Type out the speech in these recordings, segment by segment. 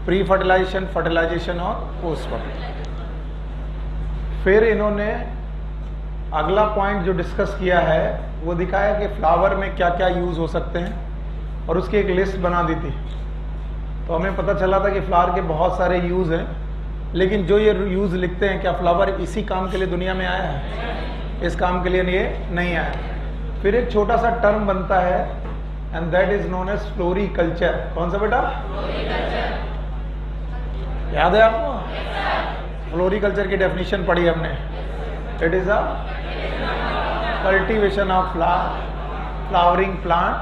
Pre fertilization, fertilization और post fertilisation. फिर इन्होंने अगला पॉइंट जो डिस्कस किया है वो दिखाया कि फ्लावर में क्या क्या यूज हो सकते हैं और उसकी एक लिस्ट बना दी थी। तो हमें पता चला था कि फ्लावर के बहुत सारे यूज हैं, लेकिन जो ये यूज लिखते हैं क्या फ्लावर इसी काम के लिए दुनिया में आया है? इस काम के लिए ये नहीं आया। फिर एक छोटा सा टर्म बनता है and that is known as floriculture. कौन सा बेटा? याद है आपको? फ्लोरिकल्चर की डेफिनेशन पढ़ी हमने। It is a cultivation of flowering plant,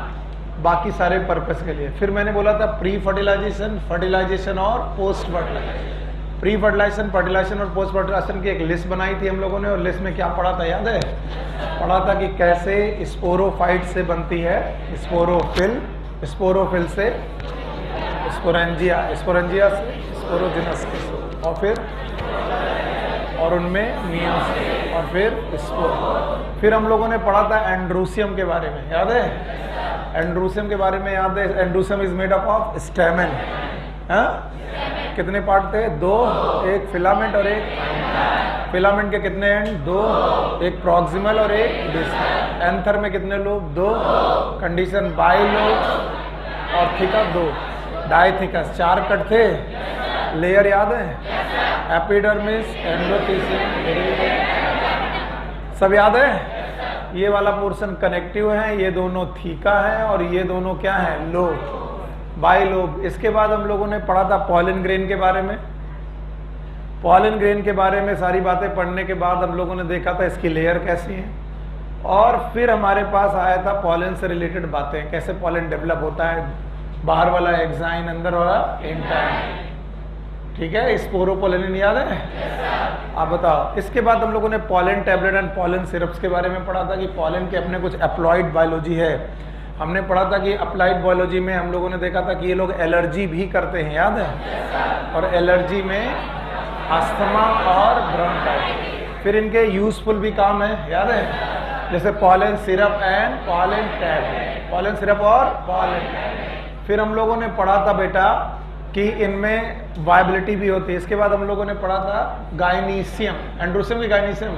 बाकी सारे पर्पस के लिए। फिर मैंने बोला था प्री फर्टिलाइजेशन, फर्टिलाइजेशन और post fertilization. Pre fertilization, fertilization और पोस्ट फर्टिलाइजेशन की एक लिस्ट बनाई थी हम लोगों ने, और लिस्ट में क्या पढ़ा था याद है? पढ़ा था कि कैसे स्पोरोफाइट से बनती है स्पोरोफिल, स्पोरोफिल से स्पोरेंजिया, स्पोरेंजिया से स्पोरोजिनस, और उनमें मियोसिस, और फिर स्पोर। फिर हम लोगों ने पढ़ा था एंड्रोसियम के बारे में, याद है? एंड्रोसियम के बारे में याद है? Androecium is made up of स्टेमन। कितने पार्ट थे? 2, एक फिलामेंट और एक फिलामेंट के कितने एंड? 2, एक प्रॉक्सिमल और एक डिस्टल। एंथर में कितने लोब? 2। कंडीशन बाइलोब और थिकस 2, डाइथिकस 4 कट थे। लेयर याद है? एपिडर्मिस, एंडोथेलियम, सब याद है? ये वाला पोर्शन कनेक्टिव है, ये दोनों थीका है और ये दोनों क्या है? Lobe, bilobe. इसके बाद हम लोगों ने पढ़ा था पॉलन ग्रेन के बारे में। पॉलन ग्रेन के बारे में सारी बातें पढ़ने के बाद हम लोगों ने देखा था इसकी लेयर कैसी है, और फिर हमारे पास आया था पॉलन से रिलेटेड बातें, कैसे पॉलन डेवलप होता है, बाहर वाला एक्साइन, अंदर वाला इंटाइन। ठीक है? स्पोरोपोलिन याद है? आप बताओ। इसके बाद हम लोगों ने pollen tablet and pollen syrups के बारे में पढ़ा था कि पॉलन के अपने कुछ अप्लाइड बायोलॉजी है। हमने पढ़ा था कि अप्लाइड बायोलॉजी में हम लोगों ने देखा था कि ये लोग एलर्जी भी करते हैं, याद है? और एलर्जी में अस्थमा और ब्रोंकाइटिस। फिर इनके यूजफुल भी काम है, याद है? जैसे pollen syrup and pollen tablet, pollen syrup और पॉलन टैबलेट। फिर हम लोगों ने पढ़ा था बेटा कि इनमें वायबिलिटी भी होती है। इसके बाद हम लोगों ने पढ़ा था गायनीसियम, एंड्रोसियम की gynoecium.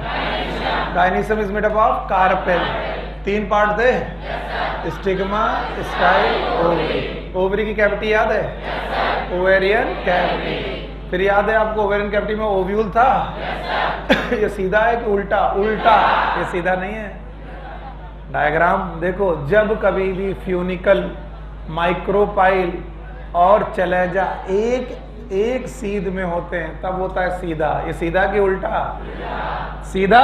Gynoecium is made up of carpel. 3 part थे, स्टिग्मा, स्टाइल, ओवरी। ओवरी की कैविटी याद है? Ovarian cavity. फिर याद है आपको ओवेरियन कैविटी में ओव्यूल था? ये सीधा है कि उल्टा? उल्टा, ये सीधा नहीं है। डायग्राम देखो, जब कभी भी फ्यूनिकल, माइक्रोपाइल और चलेजा एक सीध में होते हैं तब होता है सीधा। ये सीधा कि उल्टा? सीधा।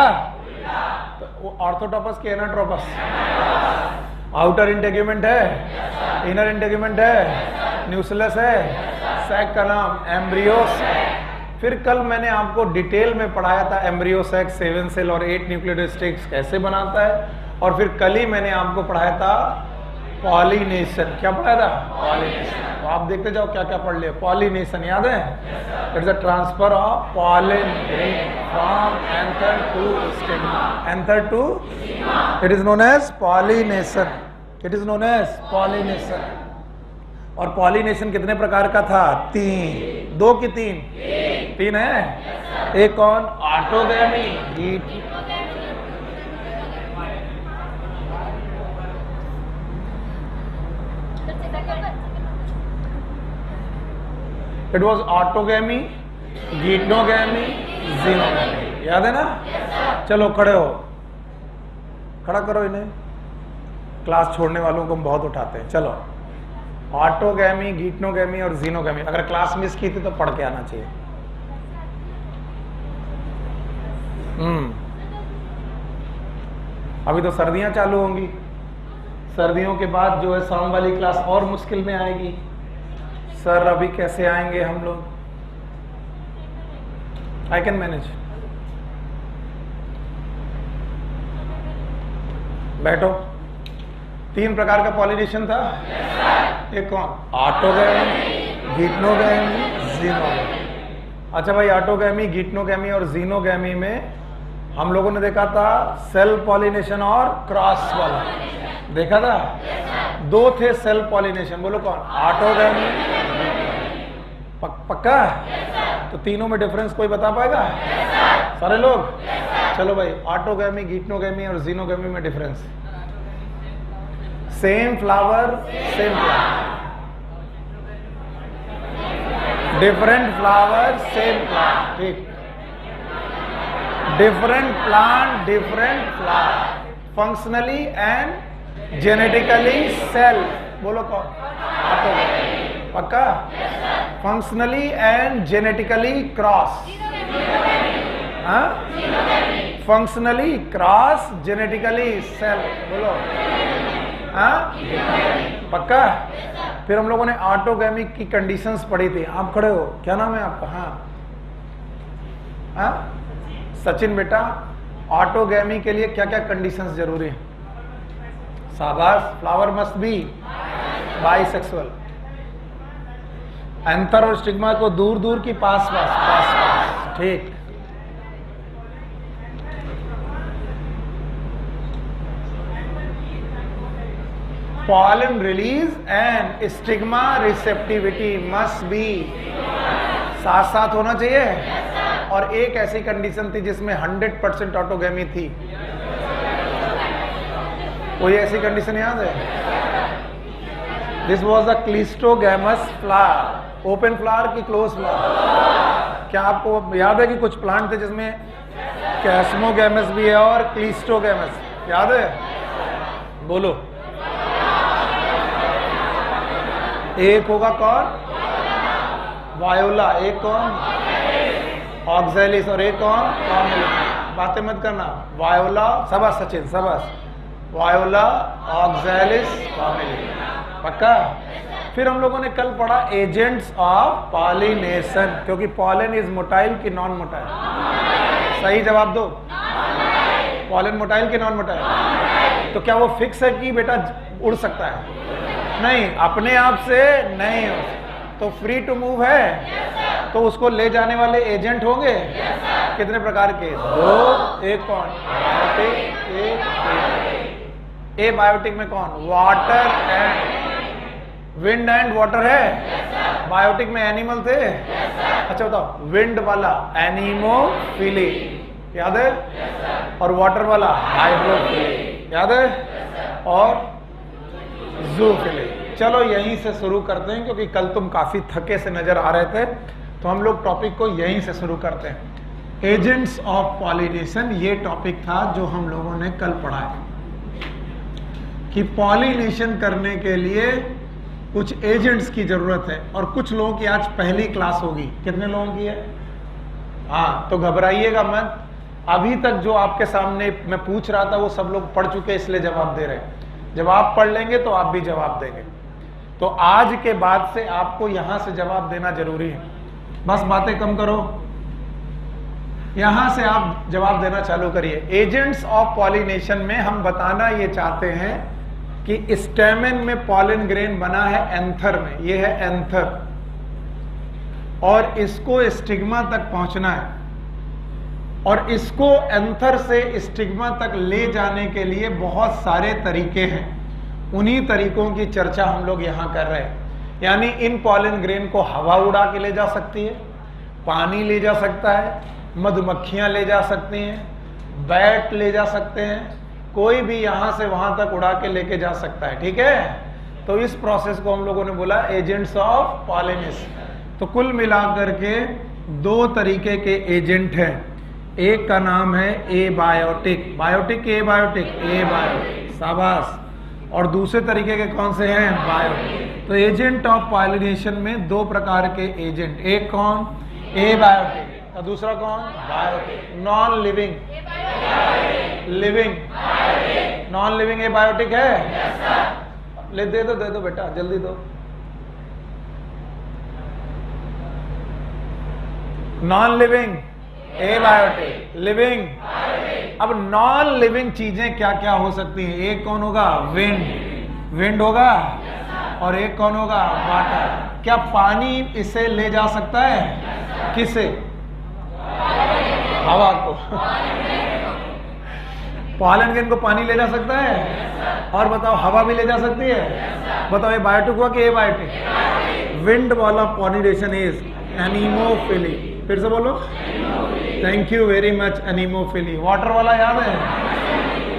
तो ऑर्थोटॉपस की एनाट्रोपस? आउटर इंटेग्यूमेंट है, इनर इंटेग्यूमेंट है, न्यूक्लियस है, सैक का नाम एम्ब्रियोस। फिर कल मैंने आपको डिटेल में पढ़ाया था एम्ब्रियो सैक 7 सेल और 8 न्यूक्लियोटाइड स्टिक्स कैसे बनाता है। और फिर कल ही मैंने आपको पढ़ाया था पॉलिनेशन। क्या पढ़ाया था? पॉलिनेशन। तो आप देखते जाओ क्या क्या पढ़ लिया। पॉलिनेशन याद है? It's a transfer of pollen grain from anther to stigma, anther to, it is known as pollination. It is known as pollination. और पॉलिनेशन कितने प्रकार का था? 3। 2 की 3 है। एक कौन? Autogamy, heat. It was autogamy, geitonogamy, xenogamy. याद है ना? चलो खड़े हो, खड़ा करो इन्हें। क्लास छोड़ने वालों को हम बहुत उठाते हैं। चलो, ऑटोगैमी, गीटनोगैमी और जीनोगैमी। अगर क्लास मिस की थी तो पढ़ के आना चाहिए। अभी तो सर्दियां चालू होंगी, सर्दियों के बाद जो है शाम वाली क्लास और मुश्किल में आएगी। सर अभी कैसे आएंगे हम लोग? I can manage. बैठो। 3 प्रकार का पॉलिनेशन था। एक कौन? Autogamy, geitonogamy, xenogamy. अच्छा भाई, ऑटोगैमी, गीटनोगैमी और जीनोगैमी में हम लोगों ने देखा था सेल्फ पॉलिनेशन और क्रॉस वाला देखा था। 2 थे सेल्फ पॉलिनेशन, बोलो कौन? ऑटोगैमी। पक्का? तो तीनों में डिफरेंस कोई बता पाएगा? सारे लोग? चलो भाई, ऑटोगैमी, गीटनोगैमी और जीनोगैमी में difference. Same flower, same plant. Different flower, same plant. ठीक। Different plant, different flower. Functionally and genetically self. बोलो कौन? ऑटोगैमी। पक्का? Functionally and genetically cross. हाँ? Functionally cross, genetically self. बोलो। हाँ? पक्का? फिर हम लोगों ने ऑटोगैमी की कंडीशंस पढ़ी थी। आप खड़े हो, क्या नाम है आपका? हाँ हाँ, सचिन बेटा, ऑटोगैमी के लिए क्या क्या कंडीशंस जरूरी है? शाबाश। Flower must B bisexual. Anther और स्टिग्मा को दूर दूर की पास पास पास पास। ठीक। pollen release and stigma receptivity must be साथ साथ होना चाहिए। और एक ऐसी कंडीशन थी जिसमें 100% ऑटोगैमी थी। कोई ऐसी कंडीशन याद है? This was a cleistogamous flower. Open flower की क्लोज फ्लावर? क्या आपको याद है कि कुछ प्लांट थे जिसमें कैस्मोगैमस भी है और क्लिस्टोगैमस? याद है? बोलो। एक होगा कौन? वायोला। एक कौन? ऑक्सैलिस। और एक कौन? बातें मत करना। वायोला। शाबाश सचिन, शाबाश। Voila, oxalis, Cornelia. पक्का? फिर हम लोगों ने कल पढ़ा एजेंट्स ऑफ पॉलिनेशन, क्योंकि पॉलन इज मोटाइल की नॉन मोटाइल? सही जवाब दो। पॉलन मोटाइल की नॉन मोटाइल? तो क्या वो फिक्स है कि बेटा उड़ सकता है? नहीं, अपने आप से नहीं हो। तो फ्री टू मूव है, तो उसको ले जाने वाले एजेंट होंगे। कितने प्रकार के? दो। एक कौन? बायोटिक। एक ए बायोटिक में कौन? Water and wind and water है। बायोटिक में एनिमल थे। अच्छा बताओ, विंड वाला एनिमोफिली, याद है? और वाटर वाला हाइड्रोफिली, याद है? और जूफिली। चलो यहीं से शुरू करते हैं, क्योंकि कल तुम काफी थके से नजर आ रहे थे, तो हम लोग टॉपिक को यहीं से शुरू करते हैं। एजेंट्स ऑफ पॉलिनेशन, ये टॉपिक था जो हम लोगों ने कल पढ़ा है कि पॉलिनेशन करने के लिए कुछ एजेंट्स की जरूरत है। और कुछ लोगों की आज पहली क्लास होगी। कितने लोगों की है? हाँ, तो घबराइएगा मत। अभी तक जो आपके सामने मैं पूछ रहा था वो सब लोग पढ़ चुके, इसलिए जवाब दे रहे हैं। जब आप पढ़ लेंगे तो आप भी जवाब देंगे। तो आज के बाद से आपको यहां से जवाब देना जरूरी है। बस बातें कम करो, यहां से आप जवाब देना चालू करिए। एजेंट्स ऑफ पॉलिनेशन में हम बताना ये चाहते हैं कि स्टेमेन में पॉलन ग्रेन बना है एंथर में, ये है एंथर, और इसको स्टिग्मा तक पहुंचना है। और इसको एंथर से स्टिग्मा तक ले जाने के लिए बहुत सारे तरीके हैं। उन्हीं तरीकों की चर्चा हम लोग यहां कर रहे हैं। यानी इन पॉलन ग्रेन को हवा उड़ा के ले जा सकती है, पानी ले जा सकता है, मधुमक्खियां ले जा सकती हैं, बैट ले जा सकते हैं, कोई भी यहां से वहां तक उड़ा के लेके जा सकता है। ठीक है? तो इस प्रोसेस को हम लोगों ने बोला एजेंट्स ऑफ पॉलिनेशन। तो कुल मिलाकर के दो तरीके के एजेंट हैं। एक का नाम है एबायोटिक। बायोटिक के एबायोटिक? एबायोटिक, शाबाश। और दूसरे तरीके के कौन से हैं? बायोटिक। तो एजेंट ऑफ पॉलिनेशन में दो प्रकार के एजेंट, एक कौन? एबायोटिक, और दूसरा कौन? Biotic. Non living, living, non living abiotic है? ले दे दो बेटा, जल्दी दो। Non living abiotic, living. अब नॉन लिविंग चीजें क्या क्या हो सकती हैं? एक कौन होगा? विंड, विंड होगा। और एक कौन होगा? वाटर। क्या पानी इसे ले जा सकता है? किसे? हवा को। पॉलन ग्रेन को पानी ले जा सकता है? और बताओ, हवा भी ले जा सकती है? बताओ, ये बायोटिक हुआ कि एबायोटिक? विंड वाला पॉलिनेशन इज एनीमोफिली। फिर से बोलो, thank you very much, anemophily. Water वाला याद है,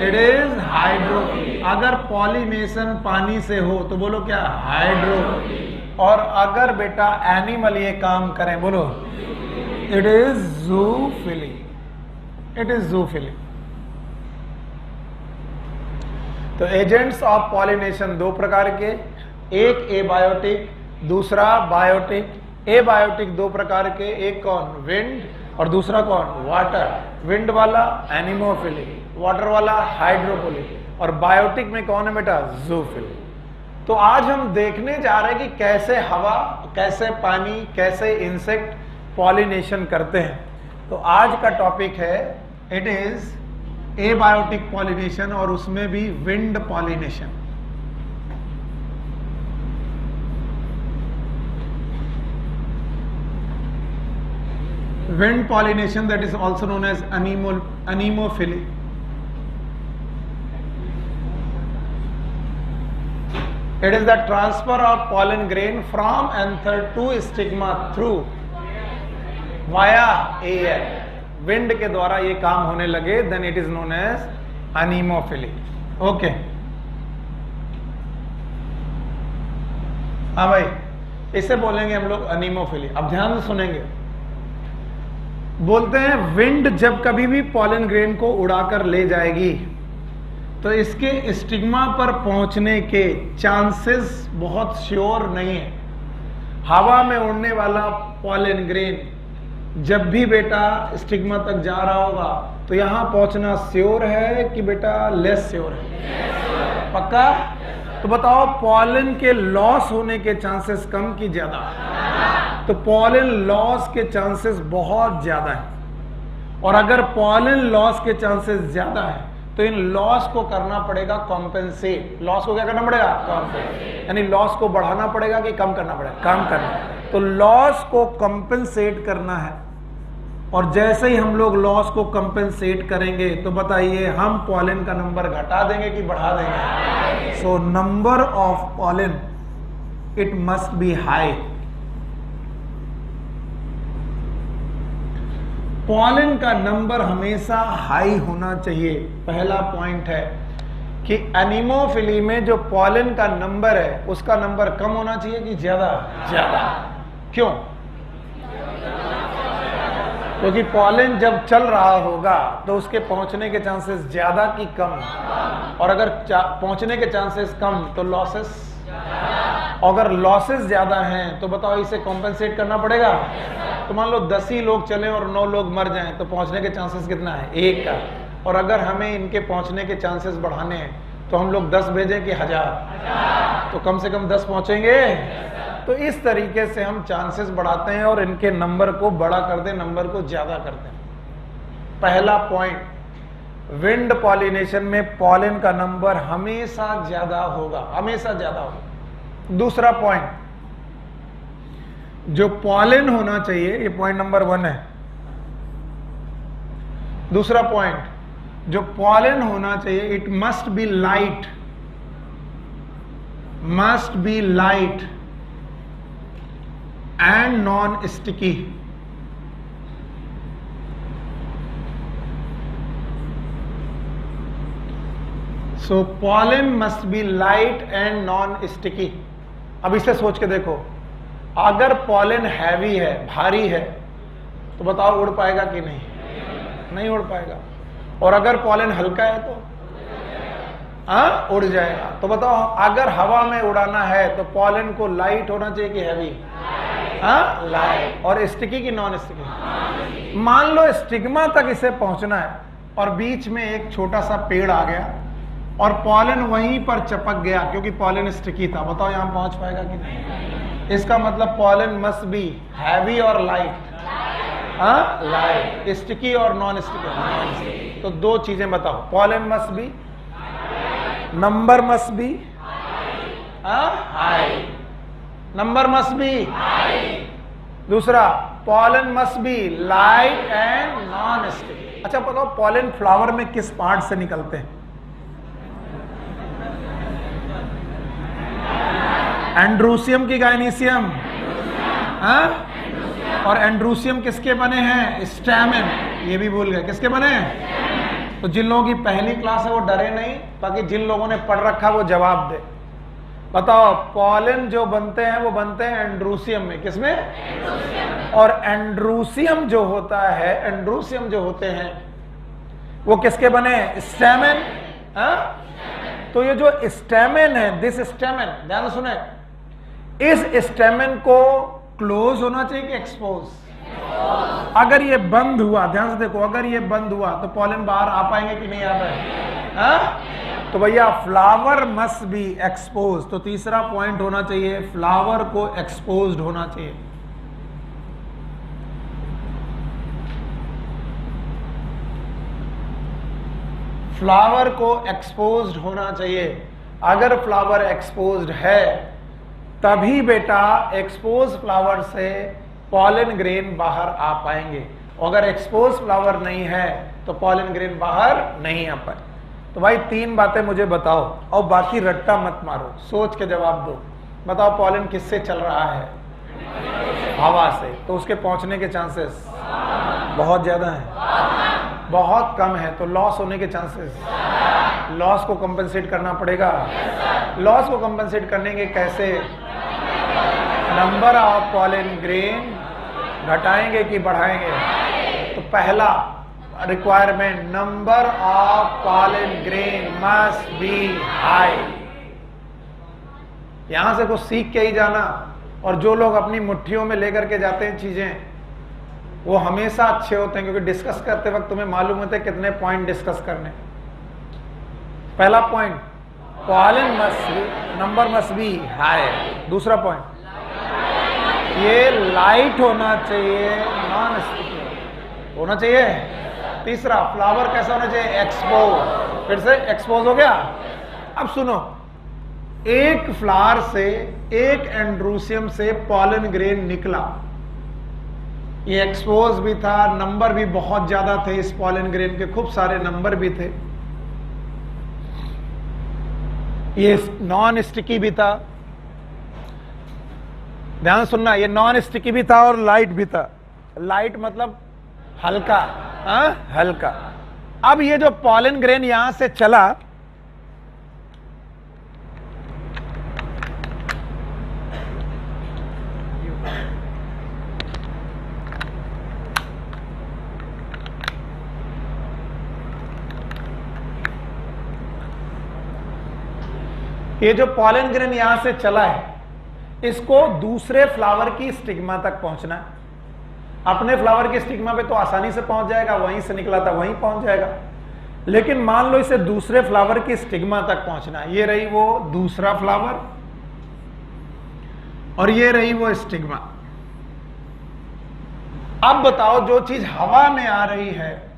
इट इज हाइड्रोफिली। अगर पॉलिनेशन पानी से हो तो बोलो क्या, हाइड्रोफिली। और अगर बेटा एनिमल ये काम करें, बोलो it is zoophily, it is zoophily. तो एजेंट्स ऑफ पॉलिनेशन दो प्रकार के, एक एबायोटिक, दूसरा बायोटिक। एबायोटिक दो प्रकार के, एक कौन, विंड, और दूसरा कौन, वाटर। विंड वाला एनीमोफिली, वाटर वाला हाइड्रोफिली, और बायोटिक में कौन है बेटा, जूफिली। तो आज हम देखने जा रहे हैं कि कैसे हवा, कैसे पानी, कैसे इंसेक्ट पॉलिनेशन करते हैं। तो आज का टॉपिक है, इट इज एबायोटिक पॉलिनेशन, और उसमें भी wind pollination. Wind pollination, that is also known as anemophily. It is the transfer of pollen grain from anther to stigma through via air. Wind के द्वारा ये काम होने लगे, then it is known as anemophily. Okay. हाँ भाई, इसे बोलेंगे हम लोग anemophily। अब ध्यान से सुनेंगे। बोलते हैं विंड जब कभी भी पॉलन ग्रेन को उड़ाकर ले जाएगी तो इसके स्टिग्मा पर पहुंचने के चांसेस बहुत श्योर नहीं है। हवा में उड़ने वाला पॉलन ग्रेन जब भी बेटा स्टिग्मा तक जा रहा होगा तो यहां पहुंचना श्योर है कि बेटा लेस श्योर है, पक्का? तो बताओ पॉलन के लॉस होने के चांसेस कम की ज्यादा? तो पॉलन लॉस के चांसेस बहुत ज्यादा है, और अगर पॉलन लॉस के चांसेस ज्यादा है तो इन लॉस को करना पड़ेगा कॉम्पेंसेट। लॉस को क्या करना पड़ेगा? कॉम्पेंसेट। यानी लॉस को बढ़ाना पड़ेगा कि कम करना पड़ेगा? कम करना। तो लॉस को कॉम्पेंसेट करना है, और जैसे ही हम लोग लॉस को कॉम्पेंसेट करेंगे तो बताइए हम पॉलन का नंबर घटा देंगे कि बढ़ा देंगे? So number of pollen it must be high. Pollen का नंबर हमेशा हाई होना चाहिए। पहला पॉइंट है कि एनीमोफिली में जो पॉलन का नंबर है उसका नंबर कम होना चाहिए कि ज्यादा? ज्यादा। क्यों? क्योंकि पॉलन जब चल रहा होगा तो उसके पहुंचने के चांसेस ज्यादा कि कम? और अगर पहुंचने के चांसेस कम तो लॉसेस, अगर लॉसेस ज्यादा हैं तो बताओ इसे कॉम्पेंसेट करना पड़ेगा। तो मान लो 10 ही लोग चले और 9 लोग मर जाएं तो पहुंचने के चांसेस कितना है? 1 का। और अगर हमें इनके पहुंचने के चांसेस बढ़ाने हैं तो हम लोग 10 भेजें कि 1000? तो कम से कम 10 पहुंचेंगे। तो इस तरीके से हम चांसेस बढ़ाते हैं और इनके नंबर को बड़ा करते हैं, नंबर को ज्यादा करते हैं। पहला पॉइंट, विंड पॉलिनेशन में पॉलन का नंबर हमेशा ज्यादा होगा, हमेशा ज्यादा होगा। दूसरा पॉइंट, जो पॉलन होना चाहिए, ये पॉइंट नंबर 1 है। दूसरा पॉइंट, जो पॉलन होना चाहिए it must be light, must be light and non sticky. So pollen must be light and non sticky. अब इसे सोच के देखो, अगर पॉलन हैवी है, भारी है, तो बताओ उड़ पाएगा कि नहीं? नहीं उड़ पाएगा। और अगर पॉलन हल्का है तो उड़ जाएगा। तो बताओ अगर हवा में उड़ाना है तो पॉलन को लाइट होना चाहिए कि हैवी? लाइट। और स्टिकी की नॉन स्टिकी? मान लो स्टिग्मा तक इसे पहुंचना है और बीच में एक छोटा सा पेड़ आ गया और पॉलन वहीं पर चिपक गया क्योंकि पॉलन स्टिकी था, बताओ यहां पहुंच पाएगा कि नहीं? इसका मतलब पॉलन मस्ट बी हैवी और लाइट। लाइट। स्टिकी और नॉन स्टिकी? तो दो चीजें बताओ, pollen must be, number must be high, number must be high. दूसरा, pollen must be light and non sticky. अच्छा बताओ पॉलन फ्लावर में किस पार्ट से निकलते हैं? एंड्रूसियम की गाइनीसियम? हाँ? और एंड्रूसियम किसके बने हैं? स्टैमेन। ये भी भूल गए, किसके बने हैं? तो जिन लोगों की पहली क्लास है वो डरे नहीं, बाकी जिन लोगों ने पढ़ रखा वो जवाब दे। बताओ, पॉलन जो बनते हैं वो बनते हैं एंड्रूसियम में। किसमें? और एंड्रूसियम जो होता है, एंड्रूसियम जो होते हैं वो किसके बने? स्टैमेन। हाँ? तो ये जो स्टैमेन है, दिस स्टैमेन, ध्यान सुने, इस स्टैमेन को क्लोज होना चाहिए कि एक्सपोज? अगर ये बंद हुआ, ध्यान से देखो, अगर ये बंद हुआ तो पॉलन बाहर आ पाएंगे कि नहीं आ पाएंगे? हाँ? तो भैया फ्लावर मस्ट बी एक्सपोज। तो तीसरा पॉइंट होना चाहिए, फ्लावर को एक्सपोज्ड होना चाहिए। फ्लावर को एक्सपोज्ड होना चाहिए। अगर फ्लावर एक्सपोज्ड है तभी बेटा एक्सपोज फ्लावर से पॉलन ग्रेन बाहर आ पाएंगे। अगर एक्सपोज फ्लावर नहीं है तो पॉलन ग्रेन बाहर नहीं आ पाए। तो भाई तीन बातें मुझे बताओ और बाकी रट्टा मत मारो, सोच के जवाब दो। बताओ, पॉलन किससे चल रहा है? हवा से। तो उसके पहुंचने के चांसेस बहुत ज्यादा हैं, बहुत कम है। तो लॉस होने के चांसेस, लॉस को कंपेंसेट करना पड़ेगा। लॉस को कंपेंसेट करने के कैसे? नंबर ऑफ पॉलन ग्रेन घटाएंगे कि बढ़ाएंगे? तो पहला requirement, number of pollen grain must be high. यहां से कुछ सीख के ही जाना। और जो लोग अपनी मुट्ठियों में लेकर के जाते हैं चीजें, वो हमेशा अच्छे होते हैं, क्योंकि डिस्कस करते वक्त तुम्हें मालूम होते हैं कितने पॉइंट डिस्कस करने। पहला point, pollen must be, number must be high. दूसरा पॉइंट, ये लाइट होना चाहिए, नॉन स्टिकी होना चाहिए। तीसरा, फ्लावर कैसा होना चाहिए? एक्सपोज। फिर से एक्सपोज हो गया। अब सुनो, एक फ्लावर से, एक एंड्रूसियम से पॉलन ग्रेन निकला, ये एक्सपोज भी था, नंबर भी बहुत ज्यादा थे इस पॉलन ग्रेन के, खूब सारे नंबर भी थे, ये नॉन स्टिकी भी था। ध्यान सुनना, ये नॉन स्टिकी भी था और लाइट भी था। लाइट मतलब हल्का, हल्का। अब ये जो पॉलन ग्रेन यहां से चला, ये जो पॉलन ग्रेन यहां से चला है, इसको दूसरे फ्लावर की स्टिग्मा तक पहुंचना है। अपने फ्लावर की स्टिग्मा पे तो आसानी से पहुंच जाएगा, वहीं से निकला था वहीं पहुंच जाएगा। लेकिन मान लो इसे दूसरे फ्लावर की स्टिग्मा तक पहुंचना है। ये रही वो दूसरा फ्लावर और ये रही वो स्टिग्मा। अब बताओ, जो चीज हवा में आ रही है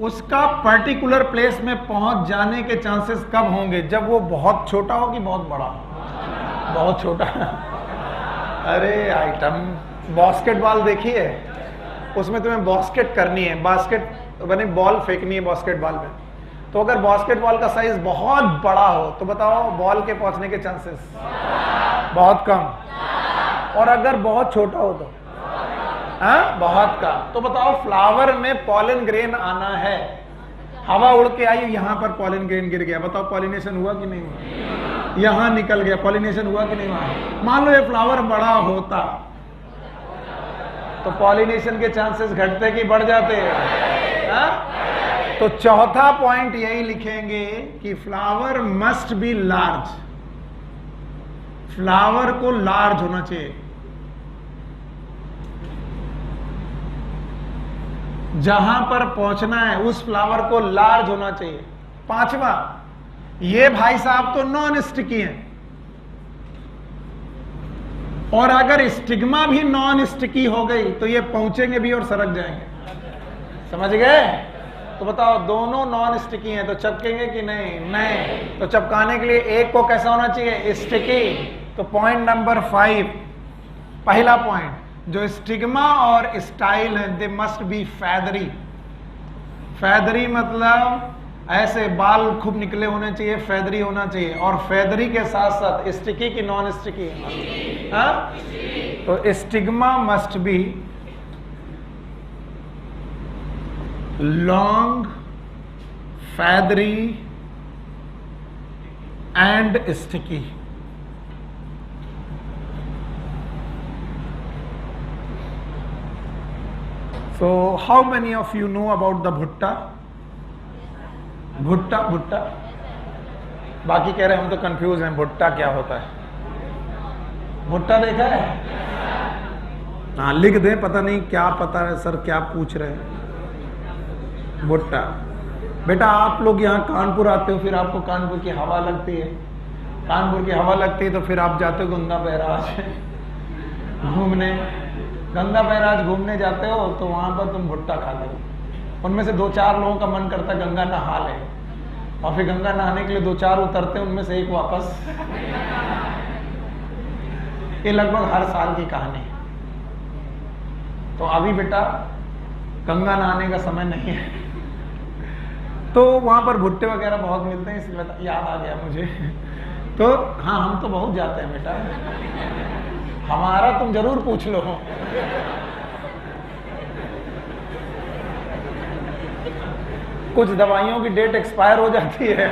उसका पर्टिकुलर प्लेस में पहुंच जाने के चांसेस कब होंगे? जब वो बहुत छोटा हो कि बहुत बड़ा? बहुत छोटा। अरे आइटम, बास्केटबॉल देखी है, उसमें तुम्हें बास्केट करनी है, बास्केट बने बॉल फेंकनी है बास्केटबॉल में। तो अगर बास्केटबॉल का साइज बहुत बड़ा हो तो बताओ बॉल के पहुंचने के चांसेस बहुत कम। और अगर बहुत छोटा हो तो बहुत कम। तो बताओ, फ्लावर में पॉलन ग्रेन आना है, हवा उड़ के आई, यहां पर पॉलन ग्रेन गिर गया, बताओ पॉलिनेशन हुआ कि नहीं हुआ? यहां निकल गया, पॉलिनेशन हुआ कि नहीं हुआ? मान लो ये फ्लावर बड़ा होता तो पॉलिनेशन के चांसेस घटते कि बढ़ जाते हैं? तो चौथा पॉइंट यही लिखेंगे कि flower must be large. Flower को लार्ज होना चाहिए। जहां पर पहुंचना है उस फ्लावर को लार्ज होना चाहिए। पांचवा, ये भाई साहब तो नॉन स्टिकी हैं, और अगर स्टिग्मा भी नॉन स्टिकी हो गई तो ये पहुंचेंगे भी और सरक जाएंगे। समझ गए? तो बताओ, दोनों नॉन स्टिकी हैं तो चपकेंगे कि नहीं? नहीं। तो चपकाने के लिए एक को कैसा होना चाहिए? स्टिकी। तो पॉइंट नंबर 5, पहला पॉइंट, जो स्टिग्मा और स्टाइल है, दे मस्ट बी फैदरी। फैदरी मतलब ऐसे बाल खूब निकले होने चाहिए, फैदरी होना चाहिए। और फैदरी के साथ साथ स्टिकी की नॉन स्टिकी? तो stigma must be long, feathery and sticky. So how many of you know about the भुट्टा? भुट्टा भुट्टा, बाकी कह रहे हैं हम तो कंफ्यूज हैं, भुट्टा क्या होता है? भुट्टा देखा है? हाँ लिख दें, पता नहीं क्या पता है सर, क्या पूछ रहे हैं? भुट्टा। बेटा आप लोग यहाँ कानपुर आते हो, फिर आपको कानपुर की हवा लगती है, कानपुर की हवा लगती है तो फिर आप जाते हो गंगा बैराज घूमने, गंगा बैराज घूमने जाते हो तो वहां पर तुम भुट्टा खाते हो। उनमें से 2-4 लोगों का मन करता है गंगा नहा ले, और फिर गंगा नहाने के लिए 2-4 उतरते हैं, उनमें से एक वापस। ये लगभग हर साल की कहानी है। तो अभी बेटा गंगा नहाने का समय नहीं है, तो वहां पर भुट्टे वगैरह बहुत मिलते हैं, इसलिए याद आ गया मुझे। तो हाँ हम तो बहुत जाते हैं बेटा, हमारा तुम जरूर पूछ लो। कुछ दवाइयों की डेट एक्सपायर हो जाती है।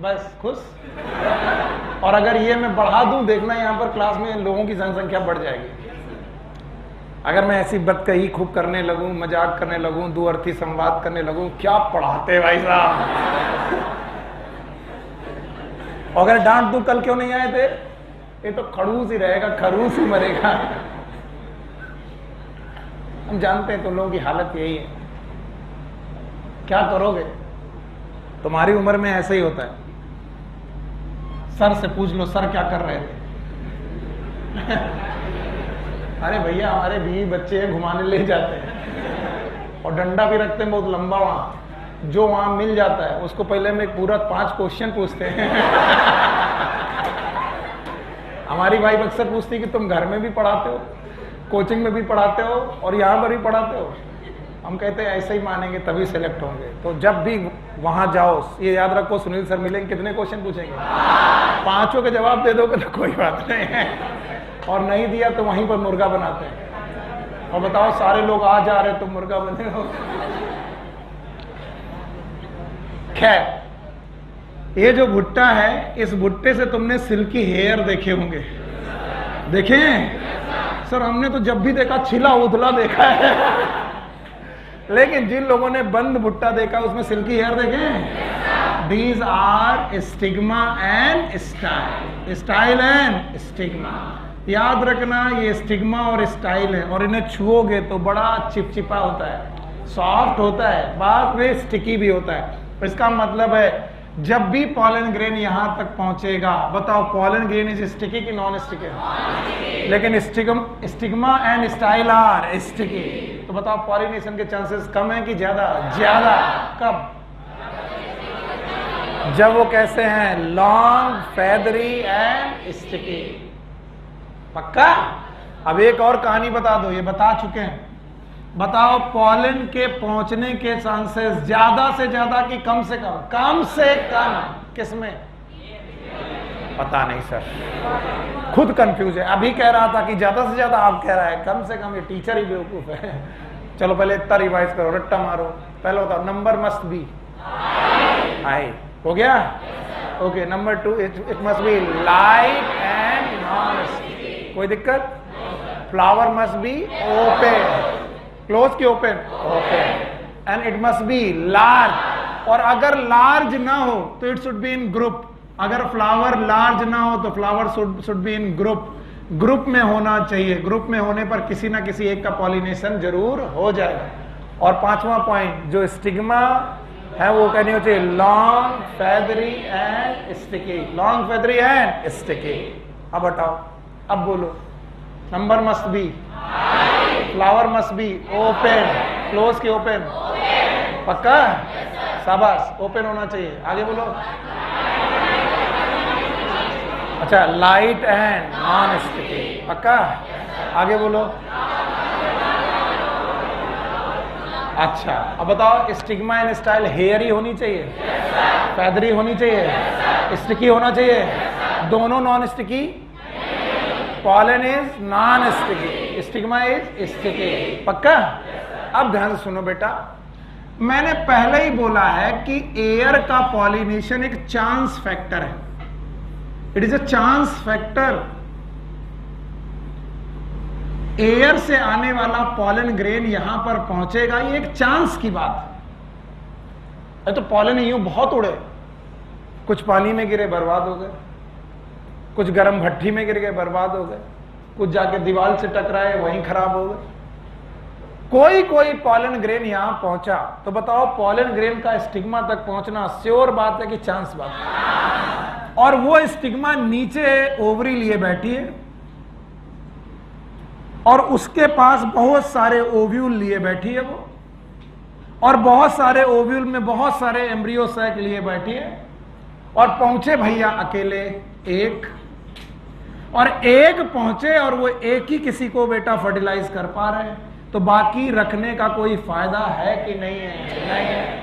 बस खुश। और अगर ये मैं बढ़ा दूं, देखना यहाँ पर क्लास में लोगों की जनसंख्या बढ़ जाएगी। अगर मैं ऐसी बतकही खूब करने लगूं, मजाक करने लगूं, दो अर्थी संवाद करने लगूं, क्या पढ़ाते भाई साहब। अगर डांट दूं कल क्यों नहीं आए थे, ये तो खड़ूस ही रहेगा, खरूस ही मरेगा। हम जानते हैं तुम लोगों की हालत यही है, क्या करोगे? तुम्हारी उम्र में ऐसे ही होता है। सर से पूछ लो, सर क्या कर रहे थे? अरे भैया हमारे बीवी बच्चे हैं, घुमाने ले जाते हैं, और डंडा भी रखते हैं बहुत लंबा, वहां जो वहां मिल जाता है उसको पहले में पूरा 5 क्वेश्चन पूछते हैं। हमारी वाइफ अक्सर पूछती है कि तुम घर में भी पढ़ाते हो, कोचिंग में भी पढ़ाते हो और यहाँ पर भी पढ़ाते हो? हम कहते हैं ऐसे ही मानेंगे तभी सेलेक्ट होंगे। तो जब भी वहां जाओ ये याद रखो, सुनील सर मिलेंगे, कितने क्वेश्चन पूछेंगे? 5 के जवाब दे दोगे तो कोई बात नहीं है, और नहीं दिया तो वहीं पर मुर्गा बनाते हैं। और बताओ सारे लोग आ जा रहे, तुम मुर्गा बने हो। खैर ये जो भुट्टा है, इस भुट्टे से तुमने सिल्की हेयर देखे होंगे, देखे? सर हमने तो जब भी देखा छिला उथला देखा है, लेकिन जिन लोगों ने बंद भुट्टा देखा उसमें सिल्की हेयर देखे? These are stigma and style, style and stigma. याद रखना ये स्टिग्मा और स्टाइल है, और इन्हें छुओगे तो बड़ा चिपचिपा होता है, सॉफ्ट होता है, बाद में स्टिकी भी होता है। इसका मतलब है जब भी पॉलन ग्रेन यहां तक पहुंचेगा, बताओ पॉलन ग्रेन इज स्टिकी कि नॉन स्टिकी? लेकिन stigma and style are sticky. तो बताओ पॉलिनेशन के चांसेस कम है कि ज्यादा? ज्यादा। कब? जब वो कैसे हैं? Long, feathery and sticky. पक्का? अब एक और कहानी बता दो, ये बता चुके हैं। बताओ पॉलन के पहुंचने के चांसेस ज्यादा से ज्यादा कि कम से कम? कम से कम। किसमें? पता नहीं सर, खुद कंफ्यूज है। अभी कह रहा था कि ज्यादा से ज्यादा, आप कह रहा है कम से कम। ये टीचर ही बेवकूफ है। चलो पहले इतना रिवाइज करो, रट्टा मारो। पहले बताओ नंबर मस्ट बी हाई, हो गया? Okay. Number 2 it must be light and non sticky, कोई दिक्कत? Flower must be open, close की open? Open. And it must be large, और अगर लार्ज ना हो तो it should be in group. अगर फ्लावर लार्ज ना हो तो flower should be in group, group में होना चाहिए। ग्रुप में होने पर किसी ना किसी एक का पॉलिनेशन जरूर हो जाएगा। और 5वां पॉइंट जो स्टिग्मा है वो कहनी हो चाहिए long, feathery and sticky, long, feathery and sticky. अब हटाओ, अब बोलो। Number must B, flower must be open, close की ओपन? पक्का? शाबाश, ओपन होना चाहिए। आगे बोलो। अच्छा, लाइट एंड नॉन स्टिकी, पक्का? आगे बोलो। अच्छा अब बताओ स्टिग्मा एंड स्टाइल हेयर ही होनी चाहिए? फैदरी होनी चाहिए, स्टिकी होना चाहिए, दोनों non sticky, pollen is non sticky, stigma is sticky, पक्का? अब ध्यान से सुनो बेटा, मैंने पहले ही बोला है कि एयर का पॉलिनेशन एक चांस फैक्टर है, it is a chance factor. Air से आने वाला पॉलन ग्रेन यहां पर पहुंचेगा, ये एक चांस की बात है। तो पॉलन यूं बहुत उड़े, कुछ पानी में गिरे बर्बाद हो गए, कुछ गर्म भट्टी में गिर गए बर्बाद हो गए, कुछ जाके दीवार से टकराए वहीं खराब हो गए। कोई पॉलन ग्रेन यहां पहुंचा, तो बताओ पॉलन ग्रेन का स्टिग्मा तक पहुंचना श्योर बात है कि चांस बात है। और वो स्टिग्मा नीचे ओवरी लिए बैठी है और उसके पास बहुत सारे ओव्यूल लिए बैठी है वो, और बहुत सारे ओव्यूल में बहुत सारे एम्ब्रियो सैक लिए बैठी है, और पहुंचे भैया अकेले एक, और एक पहुंचे और वो एक ही किसी को बेटा फर्टिलाइज कर पा रहे हैं, तो बाकी रखने का कोई फायदा है कि नहीं है? नहीं है।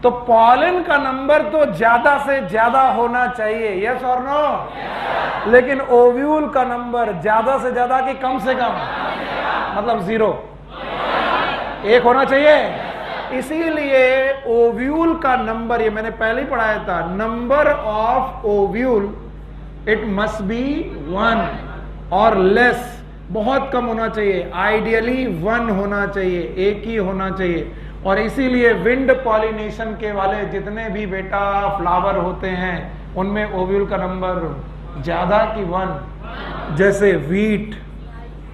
तो पॉलन का नंबर तो ज्यादा से ज्यादा होना चाहिए, यस और नो? लेकिन ओव्यूल का नंबर ज्यादा से ज्यादा कि कम से कम, मतलब 0, 1 होना चाहिए। इसीलिए ओव्यूल का नंबर, ये मैंने पहले ही पढ़ाया था, number of ovule it must B 1 और लेस, बहुत कम होना चाहिए, आइडियली 1 होना चाहिए, एक ही होना चाहिए। और इसीलिए विंड पॉलिनेशन के वाले जितने भी बेटा फ्लावर होते हैं उनमें ओव्यूल का नंबर ज्यादा कि 1, जैसे वीट,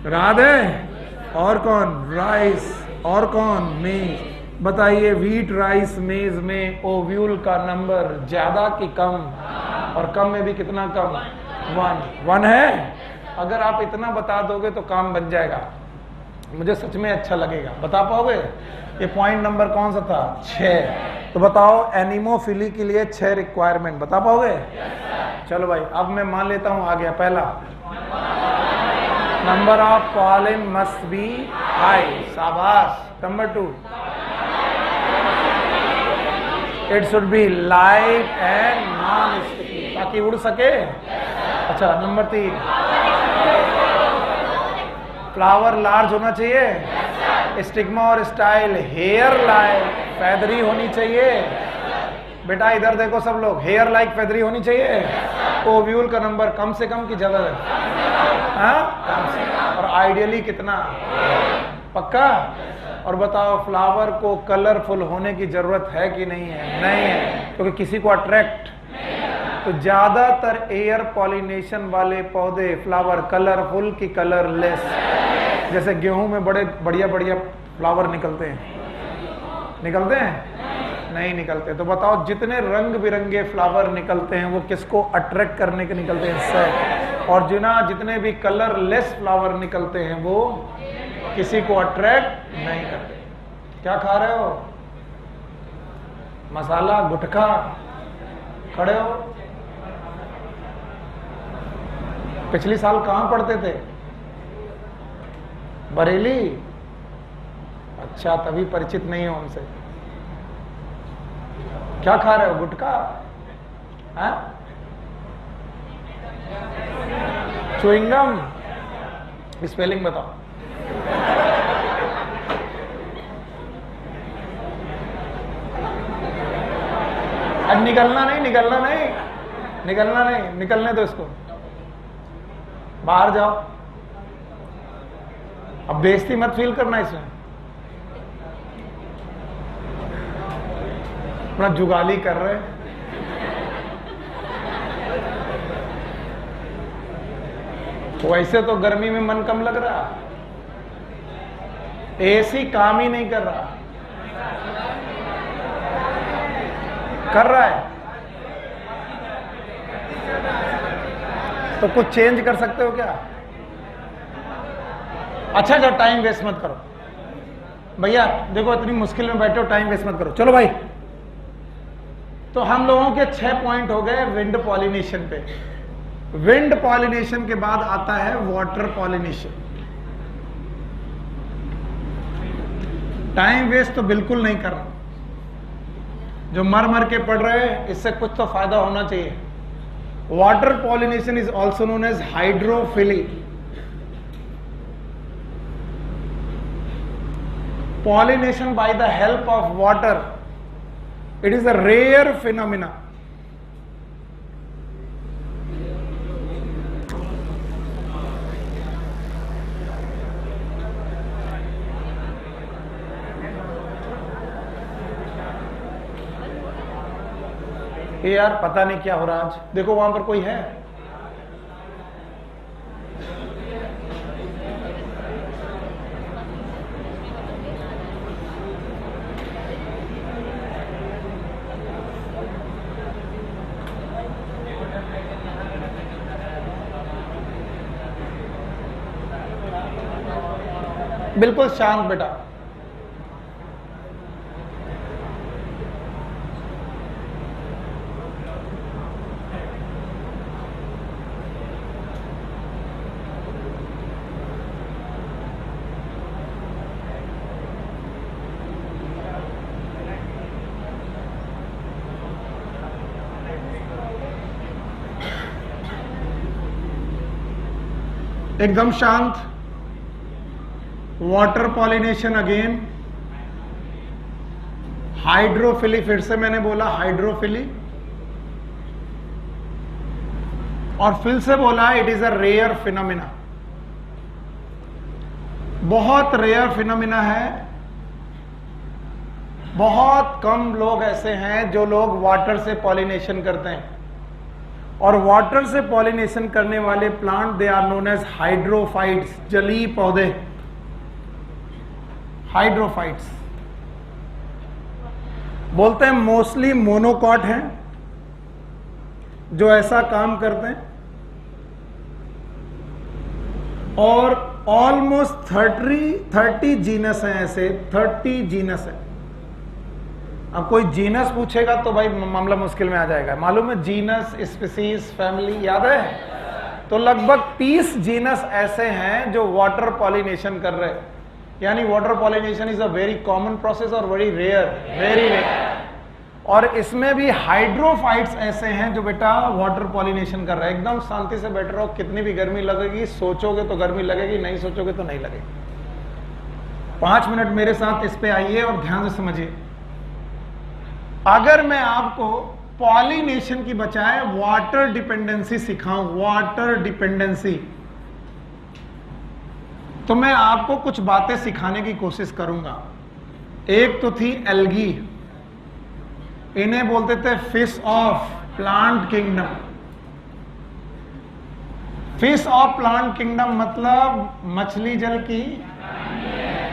राध है, और कौन? राइस, और कौन? मेज। बताइए वीट, राइस, मेज में ओव्यूल का नंबर ज्यादा कि कम? और कम में भी कितना कम? 1 है। अगर आप इतना बता दोगे तो काम बन जाएगा, मुझे सच में अच्छा लगेगा। बता पाओगे? ये पॉइंट नंबर कौन सा था? 6। तो बताओ एनिमोफिली के लिए 6 रिक्वायरमेंट बता पाओगे? चलो भाई, अब मैं मान लेता हूं आ गया पहला, number of pollen must be high, शाबाश। Number 2, it should be light and non sticky, ताकि उड़ सके। अच्छा, नंबर 3, फ्लावर लार्ज होना चाहिए, स्टिग्मा और स्टाइल हेयर लाइक फैदरी होनी चाहिए। बेटा इधर देखो सब लोग, हेयर लाइक फैदरी होनी चाहिए। ओव्यूल का नंबर कम से कम की जगह है, हाँ? कम से कम। और आइडियली कितना? पक्का? और बताओ फ्लावर को कलरफुल होने की जरूरत है कि नहीं है? नहीं है, क्योंकि किसी को अट्रैक्ट, तो ज्यादातर एयर पॉलिनेशन वाले पौधे फ्लावर कलरफुल की कलरलेस। जैसे गेहूं में बड़े बढ़िया बढ़िया फ्लावर निकलते हैं, निकलते हैं? नहीं निकलते। तो बताओ जितने रंग बिरंगे फ्लावर निकलते हैं वो किसको अट्रैक्ट करने के निकलते हैं? सेक्स। और जितने भी कलरलेस फ्लावर निकलते हैं वो किसी को अट्रैक्ट नहीं करते। क्या खा रहे हो? मसाला, गुटखा? खड़े हो? पिछले साल कहां पढ़ते थे? बरेली? अच्छा, तभी परिचित नहीं हो हमसे। क्या खा रहे हो? गुटखा? हाँ? च्युइंगम? स्पेलिंग बताओ। अब निकलना नहीं, निकलना नहीं, निकलना नहीं, निकलने दो इसको, बाहर जाओ। अब बेइज्जती मत फील करना इसमें, अपना जुगाली कर रहे। वैसे तो गर्मी में मन कम लग रहा, एसी काम ही नहीं कर रहा, कर रहा है तो कुछ चेंज कर सकते हो क्या? अच्छा जब टाइम वेस्ट मत करो भैया, देखो इतनी मुश्किल में बैठे हो, टाइम वेस्ट मत करो। चलो भाई, तो हम लोगों के 6 पॉइंट हो गए विंड पॉलिनेशन पे। विंड पॉलिनेशन के बाद आता है वाटर पॉलिनेशन। टाइम वेस्ट तो बिल्कुल नहीं करना, जो मर मर के पढ़ रहे हैं, इससे कुछ तो फायदा होना चाहिए। Water pollination is also known as hydrophily. Pollination by the help of water, it is a rare phenomena. ये यार पता नहीं क्या हो रहा आज, देखो वहां पर कोई है? बिल्कुल शांत बेटा। एकदम शांत। वाटर पॉलिनेशन अगेन, हाइड्रोफिली, फिर से मैंने बोला हाइड्रोफिली, और फिर से बोला it is a rare phenomena. बहुत रेयर फिनोमिना है। बहुत कम लोग ऐसे हैं जो लोग वाटर से पॉलिनेशन करते हैं, और वाटर से पॉलिनेशन करने वाले plant they are known as hydrophytes, जलीय पौधे, हाइड्रोफाइट्स। बोलते हैं मोस्टली मोनोकॉट हैं जो ऐसा काम करते हैं, और ऑलमोस्ट 30 जीनस हैं ऐसे, 30 जीनस है। अब कोई जीनस पूछेगा तो भाई मामला मुश्किल में आ जाएगा। मालूम है जीनस, स्पीसीज, फैमिली याद है? तो लगभग 30 जीनस ऐसे हैं जो वाटर पॉलिनेशन कर रहे हैं। यानी water pollination is a very common process और वेरी रेयर, वेरी रेयर। और इसमें भी हाइड्रोफाइट्स ऐसे हैं जो बेटा वाटर पॉलिनेशन कर रहे हैं। एकदम शांति से बैठ रहो, कितनी भी गर्मी लगेगी, सोचोगे तो गर्मी लगेगी, नहीं सोचोगे तो नहीं लगेगी। 5 मिनट मेरे साथ इस पे आइए और ध्यान से समझिए। अगर मैं आपको पॉलिनेशन की बजाय वाटर डिपेंडेंसी सिखाऊं, वाटर डिपेंडेंसी, तो मैं आपको कुछ बातें सिखाने की कोशिश करूंगा। एक तो थी एल्गी, इन्हें बोलते थे fish of plant kingdom. Fish of plant kingdom मतलब मछली जल की,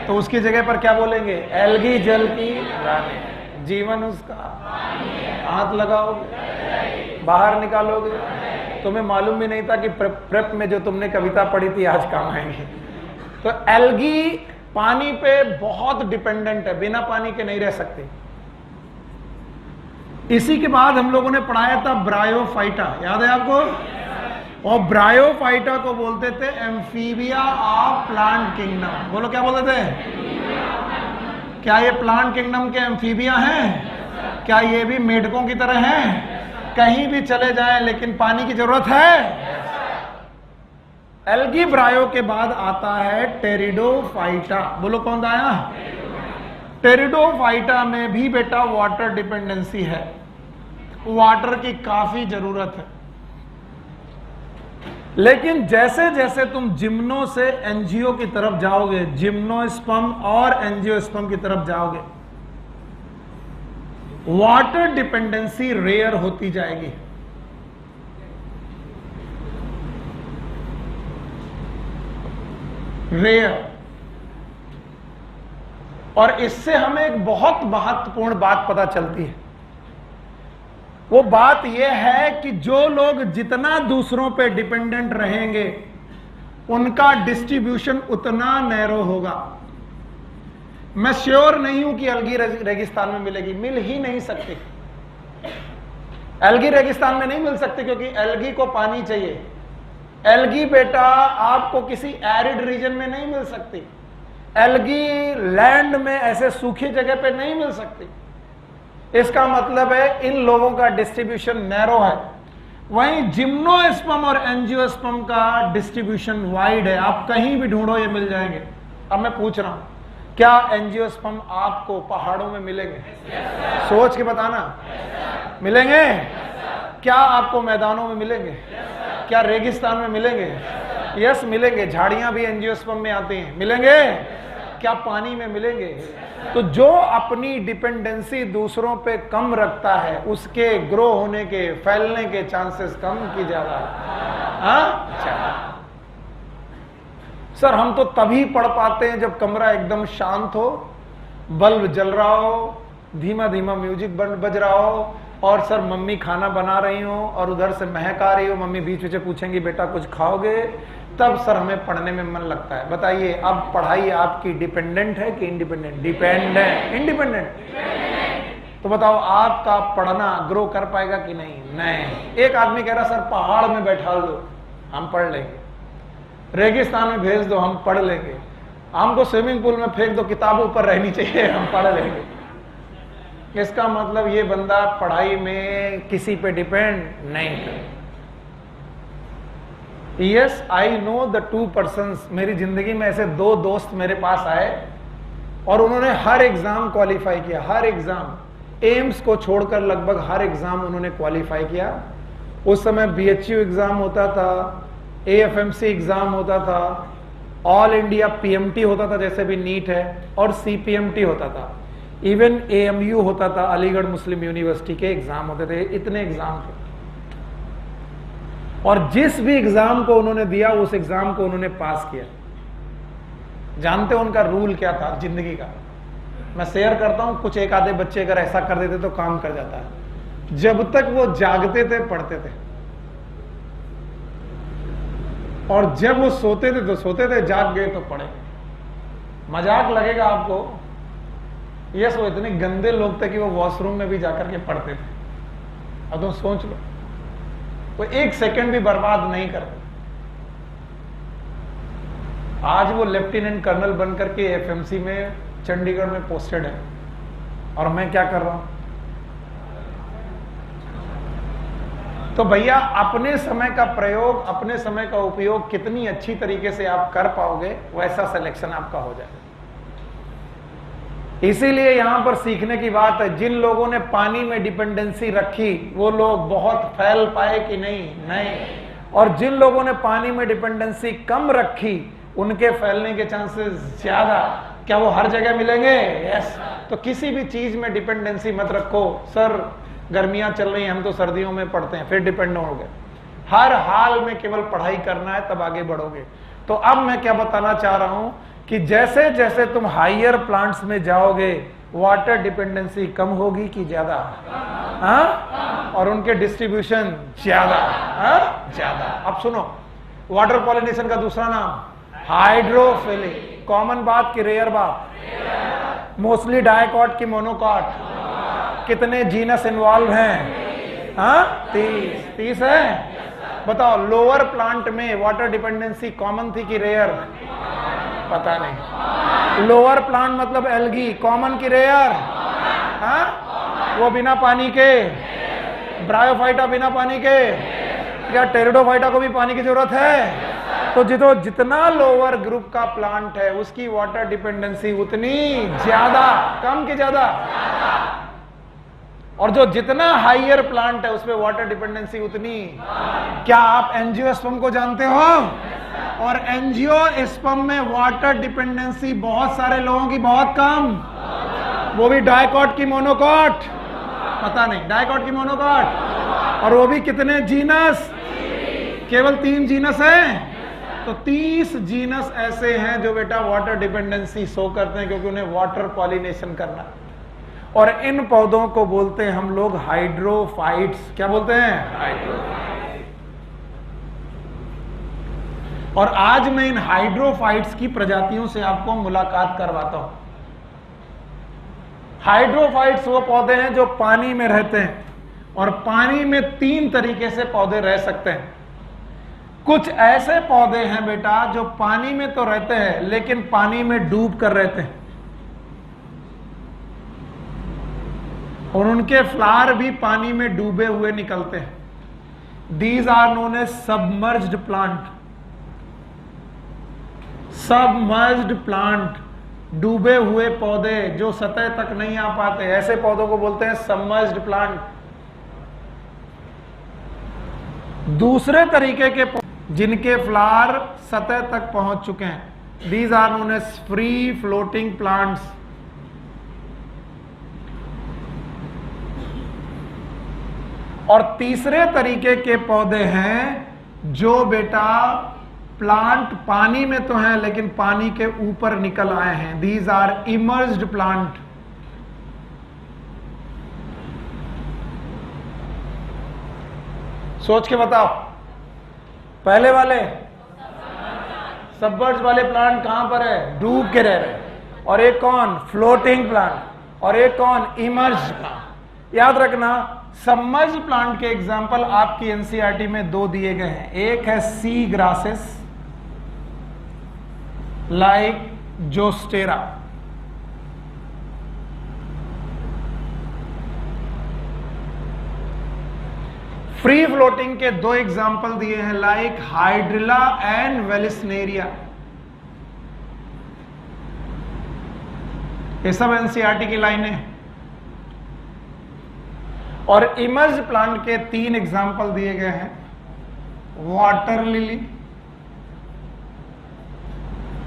तो उसकी जगह पर क्या बोलेंगे? एल्गी जल की रानी। जीवन उसका, हाथ लगाओगे बाहर निकालोगे। तुम्हें मालूम भी नहीं था कि प्रेप में जो तुमने कविता पढ़ी थी आज काम आएंगे। तो एल्गी पानी पे बहुत डिपेंडेंट है, बिना पानी के नहीं रह सकती। इसी के बाद हम लोगों ने पढ़ाया था ब्रायोफाइटा, याद है आपको? और ब्रायोफाइटा को बोलते थे एम्फीबिया ऑफ प्लांट किंगडम। बोलो क्या बोलते थे? क्या ये प्लांट किंगडम के एम्फीबिया हैं? क्या ये भी मेढकों की तरह हैं? कहीं भी चले जाएं लेकिन पानी की जरूरत है। एल्गी ब्रायो के बाद आता है टेरिडोफाइटा। बोलो कौन आया? टेरिडोफाइटा में भी बेटा वाटर डिपेंडेंसी है, वाटर की काफी जरूरत है। लेकिन जैसे जैसे तुम जिम्नो से एंजियो की तरफ जाओगे, जिम्नोस्पर्म और एंजियोस्पर्म की तरफ जाओगे, वाटर डिपेंडेंसी रेयर होती जाएगी। रेयर। और इससे हमें एक बहुत महत्वपूर्ण बात पता चलती है। वो बात यह है कि जो लोग जितना दूसरों पे डिपेंडेंट रहेंगे उनका डिस्ट्रीब्यूशन उतना नैरो होगा। मैं श्योर नहीं हूं कि एल्गी रेगिस्तान में मिलेगी, मिल ही नहीं सकती। एल्गी रेगिस्तान में नहीं मिल सकती क्योंकि एल्गी को पानी चाहिए। एल्गी बेटा आपको किसी एरिड रीजन में नहीं मिल सकती। एल्गी लैंड में ऐसे सूखी जगह पे नहीं मिल सकती। इसका मतलब है इन लोगों का डिस्ट्रीब्यूशन नैरो है, वहीं जिम्नोस्पर्म और एंजियोस्पर्म का डिस्ट्रीब्यूशन वाइड है। आप कहीं भी ढूंढो ये मिल जाएंगे। अब मैं पूछ रहा हूं, क्या एंजियोस्पर्म आपको पहाड़ों में मिलेंगे? सोच के बताना। मिलेंगे? क्या आपको मैदानों में मिलेंगे? क्या रेगिस्तान में मिलेंगे? यस मिलेंगे। झाड़ियां भी एंजियोस्पर्म में आती हैं। मिलेंगे? क्या पानी में मिलेंगे? तो जो अपनी डिपेंडेंसी दूसरों पे कम रखता है उसके ग्रो होने के, फैलने के चांसेस कम की ज्यादा है। सर हम तो तभी पढ़ पाते हैं जब कमरा एकदम शांत हो, बल्ब जल रहा हो, धीमा धीमा म्यूजिक बज रहा हो, और सर मम्मी खाना बना रही हो और उधर से महक आ रही हो, मम्मी बीच बीच पूछेंगी बेटा कुछ खाओगे, तब सर हमें पढ़ने में मन लगता है। बताइए अब पढ़ाई आपकी डिपेंडेंट है कि इंडिपेंडेंट? डिपेंडेंट। इंडिपेंडेंट। तो बताओ आपका पढ़ना ग्रो कर पाएगा कि नहीं? नहीं। एक आदमी कह रहा सर पहाड़ में बैठा दो हम पढ़ लेंगे, रेगिस्तान में भेज दो हम पढ़ लेंगे, हमको स्विमिंग पूल में फेंक दो, किताब ऊपर रहनी चाहिए हम पढ़ लेंगे। इसका मतलब ये बंदा पढ़ाई में किसी पे डिपेंड नहीं करे। Yes I know the 2 persons. मेरी जिंदगी में ऐसे 2 दोस्त मेरे पास आए और उन्होंने हर एग्जाम क्वालिफाई किया, हर एग्जाम, एम्स को छोड़कर लगभग हर एग्जाम उन्होंने क्वालिफाई किया। उस समय BHU एग्जाम होता था, AFMC एग्जाम होता था, ऑल इंडिया PMT होता था जैसे भी नीट है, और CPMT होता था, इवन AMU होता था, अलीगढ़ मुस्लिम यूनिवर्सिटी के एग्जाम होते थे। इतने एग्जाम थे और जिस भी एग्जाम को उन्होंने दिया उस एग्जाम को उन्होंने पास किया। जानते हो उनका रूल क्या था जिंदगी का? मैं शेयर करता हूं, कुछ एक आधे बच्चे अगर ऐसा कर देते तो काम कर जाता है। जब तक वो जागते थे पढ़ते थे, और जब वो सोते थे तो सोते थे, जाग गए तो पढ़े। मजाक लगेगा आपको, यस वो इतने गंदे लोग थे कि वो वॉशरूम में भी जाकर के पढ़ते थे। अब तुम सोच लो, वो 1 सेकंड भी बर्बाद नहीं करते। आज वो लेफ्टिनेंट कर्नल बनकर के FMC में चंडीगढ़ में पोस्टेड है, और मैं क्या कर रहा हूं? तो भैया अपने समय का प्रयोग, अपने समय का उपयोग कितनी अच्छी तरीके से आप कर पाओगे, वैसा सिलेक्शन आपका हो जाएगा। इसीलिए यहां पर सीखने की बात है, जिन लोगों ने पानी में डिपेंडेंसी रखी वो लोग बहुत फैल पाए कि नहीं? नहीं। और जिन लोगों ने पानी में डिपेंडेंसी कम रखी उनके फैलने के चांसेस ज्यादा। क्या वो हर जगह मिलेंगे? यस। तो किसी भी चीज में डिपेंडेंसी मत रखो। सर गर्मियां चल रही हैं, हम तो सर्दियों में पढ़ते हैं, फिर डिपेंड हो गए। हर हाल में केवल पढ़ाई करना है, तब आगे बढ़ोगे। तो अब मैं क्या बताना चाह रहा हूं कि जैसे जैसे तुम हायर प्लांट्स में जाओगे वाटर डिपेंडेंसी कम होगी कि ज्यादा? और उनके डिस्ट्रीब्यूशन ज्यादा। ज्यादा। अब सुनो, वाटर पॉलिनेशन का दूसरा नाम हाइड्रोफिलिक। कॉमन बात की रेयर बात? मोस्टली डायकॉट की मोनोकॉट। कितने जीनस इन्वॉल्व हैं? 30 है। बताओ लोअर प्लांट में वाटर डिपेंडेंसी कॉमन थी कि रेयर? पता नहीं। लोअर प्लांट मतलब एल्गी, कॉमन की रेयर? वो बिना पानी के? ब्रायोफाइटा बिना पानी के? क्या टेरिडोफाइटा को भी पानी की जरूरत है? तो जितना लोअर ग्रुप का प्लांट है उसकी वाटर डिपेंडेंसी उतनी ज्यादा। कम की ज्यादा? और जो जितना हाइयर प्लांट है उसमें वाटर डिपेंडेंसी उतनी। क्या आप एंजियोस्पर्म को जानते हो? और एंजियोस्पर्म में वाटर डिपेंडेंसी बहुत सारे लोगों की बहुत कम, वो भी डायकॉट की मोनोकॉट? पता नहीं। डायकॉट की मोनोकॉट। और वो भी कितने जीनस? केवल 3 जीनस है। तो 30 जीनस ऐसे हैं जो बेटा वाटर डिपेंडेंसी शो करते हैं, क्योंकि उन्हें वाटर पॉलिनेशन करना। और इन पौधों को बोलते हैं हम लोग हाइड्रोफाइट्स। क्या बोलते हैं? हाइड्रोफाइट्स। और आज मैं इन हाइड्रोफाइट्स की प्रजातियों से आपको मुलाकात करवाता हूं। हाइड्रोफाइट्स वो पौधे हैं जो पानी में रहते हैं, और पानी में 3 तरीके से पौधे रह सकते हैं। कुछ ऐसे पौधे हैं बेटा जो पानी में तो रहते हैं लेकिन पानी में डूब कर रहते हैं, और उनके फ्लावर भी पानी में डूबे हुए निकलते हैं। These are known as submerged plant. Submerged plant, डूबे हुए पौधे जो सतह तक नहीं आ पाते, ऐसे पौधों को बोलते हैं सबमर्ज्ड प्लांट। दूसरे तरीके के जिनके फ्लावर सतह तक पहुंच चुके हैं, these are known as free floating plants. और तीसरे तरीके के पौधे हैं जो बेटा प्लांट पानी में तो हैं लेकिन पानी के ऊपर निकल आए हैं। These are emerged plant. सोच के बताओ, पहले वाले सबमर्ज्ड वाले प्लांट कहां पर है? डूब के रह रहे। और एक कौन? Floating plant. और एक कौन? Emerged plant. याद रखना, सबमर्ज्ड प्लांट के एग्जाम्पल आपकी एनसीईआरटी में दो दिए गए हैं। एक है sea grasses like Zostera, free floating के दो एग्जाम्पल दिए हैं लाइक हाइड्रिला एंड वेलिस्नेरिया। ये सब एनसीईआरटी की लाइनें। और इमर्ज्ड प्लांट के तीन एग्जाम्पल दिए गए हैं, वाटर लिली,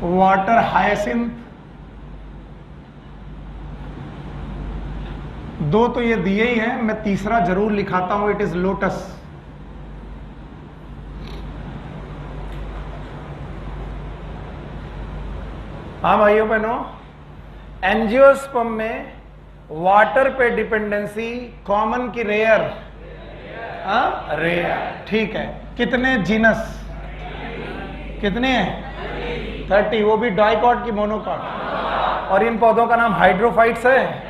वाटर हायसिंथ। दो तो ये दिए ही हैं, मैं तीसरा जरूर लिखाता हूं, इट इज लोटस। हाँ भाइयों बहनों, एंजियोस्पर्म में वाटर पे डिपेंडेंसी कॉमन की रेयर? रेयर। ठीक है। कितने जीनस? कितने हैं? 30। वो भी डाइकॉट की मोनोकॉट। और इन पौधों का नाम हाइड्रोफाइट्स है।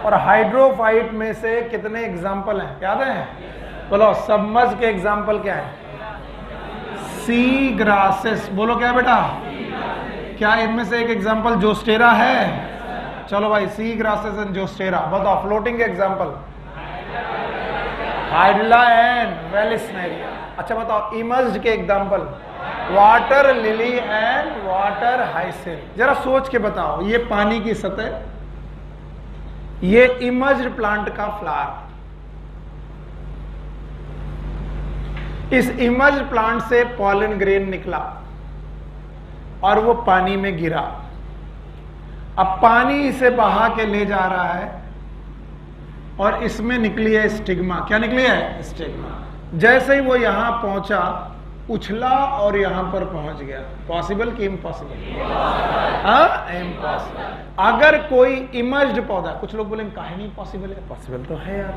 और हाइड्रोफाइट में से कितने एग्जाम्पल हैं याद है? बोलो, सबमर्ज के एग्जाम्पल क्या है? Sea grasses. बोलो क्या बेटा? क्या इनमें से एक एग्जाम्पल जोस्टेरा है? चलो भाई, सी ग्रासेस एंड जोस्टेरा। बताओ फ्लोटिंग के एग्जाम्पल? Hydrilla and Vallisneria. अच्छा बताओ इमर्ज्ड के example? Water lily and water hyacinth. जरा सोच के बताओ, ये पानी की सतह, ये इमर्ज्ड प्लांट का फ्लावर। इस इमर्ज्ड प्लांट से पॉलन ग्रेन निकला और वो पानी में गिरा। अब पानी इसे बहा के ले जा रहा है और इसमें निकली है स्टिग्मा। क्या निकली है? स्टिग्मा। जैसे ही वो यहां पहुंचा, उछला और यहां पर पहुंच गया। पॉसिबल कि इम्पॉसिबल? इम्पॉसिबल। अगर कोई इमर्ज्ड पौधा, कुछ लोग बोलेंगे काहे नहीं पॉसिबल है? पॉसिबल तो है यार।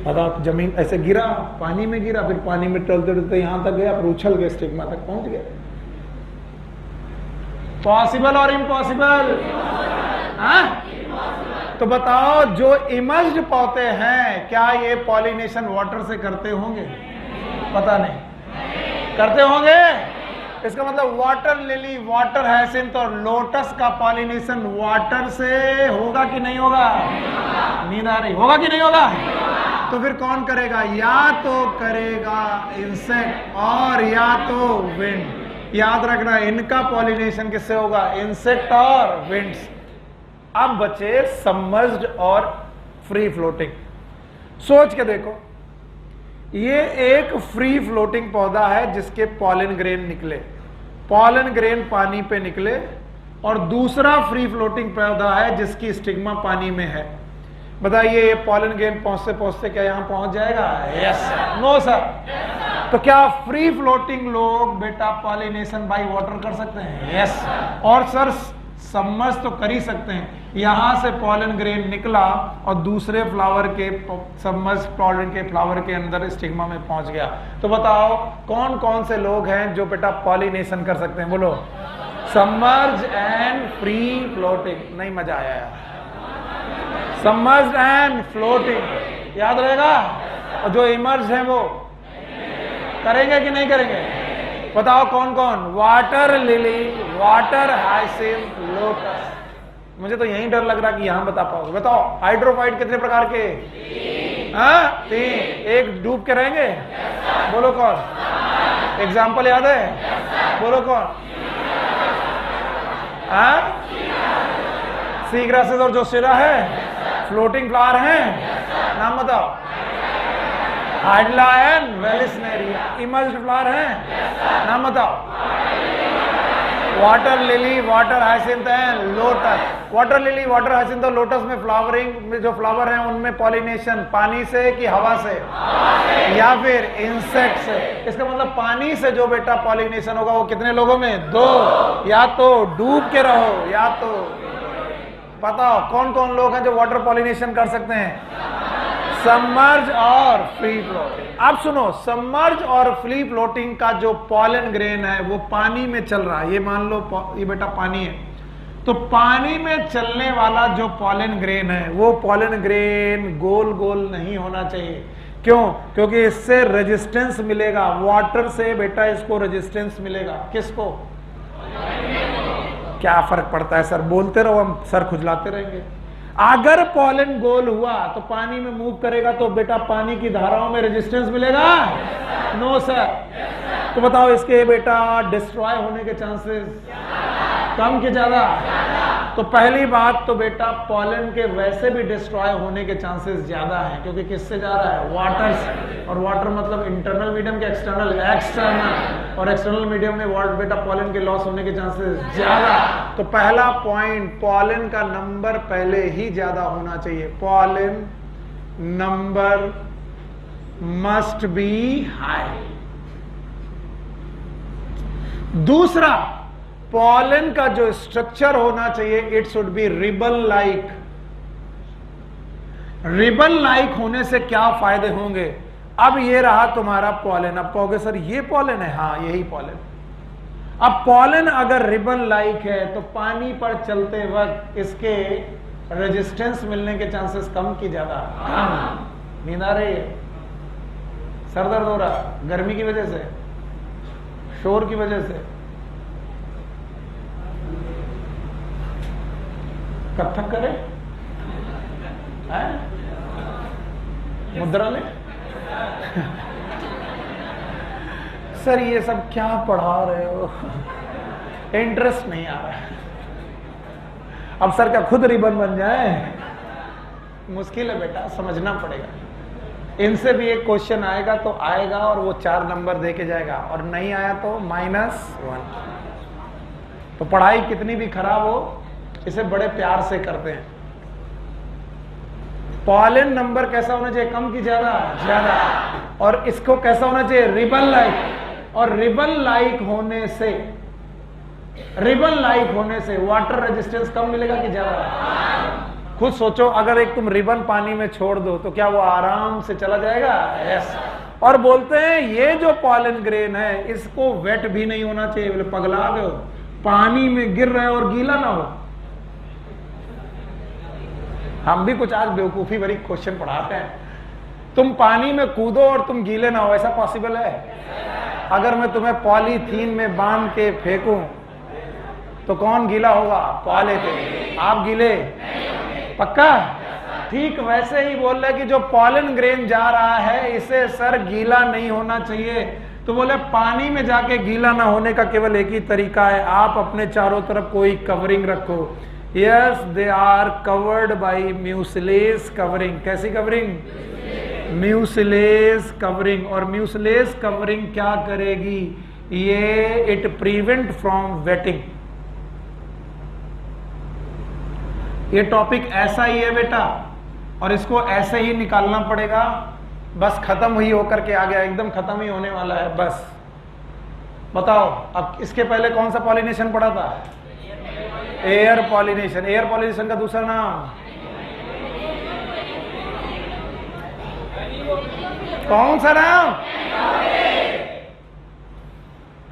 बताओ, जमीन ऐसे गिरा, पानी में गिरा, फिर पानी में टलते टलते यहां तक गया, फिर उछल के स्टिग्मा तक पहुंच गया। पॉसिबल और इम्पॉसिबल? तो बताओ, जो इमर्ज्ड पौधे हैं क्या ये पॉलिनेशन वाटर से करते होंगे? पता नहीं। करते होंगे? इसका मतलब वाटर लिली, वाटर हायसिंथ और लोटस का पॉलिनेशन वाटर से होगा कि नहीं होगा? नींद आ रही? होगा कि नहीं होगा? तो फिर कौन करेगा? या तो करेगा इंसेक्ट और या तो विंड। याद रखना, इनका पॉलिनेशन किससे होगा? इंसेक्ट और विंड्स। अब बचे सबमर्ज्ड और फ्री फ्लोटिंग। सोच के देखो, ये एक फ्री फ्लोटिंग पौधा है जिसके पॉलन ग्रेन निकले, पॉलन ग्रेन पानी पे निकले, और दूसरा फ्री फ्लोटिंग पौधा है जिसकी स्टिग्मा पानी में है। बताइए, ये पॉलन ग्रेन पहुंचते पहुंचते क्या यहां पहुंच जाएगा? यस। No sir. तो क्या फ्री फ्लोटिंग लोग बेटा पॉलिनेशन बाय वाटर कर सकते हैं? यस। और सर सबमर्ज तो कर ही सकते हैं। यहां से पॉलन ग्रेन निकला और दूसरे फ्लावर के सबमर्ज पॉलन के फ्लावर के अंदर स्टिग्मा में पहुंच गया। तो बताओ कौन कौन से लोग हैं जो बेटा पॉलिनेशन कर सकते हैं? बोलो। Submerge and free floating. नहीं मजा आया यार। सबमर्ज एंड फ्लोटिंग याद रहेगा। और जो इमर्ज है वो करेंगे कि नहीं करेंगे? बताओ कौन कौन? Water lily, water hyacinth, lotus. मुझे तो यही डर लग रहा कि यहां बता पाओगे। बताओ हाइड्रोफाइट कितने प्रकार के? हाँ 3। एक डूब के रहेंगे, बोलो कौन? एग्जाम्पल याद है, बोलो कौन? हाँ सी ग्रासेस और जोसेरा है, फ्लोटिंग फ्लावर है, नाम बताओ। हाइड्ला एंड वेलिस्नेरिया। इमल्ड फ्लावर है, नाम बताओ। Water lily, water hyacinth and lotus. Water lily, water hyacinth और लोटस में फ्लावरिंग में जो फ्लावर हैं उनमें पॉलिनेशन पानी से कि हवा से या फिर इंसेक्ट से? इसका मतलब पानी से जो बेटा पॉलिनेशन होगा वो कितने लोगों में? 2। या तो डूब के रहो या तो बताओ कौन कौन लोग हैं जो वाटर पॉलिनेशन कर सकते हैं? सबमर्ज और फ्री फ्लोटिंग। अब सुनो, सबमर्ज और फ्री फ्लोटिंग का जो पॉलन ग्रेन है वो पानी में चल रहा है। ये मान लो ये बेटा पानी है, तो पानी में चलने वाला जो पॉलन ग्रेन है वो पॉलन ग्रेन गोल गोल नहीं होना चाहिए। क्यों? क्योंकि इससे रेजिस्टेंस मिलेगा वाटर से बेटा, इसको रेजिस्टेंस मिलेगा। किसको? क्या फर्क पड़ता है सर, बोलते रहो, हम सर खुजलाते रहेंगे। अगर पॉलन गोल हुआ तो पानी में मूव करेगा तो बेटा पानी की धाराओं में रेजिस्टेंस मिलेगा? No sir. तो बताओ इसके बेटा डिस्ट्रॉय होने के चांसेस कम के ज्यादा? तो पहली बात तो बेटा पॉलन के वैसे भी डिस्ट्रॉय होने के चांसेस ज्यादा हैं, क्योंकि किससे जा रहा है? वाटर से। और वाटर मतलब इंटरनल मीडियम के एक्सटर्नल? एक्सटर्नल। और एक्सटर्नल मीडियम में वाटर बेटा पॉलन के लॉस होने के चांसेस ज्यादा। तो पहला पॉइंट, पॉलन का नंबर पहले ही ज्यादा होना चाहिए। Pollen number must be high. दूसरा, पॉलन का जो स्ट्रक्चर होना चाहिए it should B ribbon like. Ribbon like होने से क्या फायदे होंगे? अब ये रहा तुम्हारा पॉलन। अब कहोगे सर ये पॉलन है? हाँ यही पॉलन। अब पॉलन अगर रिबन लाइक है तो पानी पर चलते वक्त इसके रेजिस्टेंस मिलने के चांसेस कम की ज्यादा? नींद आ रही है? सर दर्द हो रहा? गर्मी की वजह से? शोर की वजह से? कथक करे? मुद्रा ले? सर ये सब क्या पढ़ा रहे हो? इंटरेस्ट नहीं आ रहा है। अब सर क्या खुद रिबन बन जाए? मुश्किल है बेटा, समझना पड़ेगा। इनसे भी एक क्वेश्चन आएगा तो आएगा और वो 4 नंबर दे के जाएगा, और नहीं आया तो -1। तो पढ़ाई कितनी भी खराब हो इसे बड़े प्यार से करते हैं। पॉलन नंबर कैसा होना चाहिए? कम की ज्यादा? ज्यादा। और इसको कैसा होना चाहिए? Ribbon like. और रिबन लाइक होने से वाटर रेजिस्टेंस कम मिलेगा कि ज्यादा? खुद सोचो, अगर एक तुम रिबन पानी में छोड़ दो तो क्या वो आराम से चला जाएगा? यस। और बोलते हैं ये जो पॉलन ग्रेन है इसको वेट भी नहीं होना चाहिए। बोले पगला गए हो, पानी में गिर रहे हो और गीला ना हो। हम भी कुछ आज बेवकूफी भरी क्वेश्चन पढ़ाते हैं। तुम पानी में कूदो और तुम गीले ना हो, ऐसा पॉसिबल है? अगर मैं तुम्हें पॉलीथीन में बांध के फेंकूं तो कौन गीला होगा? पॉलीथीन। आप गीले? पक्का? ठीक वैसे ही बोल रहे कि जो पॉलन ग्रेन जा रहा है इसे सर गीला नहीं होना चाहिए। तो बोले पानी में जाके गीला ना होने का केवल एक ही तरीका है, आप अपने चारों तरफ कोई कवरिंग रखो। Yes, they are covered by mucilage covering। कैसी कवरिंग? Mucilage covering. और म्यूसिलेज कवरिंग क्या करेगी? ये इट प्रिवेंट फ्रॉम वेटिंग। ये टॉपिक ऐसा ही है बेटा, और इसको ऐसे ही निकालना पड़ेगा। बस खत्म हुई होकर के आ गया, एकदम खत्म ही होने वाला है बस। बताओ अब इसके पहले कौन सा पॉलिनेशन पढ़ा था? Air pollination. एयर पॉलिनेशन का दूसरा नाम कौन सा नाम?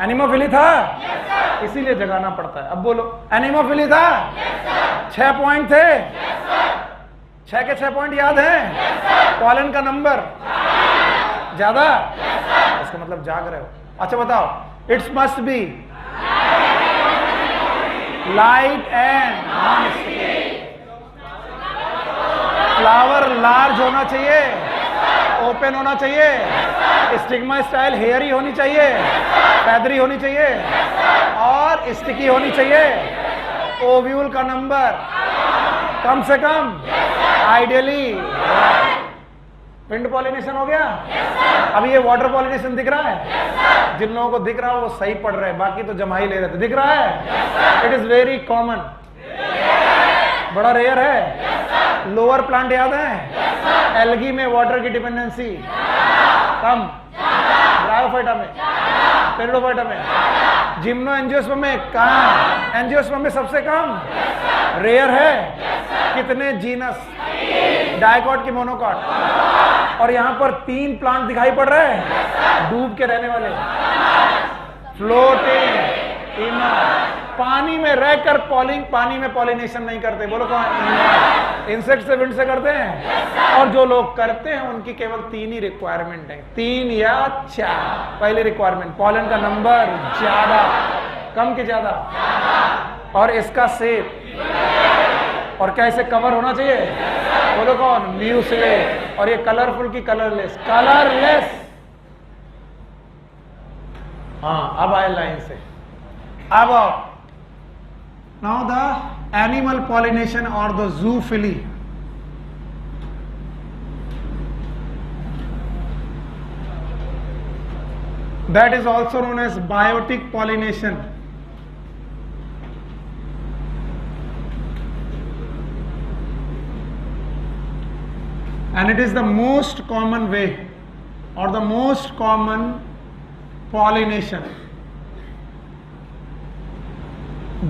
एनिमोफिली था? इसीलिए जगाना पड़ता है। अब बोलो, एनिमोफिली था? 6 पॉइंट थे? 6 के 6 पॉइंट याद है? पॉलन का नंबर ज्यादा? इसका मतलब जाग रहे हो। अच्छा बताओ, it's must be light and non sticky. Flower large होना चाहिए, ओपन होना चाहिए, स्टिग्मा स्टाइल हेयरी होनी चाहिए, फैदरी होनी चाहिए और स्टिकी होनी चाहिए। ओव्यूल का नंबर कम से कम, आइडियली। पिंड पॉलिनेशन हो गया। अब ये वाटर पॉलिनेशन दिख रहा है? जिन लोगों को दिख रहा है वो सही पढ़ रहे हैं, बाकी तो जमा ही ले रहे थे। दिख रहा है? इट इज वेरी कॉमन, बड़ा रेयर है। लोअर प्लांट याद है? एल्गी में वाटर की डिपेंडेंसी कम, ब्रायोफाइटा में, पेरिडोफाइटा में, जिम्नो एंजियोस्पर्म में कम, एंजियोस्पर्म में सबसे कम, रेयर है। कितने जीनस? डाइकॉट की मोनोकॉट। और यहां पर 3 प्लांट दिखाई पड़ रहे हैं डूब के रहने वाले, फ्लोटिंग इमर, पानी में रहकर पानी में पॉलिनेशन नहीं करते। बोलो कौन? इंसेक्ट से, विंड से करते हैं। और जो लोग करते हैं उनकी केवल 3 ही रिक्वायरमेंट है, 3 या 4। पहली रिक्वायरमेंट, पॉलन का नंबर ज्यादा, कम के ज्यादा, और इसका शेप, और क्या इसे कवर होना चाहिए? बोलो कौन? म्यूसिलेट। और ये कलरफुल की कलरलेस? कलरलेस। हाँ, अब आए लाइन से। अब नाउ द एनिमल पॉलिनेशन और the zoophily. That is also known as biotic pollination. And it is the most common way or the most common pollination.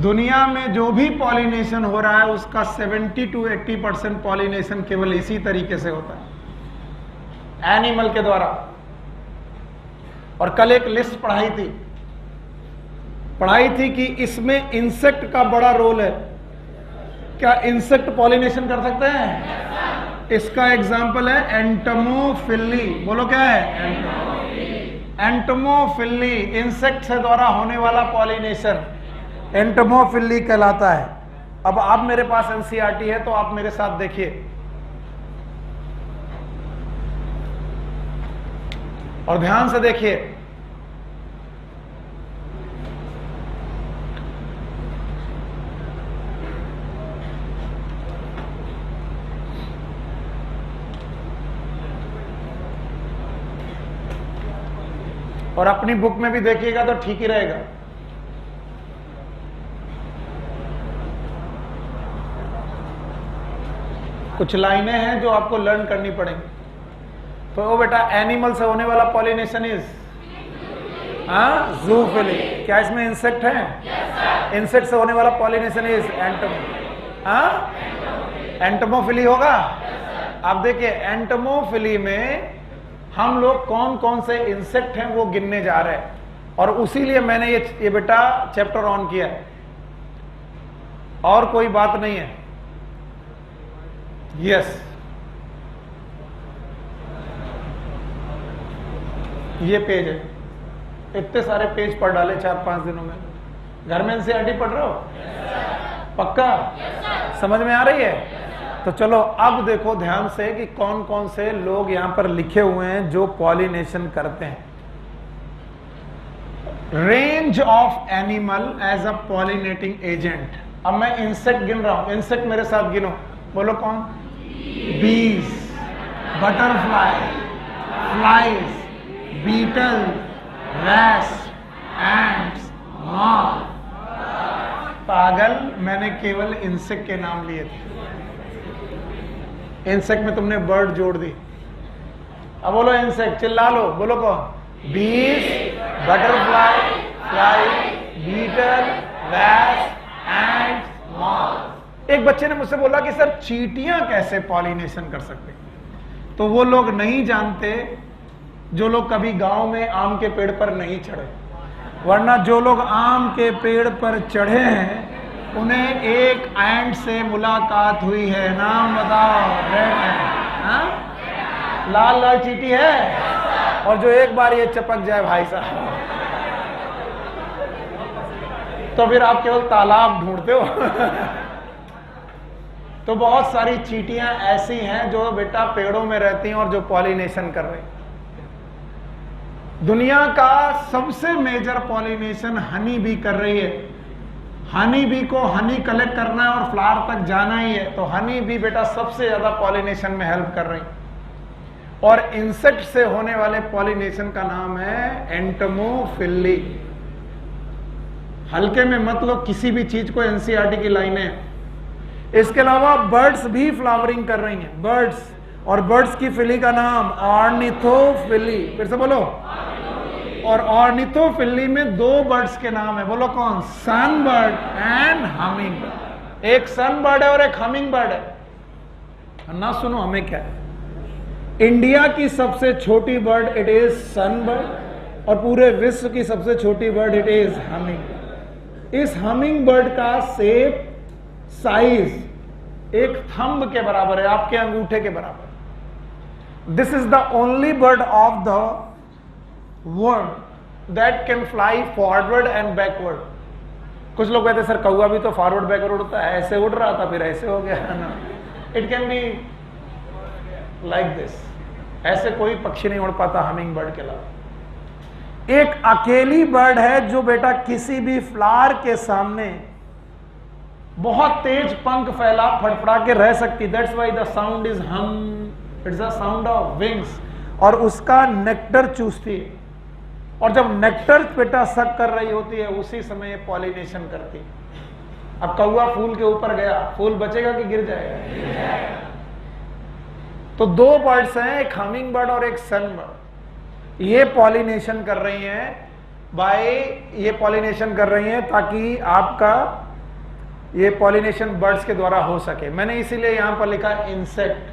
दुनिया में जो भी पॉलिनेशन हो रहा है उसका 70 to 80% पॉलिनेशन केवल इसी तरीके से होता है, एनिमल के द्वारा। और कल एक लिस्ट पढ़ाई थी कि इसमें इंसेक्ट का बड़ा रोल है। क्या इंसेक्ट पॉलिनेशन कर सकते हैं? इसका एग्जाम्पल है एंटमोफिली। बोलो क्या है? एंटमोफिली, इंसेक्ट से द्वारा होने वाला पॉलिनेशन एंटमोफिली कहलाता है। अब आप मेरे पास एनसीईआरटी है तो आप मेरे साथ देखिए, और ध्यान से देखिए। और अपनी बुक में भी देखिएगा तो ठीक ही रहेगा। कुछ लाइनें हैं जो आपको लर्न करनी पड़ेंगी। तो वो बेटा, एनिमल से होने वाला पॉलिनेशन इज जूफिली। क्या इसमें इंसेक्ट है? इंसेक्ट से होने वाला पॉलिनेशन इज एंटमोफिली होगा। आप देखिए, एंटमोफिली में हम लोग कौन कौन से इंसेक्ट हैं वो गिनने जा रहे हैं, और उसीलिए मैंने ये बेटा चैप्टर ऑन किया है, और कोई बात नहीं है। यस, ये पेज है। इतने सारे पेज पढ़ डाले 4-5 दिनों में। घर में एनसीईआरटी पढ़ रहे हो? पक्का? समझ में आ रही है? तो चलो अब देखो ध्यान से कि कौन कौन से लोग यहां पर लिखे हुए हैं जो पॉलिनेशन करते हैं। Range of animal as a pollinating agent. अब मैं इंसेक्ट गिन रहा हूं, इंसेक्ट मेरे साथ गिनो। बोलो कौन? Bees, butterfly, flies, beetle, rats, ants, moth. पागल, मैंने केवल इंसेक्ट के नाम लिए थे। इंसेक्ट में तुमने बर्ड जोड़ दी। अब बोलो इंसेक्ट, चिल्ला लो। बोलो कौन? Bees, butterfly, fly, beetle, rats, ants, moth. एक बच्चे ने मुझसे बोला कि सर चींटियां कैसे पॉलिनेशन कर सकते? तो वो लोग नहीं जानते जो लोग कभी गांव में आम के पेड़ पर नहीं चढ़े, वरना जो लोग आम के पेड़ पर चढ़े हैं उन्हें एक एंट से मुलाकात हुई है। नाम बताओ। रेड एंट। लाल लाल चींटी है, और जो एक बार ये चपक जाए भाई साहब, तो फिर आप केवल तालाब ढूंढते हो। तो बहुत सारी चींटियां ऐसी हैं जो बेटा पेड़ों में रहती हैं और जो पॉलिनेशन कर रही हैं। दुनिया का सबसे मेजर पॉलिनेशन हनी बी कर रही है। हनी बी को हनी कलेक्ट करना है और फ्लावर तक जाना ही है, तो हनी बी बेटा सबसे ज्यादा पॉलिनेशन में हेल्प कर रही है। और इंसेक्ट से होने वाले पॉलिनेशन का नाम है एंटमोफिली। हल्के में मत लो किसी भी चीज को, एनसीईआरटी की लाइनें। इसके अलावा बर्ड्स भी फ्लावरिंग कर रही हैं, बर्ड्स, और बर्ड्स की फिली का नाम ऑर्निथोफिली। फिर से बोलो। और ऑर्निथोफिली में दो बर्ड्स के नाम है, बोलो कौन? सन बर्ड एंड हमिंग बर्ड। एक सन बर्ड है और एक हमिंग बर्ड है ना। सुनो हमें क्या है, इंडिया की सबसे छोटी bird it is sun bird, और पूरे विश्व की सबसे छोटी bird it is humming bird. इस हमिंग बर्ड का शेप, साइज एक थंब के बराबर है, आपके अंगूठे के बराबर। This is the only bird of the world that can fly forward and backward. कुछ लोग कहते हैं सर कौवा भी तो फॉरवर्ड बैकवर्ड उड़ता है, ऐसे उड़ रहा था फिर ऐसे हो गया ना। It can be like this. ऐसे कोई पक्षी नहीं उड़ पाता हमिंग बर्ड के अलावा। एक अकेली बर्ड है जो बेटा किसी भी फ्लावर के सामने बहुत तेज पंख फैला फड़फड़ा के रह सकती। That's why the sound is hum, it's the sound of wings. और उसका नेक्टर चूसती है, और जब नेक्टर बेटा सक कर रही होती है उसी समय ये पॉलिनेशन करती है। अब कौवा फूल के ऊपर गया, फूल बचेगा कि गिर जाएगा? तो दो बर्ड्स हैं, एक हमिंग बर्ड और एक सन बर्ड। ये पॉलिनेशन कर रही हैं ये पॉलिनेशन कर रही हैं ताकि आपका ये पॉलिनेशन बर्ड्स के द्वारा हो सके। मैंने इसीलिए यहां पर लिखा इंसेक्ट।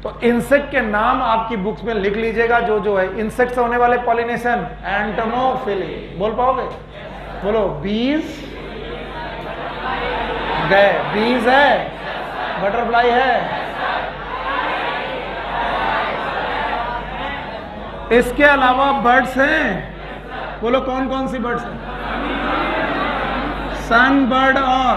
तो इंसेक्ट के नाम आपकी बुक्स में लिख लीजिएगा जो जो है। इंसेक्ट से होने वाले पॉलिनेशन एंटमोफिली। बोल पाओगे? बोलो। बीज गए, बीज है, बटरफ्लाई है। इसके अलावा बर्ड्स हैं, बोलो कौन कौन सी बर्ड्स हैं? सन बर्ड और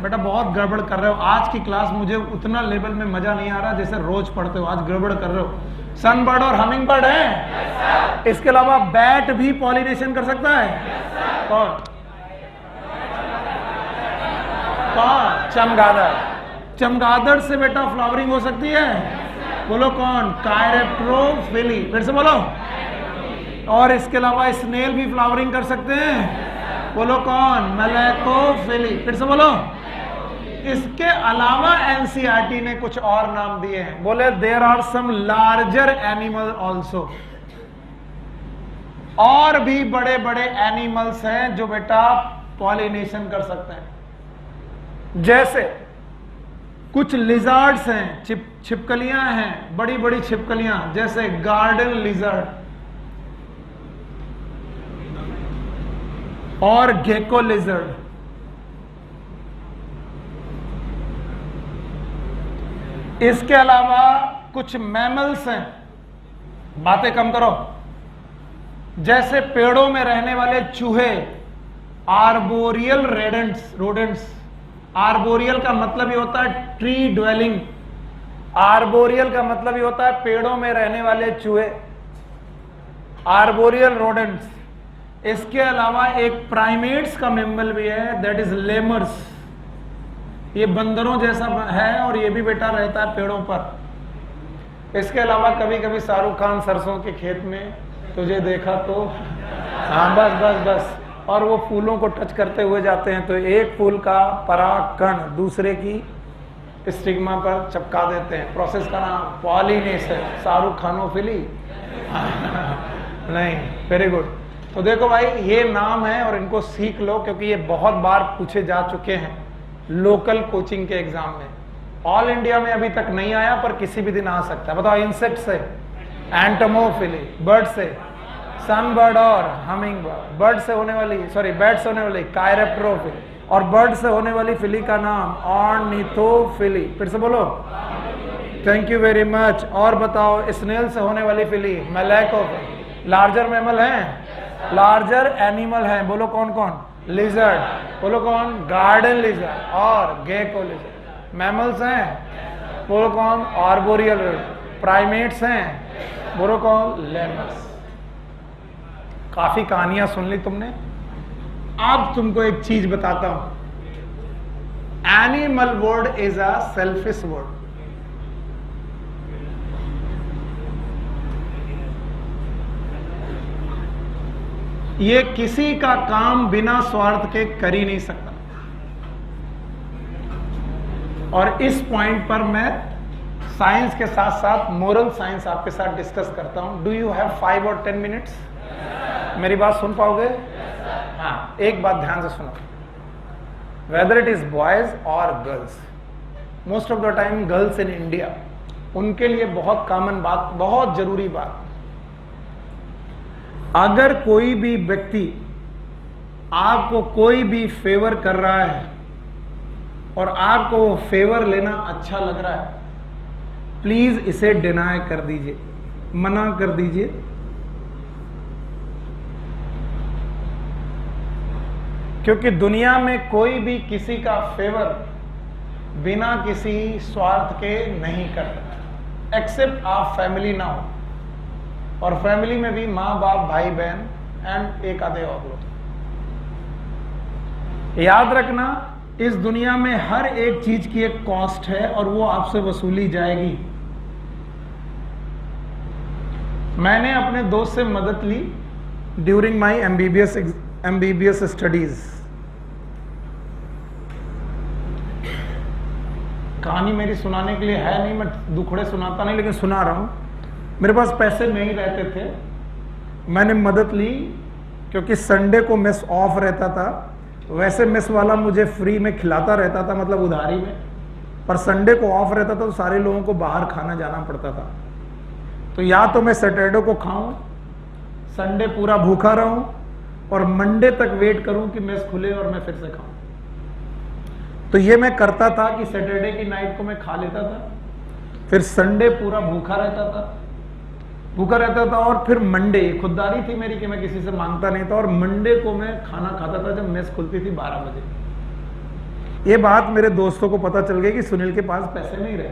बेटा बहुत गड़बड़ कर रहे हो। आज की क्लास मुझे उतना लेवल में मजा नहीं आ रहा जैसे रोज पढ़ते हो, आज गड़बड़ कर रहे हो। सन बर्ड और हमिंग बर्ड है। इसके अलावा बैट भी पॉलिनेशन कर सकता है। कौन? चमगादड़। चमगादड़ से बेटा फ्लावरिंग हो सकती है, बोलो कौन? कायरेप्टरोफिली। फिर से बोलो। और इसके अलावा स्नेल भी फ्लावरिंग कर सकते हैं, बोलो कौन? मलेकोफिली। फिर से बोलो। इसके अलावा एनसीईआरटी ने कुछ और नाम दिए हैं, बोले there are some larger animal also. और भी बड़े बड़े एनिमल्स हैं जो बेटा पॉलिनेशन कर सकते हैं। जैसे कुछ लिजर्ड्स हैं, छिपकलियां हैं, बड़ी बड़ी छिपकलियां, जैसे गार्डन लिजर्ड और गेको लिजर्ड। इसके अलावा कुछ मैमल्स हैं, बातें कम करो, जैसे पेड़ों में रहने वाले चूहे, आर्बोरियल रोडेंट्स। आर्बोरियल का मतलब ये होता है ट्री ड्वेलिंग। आर्बोरियल का मतलब ये होता है पेड़ों में रहने वाले चूहे, आर्बोरियल रोडेंट्स। इसके अलावा एक प्राइमेट्स का मेमल भी है, दैट इज लेमर्स। ये बंदरों जैसा है और ये भी बेटा रहता है पेड़ों पर। इसके अलावा कभी कभी शाहरुख खान सरसों के खेत में तुझे देखा तो, हाँ बस बस बस, और वो फूलों को टच करते हुए जाते हैं, तो एक फूल का परागकण दूसरे की स्टिग्मा पर चिपका देते हैं। प्रोसेस का नाम पॉलिनेशन। शाहरुख खानोफिली नहीं, वेरी गुड। तो देखो भाई ये नाम है और इनको सीख लो, क्योंकि ये बहुत बार पूछे जा चुके हैं लोकल कोचिंग के एग्जाम में। ऑल इंडिया में अभी तक नहीं आया, पर किसी भी दिन आ सकता है। बताओ। इंसेक्ट से एंटमोफिली, बर्ड से सन बर्ड और हमिंग बर्ड, बर्ड से होने वाली बैट से होने वाली कायरेप्टरोफिली, और बर्ड से होने वाली फिली का नाम ऑर्निथोफिली। फिर से बोलो। Thank you very much. और बताओ। स्नेल से होने वाली फिली मलेकोफिली। लार्जर मैमल हैं, लार्जर एनिमल हैं, बोलो कौन कौन? लिजर्ड, बोलो कौन? गार्डन लिजर्ड और गेको लिजर्ड। मैमल्स हैं, बोलो कौन? आर्बोरियल। प्राइमेट्स हैं, बोलो कौन? लेमर्स। काफी कहानियां सुन ली तुमने। अब तुमको एक चीज बताता हूं। Animal word is a selfish word. ये किसी का काम बिना स्वार्थ के कर ही नहीं सकता। और इस पॉइंट पर मैं साइंस के साथ साथ मोरल साइंस आपके साथ डिस्कस करता हूं। डू यू हैव 5 और 10 मिनट्स? मेरी बात सुन पाओगे? हाँ, एक बात ध्यान से सुनो। वेदर इट इज बॉयज और girls, most of the time girls in India, उनके लिए बहुत कॉमन बात, बहुत जरूरी बात, अगर कोई भी व्यक्ति आपको कोई भी फेवर कर रहा है और आपको वो फेवर लेना अच्छा लग रहा है, प्लीज इसे डिनाई कर दीजिए, मना कर दीजिए। क्योंकि दुनिया में कोई भी किसी का फेवर बिना किसी स्वार्थ के नहीं करता, एक्सेप्ट आप फैमिली ना हो, और फैमिली में भी माँ बाप भाई बहन एंड एक आधे और लोग। याद रखना, इस दुनिया में हर एक चीज की एक कॉस्ट है और वो आपसे वसूली जाएगी। मैंने अपने दोस्त से मदद ली ड्यूरिंग माई एमबीबीएस स्टडीज। कहानी मेरी सुनाने के लिए है नहीं, मैं दुखड़े सुनाता नहीं, लेकिन सुना रहा हूं। मेरे पास पैसे नहीं रहते थे, मैंने मदद ली क्योंकि संडे को मेस ऑफ रहता था। वैसे मेस वाला मुझे फ्री में खिलाता रहता था, मतलब उधारी में, पर संडे को ऑफ रहता था तो सारे लोगों को बाहर खाना जाना पड़ता था। तो या तो मैं सैटरडे को खाऊं, संडे पूरा भूखा रहूं और मंडे तक वेट करूं कि मेस खुले और मैं फिर से खाऊं। तो ये मैं करता था कि सैटरडे की नाइट को मैं खा लेता था, फिर संडे पूरा भूखा रहता था और फिर मंडे, खुददारी थी मेरी कि मैं किसी से मांगता नहीं था, और मंडे को मैं खाना खाता था जब मेस खुलती थी 12 बजे। ये बात मेरे दोस्तों को पता चल गई कि सुनील के पास पैसे नहीं रहे,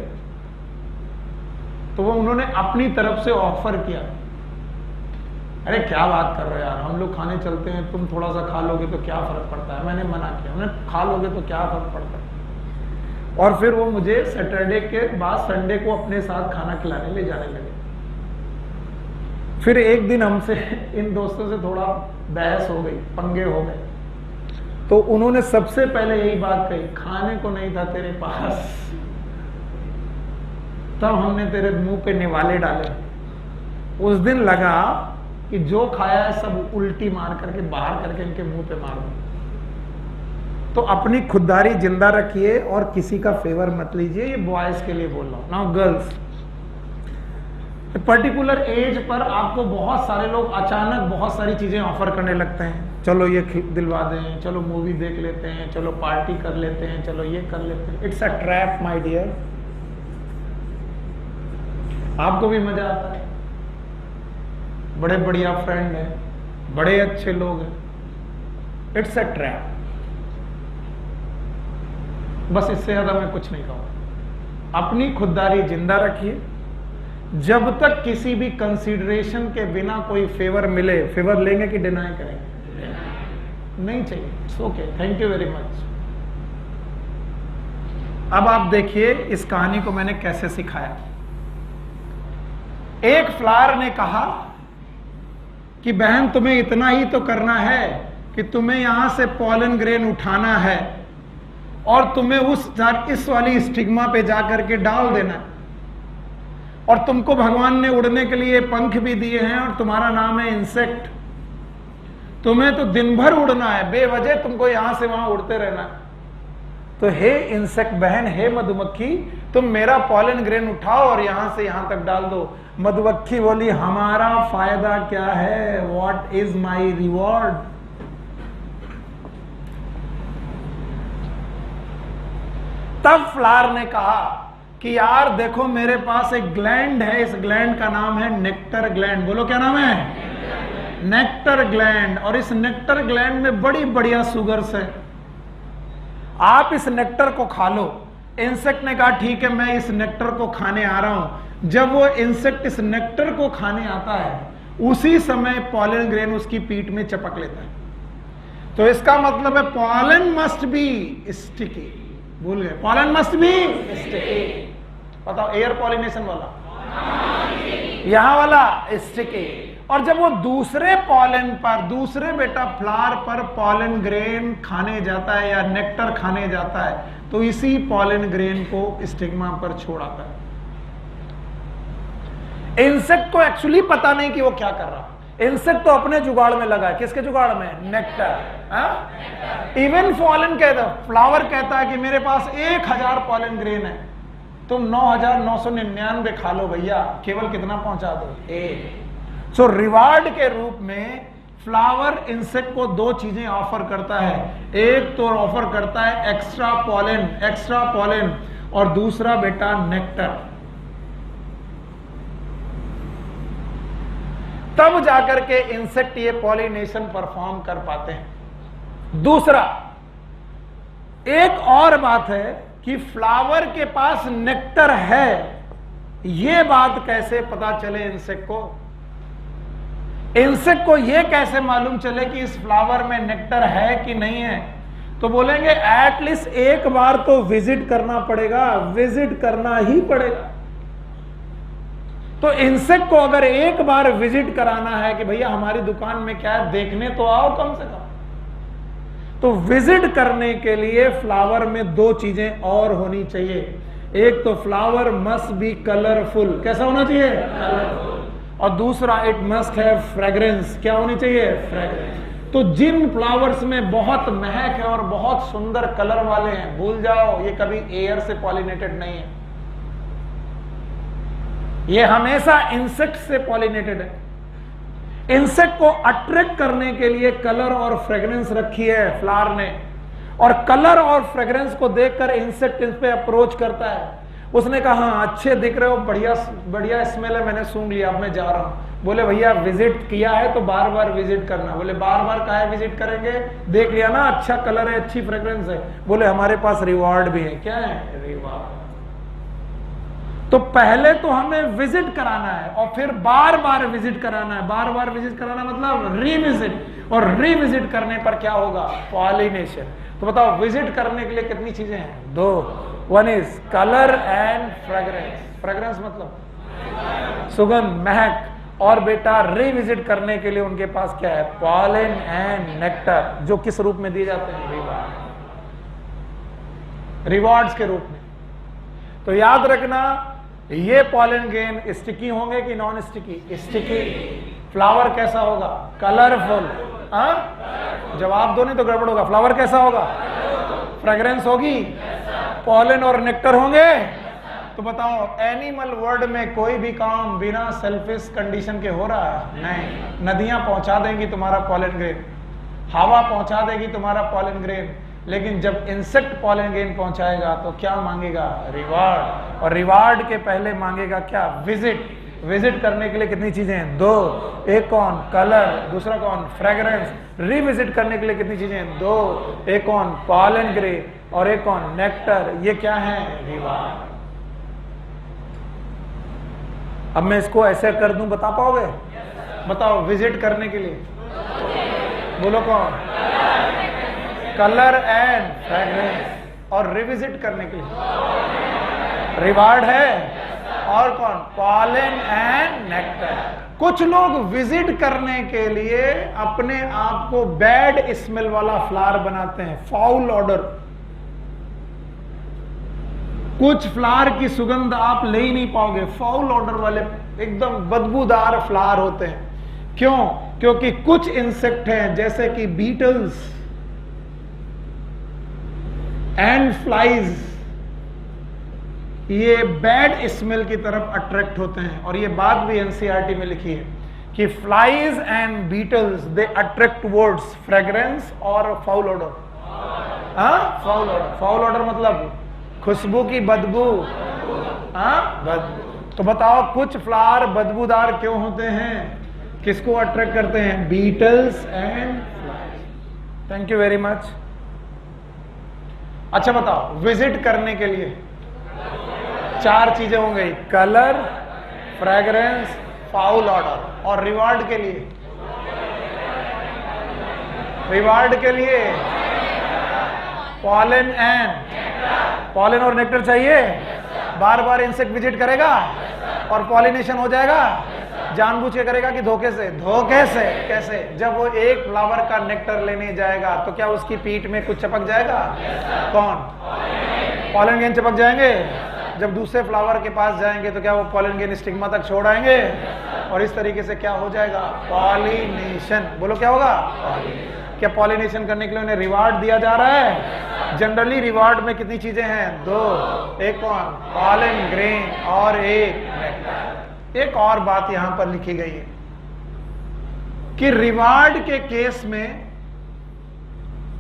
तो वो उन्होंने अपनी तरफ से ऑफर किया, अरे क्या बात कर रहे हो यार, हम लोग खाने चलते हैं, तुम थोड़ा सा खा लोगे तो क्या फर्क पड़ता है। मैंने मना किया, मैंने खा लोगे तो क्या फर्क पड़ता है। और फिर वो मुझे सैटरडे के बाद संडे को अपने साथ खाना खिलाने ले जाने लगे। फिर एक दिन हमसे इन दोस्तों से थोड़ा बहस हो गई, पंगे हो गए, तो उन्होंने सबसे पहले यही बात कही, खाने को नहीं था तेरे पास, तब हमने तेरे मुंह पे निवाले डाले। उस दिन लगा कि जो खाया है सब उल्टी मार करके बाहर करके इनके मुंह पे मार दो। तो अपनी खुददारी जिंदा रखिए और किसी का फेवर मत लीजिए। ये बॉयज के लिए बोल रहा हूं। Now girls, particular as per आपको बहुत सारे लोग अचानक बहुत सारी चीजें ऑफर करने लगते हैं। चलो ये दिलवा दें, चलो मूवी देख लेते हैं, चलो पार्टी कर लेते हैं, चलो ये कर लेते हैं। It's a trap my dear. आपको भी मजा आता है, बड़े बढ़िया फ्रेंड हैं, बड़े अच्छे लोग हैं, इट्स अ ट्रैप। बस इससे ज्यादा मैं कुछ नहीं कहूंगा। अपनी खुददारी जिंदा रखिए। जब तक किसी भी कंसीडरेशन के बिना कोई फेवर मिले, फेवर लेंगे कि डिनाई करेंगे? नहीं चाहिए। It's okay, thank you very much. अब आप देखिए इस कहानी को मैंने कैसे सिखाया। एक फ्लावर ने कहा कि बहन तुम्हें इतना ही तो करना है कि तुम्हें यहां से पॉलन ग्रेन उठाना है और तुम्हें इस वाली स्टिग्मा पे जाकर के डाल देना है, और तुमको भगवान ने उड़ने के लिए पंख भी दिए हैं और तुम्हारा नाम है इंसेक्ट। तुम्हें तो दिन भर उड़ना है, बेवजह तुमको यहां से वहां उड़ते रहना है। तो हे इंसेक्ट बहन, हे मधुमक्खी, तुम मेरा पॉलन ग्रेन उठाओ और यहां से यहां तक डाल दो। मधुमक्खी बोली, हमारा फायदा क्या है? What is my reward? तब फ्लावर ने कहा कि यार देखो मेरे पास एक ग्लैंड है, इस ग्लैंड का नाम है नेक्टर ग्लैंड। बोलो क्या नाम है? नेक्टर ग्लैंड, और इस नेक्टर ग्लैंड में बड़ी बढ़िया सुगर्स है। आप इस नेक्टर को खा लो। इंसेक्ट ने कहा ठीक है मैं इस नेक्टर को खाने आ रहा हूं। जब वो इंसेक्ट इस नेक्टर को खाने आता है उसी समय पॉलन ग्रेन उसकी पीठ में चपक लेता है। तो इसका मतलब है पॉलन मस्ट बी स्टिकी। भूल गए, पॉलन मस्ट बी स्टिकी। बताओ एयर पॉलिनेशन वाला, यहां वाला स्टिकी। और जब वो दूसरे पॉलन पर, दूसरे बेटा फ्लावर पर पॉलन ग्रेन खाने जाता है या नेक्टर खाने जाता है तो इसी पॉलन ग्रेन को स्टिग्मा पर छोड़ आता है। इंसेक्ट को एक्चुअली पता नहीं कि वो क्या कर रहा है। इंसेक्ट तो अपने जुगाड़ में लगा है। किसके जुगाड़ में? नेक्टर। इवन पॉलन कहता, फ्लावर कहता है कि मेरे पास 1000 पॉलन ग्रेन है, तुम 9999 खा लो भैया, केवल कितना पहुंचा दो? 1। सो रिवार्ड के रूप में फ्लावर इंसेक्ट को 2 चीजें ऑफर करता है। एक तो ऑफर करता है एक्स्ट्रा पॉलन, और दूसरा बेटा नेक्टर। तब जाकर के इंसेक्ट ये पॉलिनेशन परफॉर्म कर पाते हैं। दूसरा, एक और बात है कि फ्लावर के पास नेक्टर है, ये बात कैसे पता चले इंसेक्ट को? इंसेक्ट को यह कैसे मालूम चले कि इस फ्लावर में नेक्टर है कि नहीं है? तो बोलेंगे एटलीस्ट एक बार तो विजिट करना पड़ेगा, विजिट करना ही पड़ेगा। तो इंसेक्ट को अगर एक बार विजिट कराना है कि भैया हमारी दुकान में क्या है, देखने तो आओ कम से कम। तो विजिट करने के लिए फ्लावर में 2 चीजें और होनी चाहिए। एक तो फ्लावर मस्ट बी कलरफुल। कैसा होना चाहिए? कलरफुल। और दूसरा इट मस्ट हैव फ्रेग्रेंस। क्या होनी चाहिए? फ्रेग्रेंस। तो जिन फ्लावर्स में बहुत महक है और बहुत सुंदर कलर वाले हैं, भूल जाओ ये कभी एयर से पॉलिनेटेड नहीं है, ये हमेशा इंसेक्ट से पॉलिनेटेड है। इंसेक्ट को अट्रैक्ट करने के लिए कलर और फ्रेग्रेंस रखी है फ्लावर ने, और कलर और फ्रेग्रेंस को देखकर इंसेक्ट इस पे अप्रोच करता है। उसने कहा हाँ अच्छे दिख रहे हो, बढ़िया बढ़िया स्मेल है, मैंने सूंघ लिया, अब मैं जा रहा हूं। बोले भैया विजिट किया है तो बार बार विजिट करना। बोले बार बार काहे विजिट करेंगे, देख लिया ना अच्छा कलर है, अच्छी फ्रेग्रेंस है। बोले हमारे पास रिवॉर्ड भी है। क्या है? रिवॉर्ड। तो पहले तो हमें विजिट कराना है और फिर बार बार विजिट कराना है। बार बार विजिट कराना मतलब रीविजिट, और रीविजिट करने पर क्या होगा? पॉलिनेशन। तो बताओ विजिट करने के लिए कितनी चीजें हैं? 2। 1 is colour and fragrance. Fragrance मतलब सुगंध, महक। और बेटा रीविजिट करने के लिए उनके पास क्या है? पॉलन एंड नेक्टर, जो किस रूप में दिए जाते हैं? रिवार्ड, रिवॉर्ड्स के रूप में। तो याद रखना ये पॉलन ग्रेन स्टिकी होंगे कि नॉन स्टिकी? स्टिकी। फ्लावर कैसा होगा? कलरफुल। जवाब दो नहीं तो गड़बड़ होगा। फ्लावर कैसा होगा? फ्रेग्रेंस होगी, पॉलन और नेक्टर होंगे। तो बताओ एनिमल वर्ल्ड में कोई भी काम बिना सेल्फिश कंडीशन के हो रहा है? नहीं। नदियां पहुंचा देंगी तुम्हारा पॉलन ग्रेन, हवा पहुंचा देगी तुम्हारा पॉलन ग्रेन, लेकिन जब इंसेक्ट पॉलन ग्रेन पहुंचाएगा तो क्या मांगेगा? रिवार्ड। और रिवार्ड के पहले मांगेगा क्या? विजिट। विजिट करने के लिए कितनी चीजें हैं? 2। एक कौन? कलर, दूसरा कौन? फ्रेग्रेंस। रिविजिट करने के लिए कितनी चीजें हैं? 2। एक कौन? पॉलन ग्रेन, और एक कौन? नेक्टर। ये क्या है? रिवार्ड। अब मैं इसको ऐसे कर दूं, बता पाओगे? बताओ विजिट करने के लिए बोलो कौन? Colour and fragrance. और रिविजिट करने के लिए रिवार्ड है, और कौन? Pollen and nectar. कुछ लोग विजिट करने के लिए अपने आप को बैड स्मेल वाला फ्लावर बनाते हैं, फाउल ऑर्डर। कुछ फ्लावर की सुगंध आप ले ही नहीं पाओगे, फाउल ऑर्डर वाले एकदम बदबूदार फ्लावर होते हैं। क्यों? क्योंकि कुछ इंसेक्ट हैं जैसे कि बीटल्स एंड फ्लाइज, ये बैड स्मेल की तरफ अट्रैक्ट होते हैं। और ये बात भी एनसीईआरटी में लिखी है कि flies and beetles they attract towards fragrance और foul odour. Foul odour, foul odour मतलब खुशबू की बदबू। बदबू। तो बताओ कुछ फ्लावर बदबूदार क्यों होते हैं? किसको अट्रैक्ट करते हैं? Beetles and flies. Thank you very much. अच्छा बताओ, विजिट करने के लिए 4 चीजें हो गई, कलर, फ्रेग्रेंस, फाउल ऑर्डर। और रिवार्ड के लिए, रिवार्ड के लिए पॉलन और नेक्टर चाहिए। बार बार इंसेक्ट विजिट करेगा और पॉलिनेशन हो जाएगा। जानबूझ के करेगा कि धोखे से? धोखे से। कैसे? जब वो एक फ्लावर का नेक्टर लेने जाएगा तो क्या उसकी पीठ में कुछ चिपक जाएगा? कौन? पॉलन ग्रेन चिपक जाएंगे। जब दूसरे फ्लावर के पास जाएंगे तो क्या वो पॉलन ग्रेन स्टिग्मा तक छोड़ आएंगे? और इस तरीके से क्या हो जाएगा? पॉलिनेशन। बोलो क्या होगा? क्या पॉलिनेशन करने के लिए उन्हें रिवार्ड दिया जा रहा है? जनरली रिवार्ड में कितनी चीजें हैं? 2। एक कौन? पॉलन ग्रेन और एक नेक्टर। एक और बात यहां पर लिखी गई है कि रिवार्ड के केस में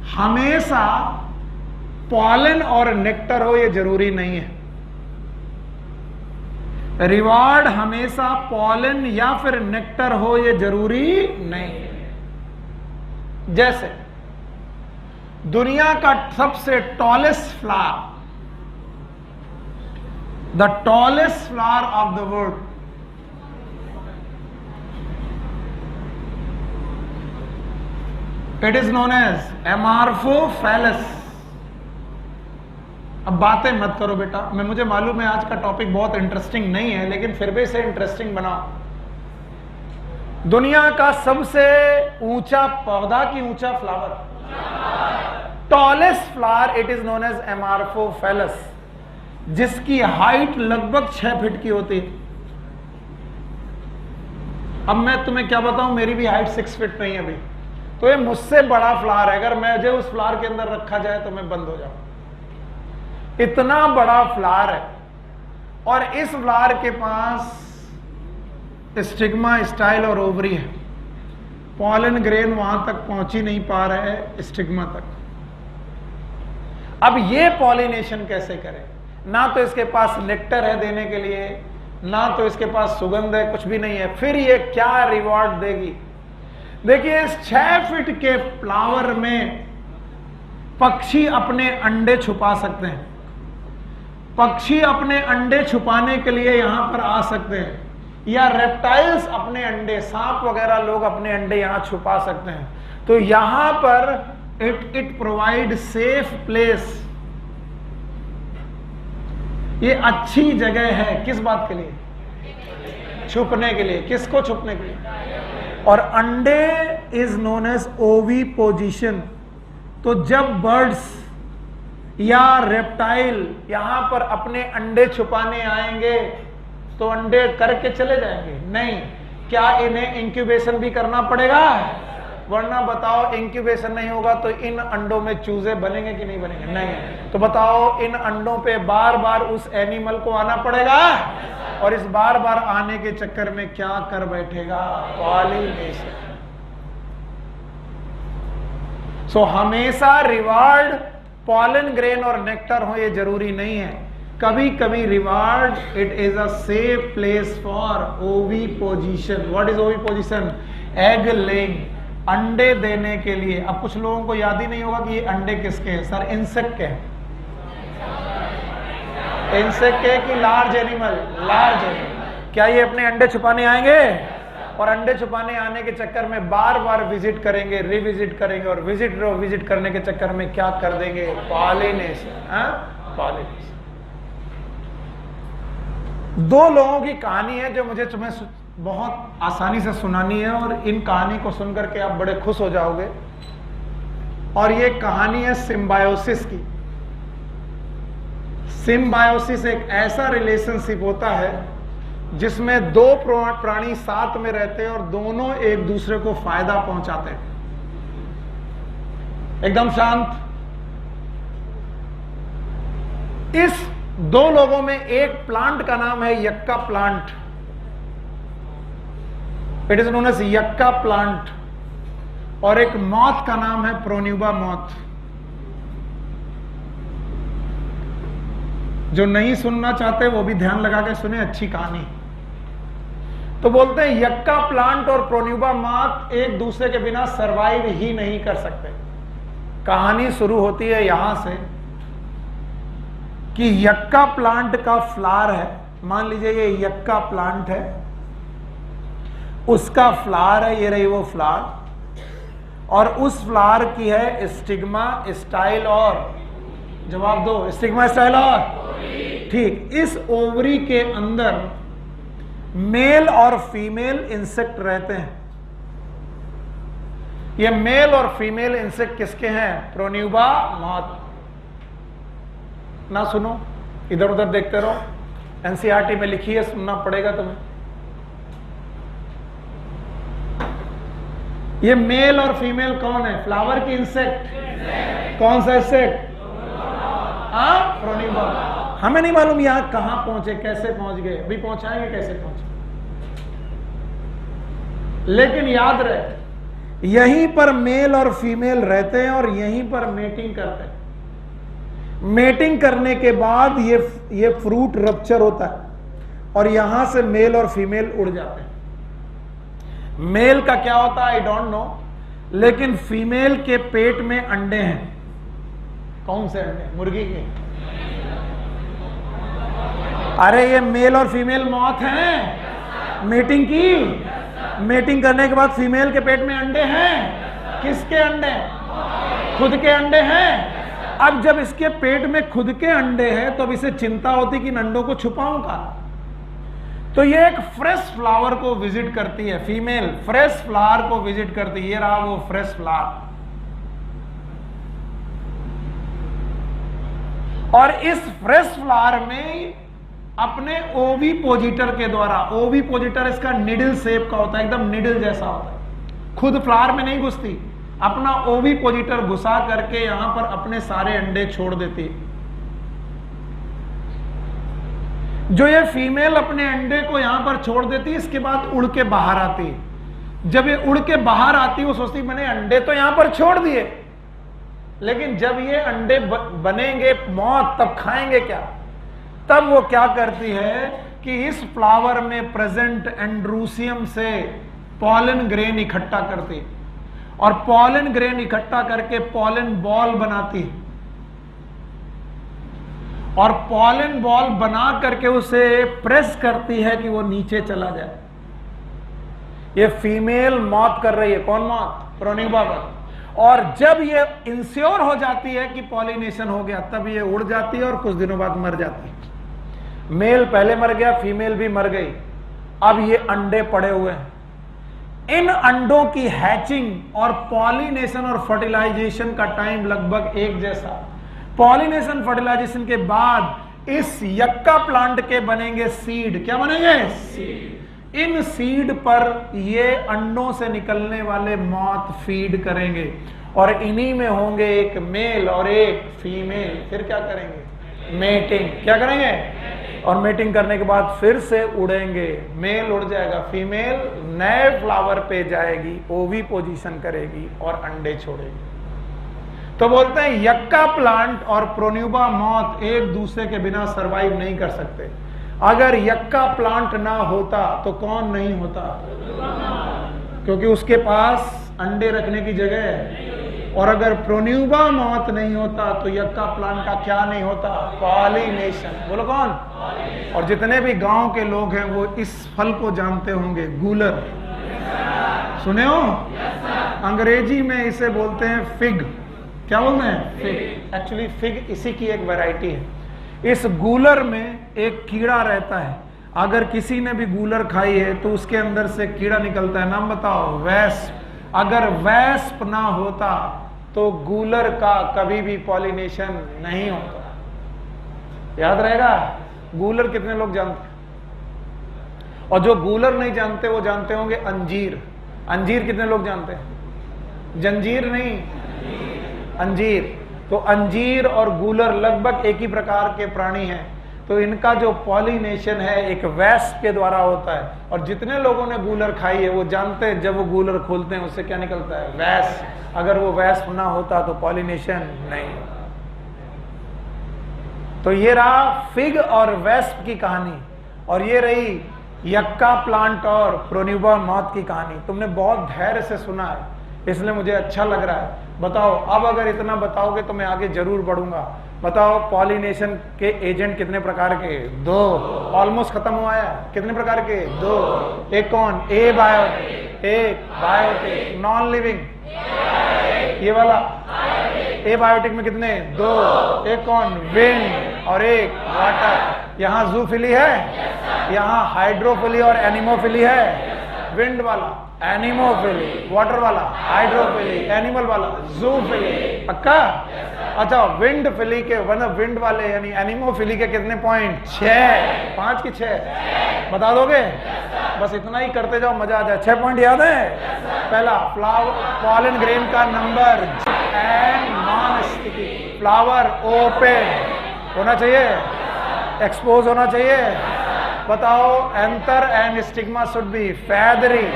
हमेशा पॉलन और नेक्टर हो ये जरूरी नहीं है। रिवार्ड हमेशा पॉलन या फिर नेक्टर हो ये जरूरी नहीं है। जैसे दुनिया का सबसे tallest flower, the tallest flower of the world, it is known as Amorphophallus. अब बातें मत करो बेटा, मुझे मालूम है आज का टॉपिक बहुत इंटरेस्टिंग नहीं है, लेकिन फिर भी इसे इंटरेस्टिंग बनाओ। दुनिया का सबसे ऊंचा पौधा की ऊंचा flower, tallest flower, it is known as Amorphophallus, जिसकी हाइट लगभग 6 फीट की होती है। अब मैं तुम्हें क्या बताऊं, मेरी भी हाइट 6 फीट नहीं है अभी, तो ये मुझसे बड़ा फ्लावर है। अगर मुझे उस फ्लावर के अंदर रखा जाए तो मैं बंद हो जाऊं। इतना बड़ा फ्लावर है और इस फ्लावर के पास स्टिग्मा, स्टाइल और ओवरी है। पॉलन ग्रेन वहां तक पहुंच ही नहीं पा रहा है स्टिग्मा तक। अब ये पॉलिनेशन कैसे करें? ना तो इसके पास नेक्टर है देने के लिए, ना तो इसके पास सुगंध है, कुछ भी नहीं है। फिर ये क्या रिवॉर्ड देगी? देखिए, इस 6 फीट के फ्लावर में पक्षी अपने अंडे छुपा सकते हैं। पक्षी अपने अंडे छुपाने के लिए यहां पर आ सकते हैं, या रेप्टाइल्स अपने अंडे, सांप वगैरह लोग अपने अंडे यहां छुपा सकते हैं। तो यहां पर इट प्रोवाइड सेफ प्लेस। ये अच्छी जगह है किस बात के लिए? छुपने के लिए। किसको छुपने के लिए? और अंडे इज नोन एज ओवी पोजीशन। तो जब बर्ड्स या रेप्टाइल यहां पर अपने अंडे छुपाने आएंगे तो अंडे करके चले जाएंगे? नहीं। क्या इन्हें इंक्यूबेशन भी करना पड़ेगा? वरना बताओ, इंक्यूबेशन नहीं होगा तो इन अंडों में चूजे बनेंगे कि नहीं बनेंगे? नहीं। तो बताओ, इन अंडों पे बार बार उस एनिमल को आना पड़ेगा, और इस बार बार आने के चक्कर में क्या कर बैठेगा? पॉलिनेशन। सो हमेशा रिवार्ड पॉलन ग्रेन और नेक्टर हो ये जरूरी नहीं है। कभी कभी reward it is a safe place for ओवी पोजीशन। व्हाट इज ओवी पोजीशन? एग लेइंग, अंडे देने के लिए। अब कुछ लोगों को याद ही नहीं होगा कि ये अंडे किसके हैं। सर, इंसेक्ट के हैं। इंसेक्ट के कि लार्ज एनिमल? Large animal. क्या ये अपने अंडे छुपाने आएंगे? और अंडे छुपाने आने के चक्कर में बार बार विजिट करेंगे, रिविजिट करेंगे, और विजिट करने के चक्कर में क्या कर देंगे? पॉलिनेशन। पॉलिनेशन। 2 लोगों की कहानी है जो मुझे तुम्हें बहुत आसानी से सुनानी है, और इन कहानी को सुनकर के आप बड़े खुश हो जाओगे। और ये कहानी है सिम्बायोसिस की। सिम्बायोसिस एक ऐसा रिलेशनशिप होता है जिसमें 2 प्राणी साथ में रहते हैं और दोनों एक दूसरे को फायदा पहुंचाते हैं। एकदम शांत। इस 2 लोगों में एक प्लांट का नाम है yucca plant. It is known as yucca plant. और एक मॉथ का नाम है प्रोन्यूबा मॉथ। जो नहीं सुनना चाहते वो भी ध्यान लगा के सुने, अच्छी कहानी। तो बोलते हैं यक्का प्लांट और प्रोन्यूबा मॉथ एक दूसरे के बिना सरवाइव ही नहीं कर सकते। कहानी शुरू होती है यहां से कि यक्का प्लांट का फ्लावर है, मान लीजिए ये यक्का प्लांट है, उसका फ्लावर है, ये रही वो फ्लावर, और उस फ्लावर की है स्टिग्मा, स्टाइल और, जवाब दो, स्टिग्मा, स्टाइल और, ठीक। इस ओवरी के अंदर मेल और फीमेल इंसेक्ट रहते हैं। ये मेल और फीमेल इंसेक्ट किसके हैं? प्रोन्यूबा मॉथ। ना सुनो, इधर उधर देखते रहो, एनसीईआरटी में लिखी है, सुनना पड़ेगा तुम्हें। ये मेल और फीमेल कौन है? फ्लावर की इंसेक्ट। कौन सा इंसेक्ट? प्रोन्यूबा। हमें नहीं मालूम यहां कहां पहुंचे, कैसे पहुंच गए, अभी पहुंचाएंगे कैसे पहुंचे, लेकिन याद रहे यहीं पर मेल और फीमेल रहते हैं और यहीं पर मेटिंग करते हैं। मेटिंग करने के बाद ये फ्रूट रप्चर होता है और यहां से मेल और फीमेल उड़ जाते हैं। मेल का क्या होता है आई डोंट नो, लेकिन फीमेल के पेट में अंडे हैं। कौन से अंडे? मुर्गी के। अरे ये मेल और फीमेल मॉथ हैं, मेटिंग की। मेटिंग करने के बाद फीमेल के पेट में अंडे हैं। किसके अंडे? खुद के अंडे हैं। अब जब इसके पेट में खुद के अंडे हैं तो अब इसे चिंता होती कि इन अंडों को छुपाऊं कहां, तो ये एक फ्रेश फ्लावर को विजिट करती है, फीमेल फ्रेश फ्लावर को विजिट करती है। ये रहा वो फ्रेश फ्लावर, और इस फ्रेश फ्लावर में अपने ओविपोजिटर के द्वारा, ओविपोजिटर इसका निडल शेप का होता है, एकदम निडल जैसा होता है, खुद फ्लावर में नहीं घुसती, अपना ओविपोजिटर घुसा करके यहां पर अपने सारे अंडे छोड़ देती है। जो ये फीमेल अपने अंडे को यहां पर छोड़ देती है, इसके बाद उड़ के बाहर आती है। जब ये उड़ के बाहर आती है वो सोचती मैंने अंडे तो यहां पर छोड़ दिए, लेकिन जब ये अंडे बनेंगे मौत तब खाएंगे क्या? तब वो क्या करती है कि इस फ्लावर में प्रेजेंट एंड्रूसियम से पॉलन ग्रेन इकट्ठा करती है और पॉलन ग्रेन इकट्ठा करके पॉलन बॉल बनाती है और पॉलन बॉल बना करके उसे प्रेस करती है कि वो नीचे चला जाए। ये फीमेल मॉथ कर रही है। कौन मॉथ? प्रोन्यूबा मॉथ। और जब ये इंश्योर हो जाती है कि पॉलिनेशन हो गया तब ये उड़ जाती है और कुछ दिनों बाद मर जाती है। मेल पहले मर गया, फीमेल भी मर गई, अब ये अंडे पड़े हुए हैं। इन अंडों की हैचिंग और पॉलिनेशन और फर्टिलाइजेशन का टाइम लगभग एक जैसा। पॉलिनेशन फर्टिलाइजेशन के बाद इस यक्का प्लांट के बनेंगे सीड। क्या बनेंगे? सीड। इन सीड पर ये अंडों से निकलने वाले मॉथ फीड करेंगे और इन्हीं में होंगे एक मेल और एक फीमेल। फिर क्या करेंगे? मेटिंग। क्या करेंगे? और मेटिंग करने के बाद फिर से उड़ेंगे। मेल उड़ जाएगा, फीमेल नए फ्लावर पे जाएगी, ओवी पोजीशन करेगी और अंडे छोड़ेगी। तो बोलते हैं यक्का प्लांट और प्रोन्यूबा मॉथ एक दूसरे के बिना सरवाइव नहीं कर सकते। अगर यक्का प्लांट ना होता तो कौन नहीं होता? क्योंकि उसके पास अंडे रखने की जगह है। और अगर प्रोन्यूबा मॉथ नहीं होता तो यक्का प्लांट का क्या नहीं होता? पॉलिनेशन। बोलो कौन? और जितने भी गांव के लोग हैं वो इस फल को जानते होंगे, गूलर। सुने हो? अंग्रेजी में इसे बोलते हैं फिग। क्या बोलते हैं? फिग। एक्चुअली फिग इसी की एक वैरायटी है। इस गूलर में एक कीड़ा रहता है। अगर किसी ने भी गूलर खाई है तो उसके अंदर से कीड़ा निकलता है। नाम बताओ? वेस्प। अगर वेस्प ना होता तो गूलर का कभी भी पॉलिनेशन नहीं होता। याद रहेगा? गूलर कितने लोग जानते हैं? और जो गूलर नहीं जानते वो जानते होंगे अंजीर। अंजीर कितने लोग जानते हैं? जंजीर नहीं, अंजीर। तो अंजीर और गूलर लगभग एक ही प्रकार के प्राणी हैं। तो इनका जो पॉलिनेशन है एक वेस्प के द्वारा होता है। और जितने लोगों ने गूलर खाई है वो जानते हैं जब वो गूलर खोलते हैं उससे क्या निकलता है? वेस्प। अगर वो वेस्प ना होता तो पॉलिनेशन नहीं। तो ये रहा फिग और वेस्प की कहानी। और ये रही यक्का प्लांट और प्रोन्यूबा मॉथ की कहानी तुमने बहुत धैर्य से सुना है, इसलिए मुझे अच्छा लग रहा है। बताओ, अब अगर इतना बताओगे तो मैं आगे जरूर बढ़ूंगा। बताओ, पॉलिनेशन के एजेंट कितने प्रकार के? 2। ऑलमोस्ट खत्म हुआ है। कितने प्रकार के? 2। एक कौन? एबायोटिक, एक बायोटिक, नॉन लिविंग ये वाला। एबायोटिक में कितने? 2। एक कौन? विंड और एक वाटर। यहाँ जूफिली है, यहाँ हाइड्रोफिली और एनिमोफिली है। विंड वाला एनिमोफिली, वाटर वाला हाइड्रोफिली, एनिमल वाला जूफिली। पक्का? अच्छा, विंड फिली के मतलब विंड वाले यानी एनिमोफिली के कितने पॉइंट? 6। 5 की 6 बता दोगे? बस इतना ही करते जाओ, मजा आ जाए। 6 पॉइंट याद है? पहला, पॉलन ग्रेन का number and non sticky. Flower open होना चाहिए, एक्सपोज होना चाहिए। बताओ, anther and stigma should B feathery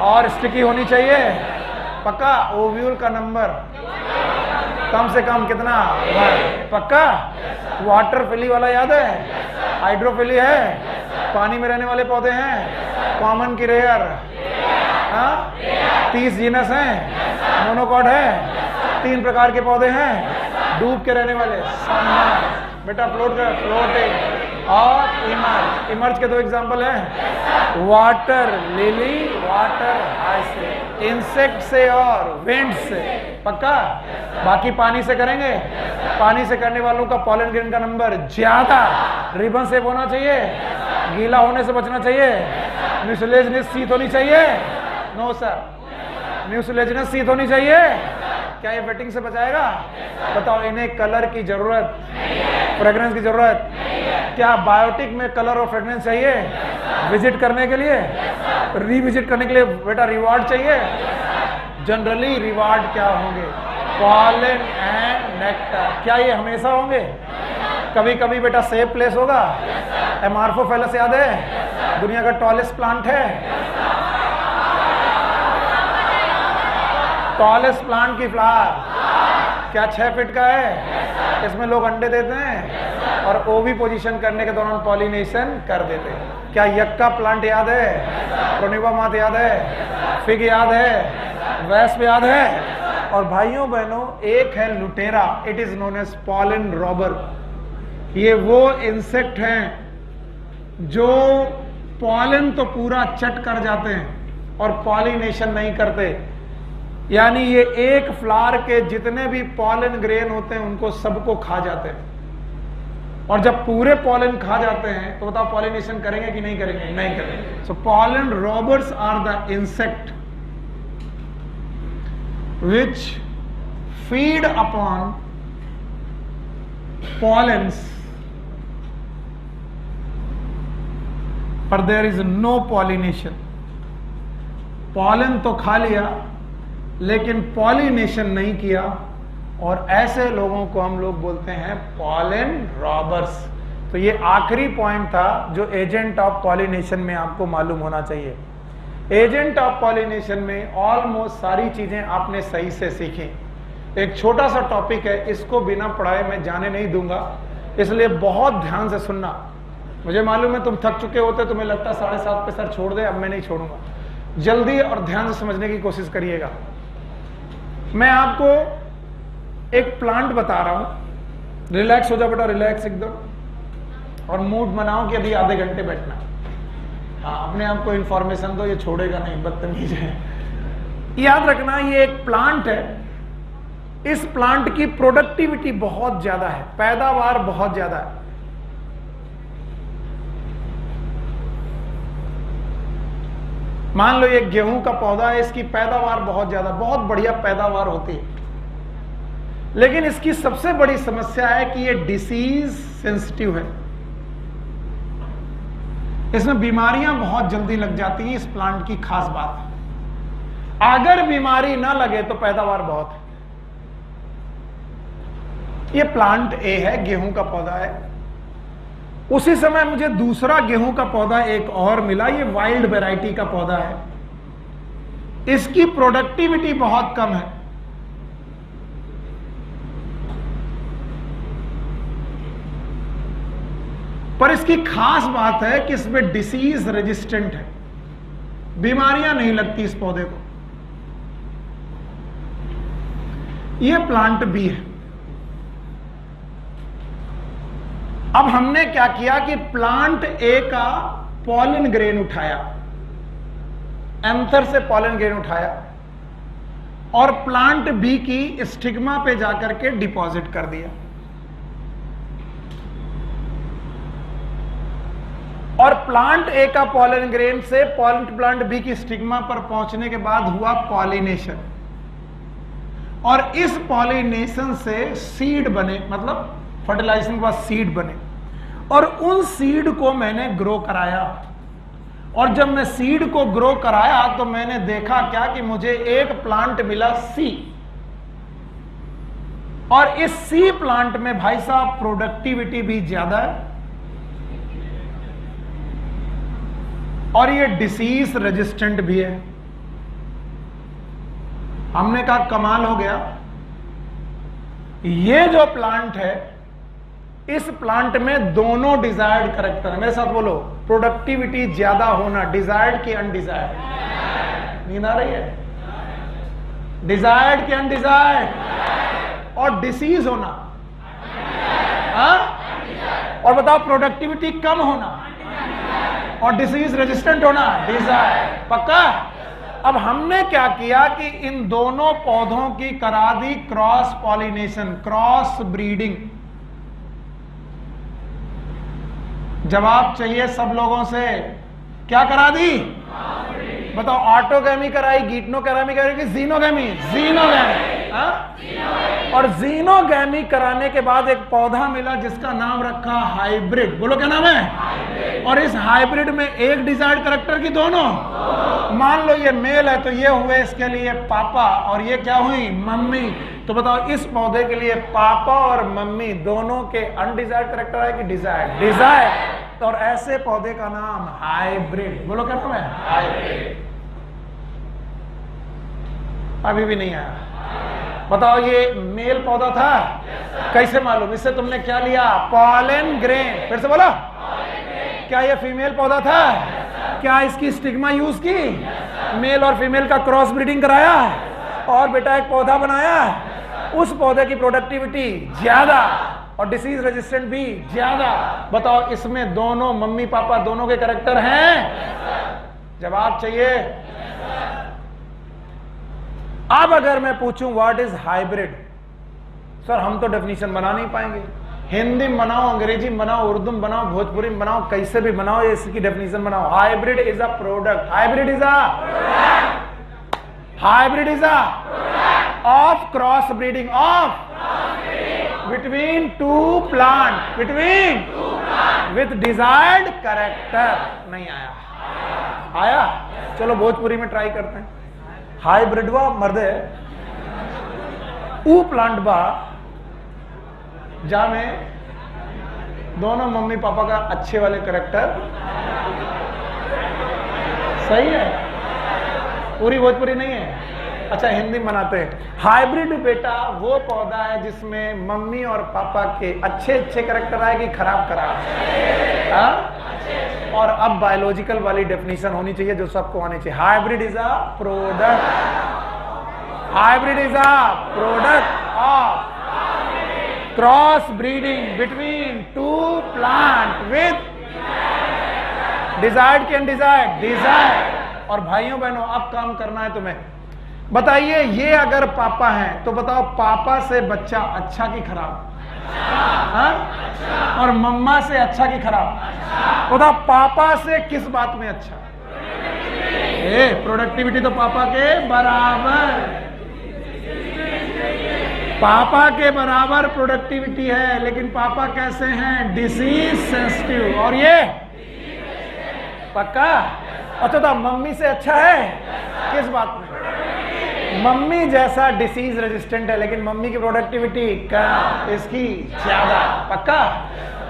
और स्टिकी होनी चाहिए। पक्का? ओव्यूल का नंबर कम से कम कितना? 1। पक्का? वाटर फिली वाला याद है? हाइड्रोफिली है, पानी में रहने वाले पौधे हैं। कॉमन की रेयर, 30 जीनस हैं। मोनोकॉट है, 3 प्रकार के पौधे हैं। डूब के रहने वाले बेटा, फ्लोट कर, फ्लोटिंग और इमर्ज। इमर्ज के 2 एग्जांपल हैं, water lily, water hyacinth. Insect से और विंड से। पक्का? बाकी पानी से करेंगे। पानी से करने वालों का पॉलन ग्रेन का नंबर ज्यादा। रिबन शेप होना चाहिए, गीला होने से बचना चाहिए। म्यूसिलेजिनस शीत होनी चाहिए। नो सर, म्यूसिलेजिनस शीत होनी चाहिए। क्या ये वेटिंग से बचाएगा? बताओ, इन्हें कलर की जरूरत, फ्रेग्रेंस की जरूरत? क्या बायोटिक में कलर और फ्रेग्रेंस चाहिए विजिट करने के लिए, रिविजिट करने के लिए? बेटा, रिवार्ड चाहिए। जनरली रिवार्ड क्या होंगे? Pollen and nectar. क्या ये हमेशा होंगे? कभी कभी बेटा सेफ प्लेस होगा। एमार्फोफेलस याद है? दुनिया का टॉलेस्ट प्लांट है। टॉलेस्ट प्लांट की फ्लावर क्या 6 फीट का है? इसमें लोग अंडे देते हैं और ओवी पोजीशन करने के दौरान पॉलिनेशन कर देते हैं। क्या यक्का प्लांट याद है? प्रोन्यूबा मॉथ याद है? फिग याद है? वेस्प याद है? और भाइयों बहनों, एक है लुटेरा, it is known as pollen robber. ये वो इंसेक्ट हैं जो पॉलन तो पूरा चट कर जाते हैं और पॉलिनेशन नहीं करते। यानी ये एक फ्लावर के जितने भी पॉलन ग्रेन होते हैं उनको सबको खा जाते हैं। और जब पूरे पॉलन खा जाते हैं तो बताओ पॉलिनेशन करेंगे कि नहीं करेंगे? नहीं करेंगे। So pollen robbers are the insect which feed upon pollens but there is no pollination। Pollen तो खा लिया लेकिन पॉलिनेशन नहीं किया, और ऐसे लोगों को हम लोग बोलते हैं पॉलन रॉबर्स। तो ये आखिरी पॉइंट था जो एजेंट ऑफ पॉलिनेशन में आपको मालूम होना चाहिए। एजेंट ऑफ पॉलिनेशन में ऑलमोस्ट सारी चीजें आपने सही से सीखी। एक छोटा सा टॉपिक है, इसको बिना पढ़ाए मैं जाने नहीं दूंगा, इसलिए बहुत ध्यान से सुनना। मुझे मालूम है तुम थक चुके होते, तुम्हें लगता है 7:30 पे सर छोड़ दे, अब मैं नहीं छोड़ूंगा। जल्दी और ध्यान से समझने की कोशिश करिएगा। मैं आपको एक प्लांट बता रहा हूं, रिलैक्स हो जाओ बेटा, रिलैक्स एकदम, और मूड बनाओ कि अभी आधे घंटे बैठना। हाँ, अपने आप को इंफॉर्मेशन दो, ये छोड़ेगा नहीं, बदतमीज है। याद रखना, ये एक प्लांट है। इस प्लांट की प्रोडक्टिविटी बहुत ज्यादा है, पैदावार बहुत ज्यादा है। मान लो ये गेहूं का पौधा है, इसकी पैदावार बहुत ज्यादा, बहुत बढ़िया पैदावार होती है। लेकिन इसकी सबसे बड़ी समस्या है कि ये डिसीज सेंसिटिव है। इसमें बीमारियां बहुत जल्दी लग जाती हैं। इस प्लांट की खास बात है, अगर बीमारी ना लगे तो पैदावार बहुत है। ये प्लांट ए है, गेहूं का पौधा है। उसी समय मुझे दूसरा गेहूं का पौधा एक और मिला, ये वाइल्ड वैरायटी का पौधा है। इसकी प्रोडक्टिविटी बहुत कम है। पर इसकी खास बात है कि इसमें डिसीज रेजिस्टेंट है, बीमारियां नहीं लगती इस पौधे को। यह प्लांट बी है। अब हमने क्या किया कि प्लांट ए का पॉलन ग्रेन उठाया, एंथर से पॉलन ग्रेन उठाया और प्लांट बी की स्टिग्मा पे जाकर के डिपॉजिट कर दिया। और प्लांट ए का पॉलन ग्रेन से प्लांट बी की स्टिग्मा पर पहुंचने के बाद हुआ पॉलिनेशन, और इस पॉलिनेशन से सीड बने, मतलब फर्टिलाइजेशन के बाद सीड बने, और उन सीड को मैंने ग्रो कराया। और जब मैं सीड को ग्रो कराया तो मैंने देखा क्या कि मुझे एक प्लांट मिला सी, और इस सी प्लांट में भाई साहब प्रोडक्टिविटी भी ज्यादा है और ये डिसीज रेजिस्टेंट भी है। हमने कहा कमाल हो गया, ये जो प्लांट है इस प्लांट में दोनों डिजायर्ड कैरेक्टर है। मेरे साथ बोलो, प्रोडक्टिविटी ज्यादा होना, डिजायर्ड की अनडिजायर्ड। नींद आ रही है? डिजायर्ड की अनडिजायर्ड। और डिसीज होना, और बताओ प्रोडक्टिविटी कम होना और डिसीज रेजिस्टेंट होना, डिजायर। पक्का? अब हमने क्या किया कि इन दोनों पौधों की करा दी क्रॉस पॉलिनेशन, क्रॉस ब्रीडिंग। जवाब चाहिए सब लोगों से, क्या करा दी? बताओ, ऑटोगैमी कराई, गीटनोगैमी कराई कि जीनोगैमी? जीनोगैमी। और जीनोगैमी कराने के बाद एक पौधा मिला जिसका नाम रखा हाइब्रिड। बोलो क्या नाम है? और इस हाइब्रिड में एक डिजायर्ड कैरेक्टर की दोनों। मान लो ये मेल है तो ये हुए इसके लिए पापा और ये क्या हुई? मम्मी। तो बताओ इस पौधे के लिए पापा और मम्मी दोनों के अनडिजायर्ड कैरेक्टर है कि डिजायर्ड? डिजायर्ड। और ऐसे पौधे का नाम हाइब्रिड। बोलो क्या नाम है? हाइब्रिड। अभी भी नहीं आया। बताओ ये मेल पौधा था? कैसे मालूम? इससे तुमने क्या लिया? Pollen grain. फिर से बोलो। क्या ये फीमेल पौधा था? क्या इसकी स्टिग्मा यूज की? मेल और फीमेल का क्रॉस ब्रीडिंग कराया और बेटा एक पौधा बनाया। उस पौधे की प्रोडक्टिविटी ज्यादा और डिसीज रेजिस्टेंट भी ज्यादा। बताओ इसमें दोनों मम्मी पापा दोनों के कैरेक्टर हैं? जवाब चाहिए। अब अगर मैं पूछूं व्हाट इज हाइब्रिड, सर हम तो डेफिनेशन बना नहीं पाएंगे। हिंदी में बनाओ, अंग्रेजी में बनाओ, उर्दू में बनाओ, भोजपुरी में बनाओ, कैसे भी बनाओ, इसकी डेफिनेशन बनाओ। Hybrid is a product. Hybrid is a of cross breeding of between two plant with desired character। नहीं आया? चलो भोजपुरी में ट्राई करते हैं। हाइब्रिड वा मर्दे ऊ प्लांट बा जा में दोनों मम्मी पापा का अच्छे वाले कैरेक्टर। सही है? पूरी भोजपुरी नहीं है? अच्छा हिंदी में बनाते हैं। हाइब्रिड बेटा वो पौधा है जिसमें मम्मी और पापा के अच्छे अच्छे कैरेक्टर आए कि खराब खराब। और अब बायोलॉजिकल वाली डेफिनेशन होनी चाहिए जो सबको आनी चाहिए। Hybrid is a product. Hybrid is a product of cross breeding between two plant with desired के अनडिजायर्ड, डिजायर्ड। और भाइयों बहनों अब काम करना है तुम्हें। बताइए ये अगर पापा हैं तो बताओ पापा से बच्चा अच्छा कि खराब? और मम्मा से अच्छा कि खराब? बताओ पापा से किस बात में अच्छा? प्रोडक्टिविटी तो पापा के बराबर, पापा के बराबर प्रोडक्टिविटी है। लेकिन पापा कैसे हैं? Disease sensitive. और ये पक्का? अच्छा तो मम्मी से अच्छा है किस बात में? मम्मी जैसा डिसीज रेजिस्टेंट है लेकिन मम्मी की प्रोडक्टिविटी कम, इसकी ज्यादा। पक्का?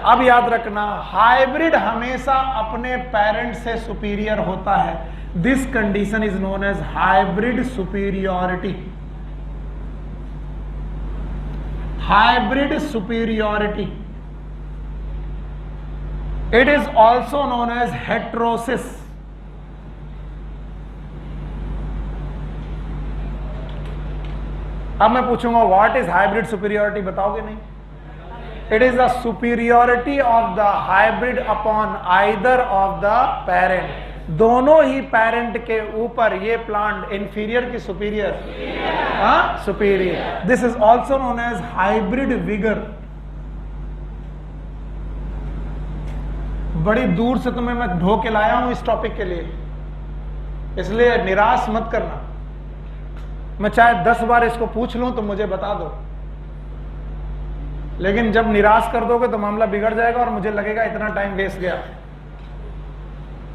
अब याद रखना हाइब्रिड हमेशा अपने पेरेंट से सुपीरियर होता है। This condition is known as hybrid superiority. Hybrid superiority. It is also known as heterosis. अब मैं पूछूंगा व्हाट इज हाइब्रिड सुपीरियोरिटी, बताओगे नहीं? It is the superiority of the hybrid upon either of the parent. दोनों ही parent के ऊपर ये प्लांट इंफीरियर की superior? Superior. This is also known as hybrid vigour. बड़ी दूर से तुम्हें मैं ढो के लाया हूं इस टॉपिक के लिए, इसलिए निराश मत करना। मैं चाहे 10 बार इसको पूछ लूं तो मुझे बता दो, लेकिन जब निराश कर दोगे तो मामला बिगड़ जाएगा और मुझे लगेगा इतना टाइम वेस्ट गया।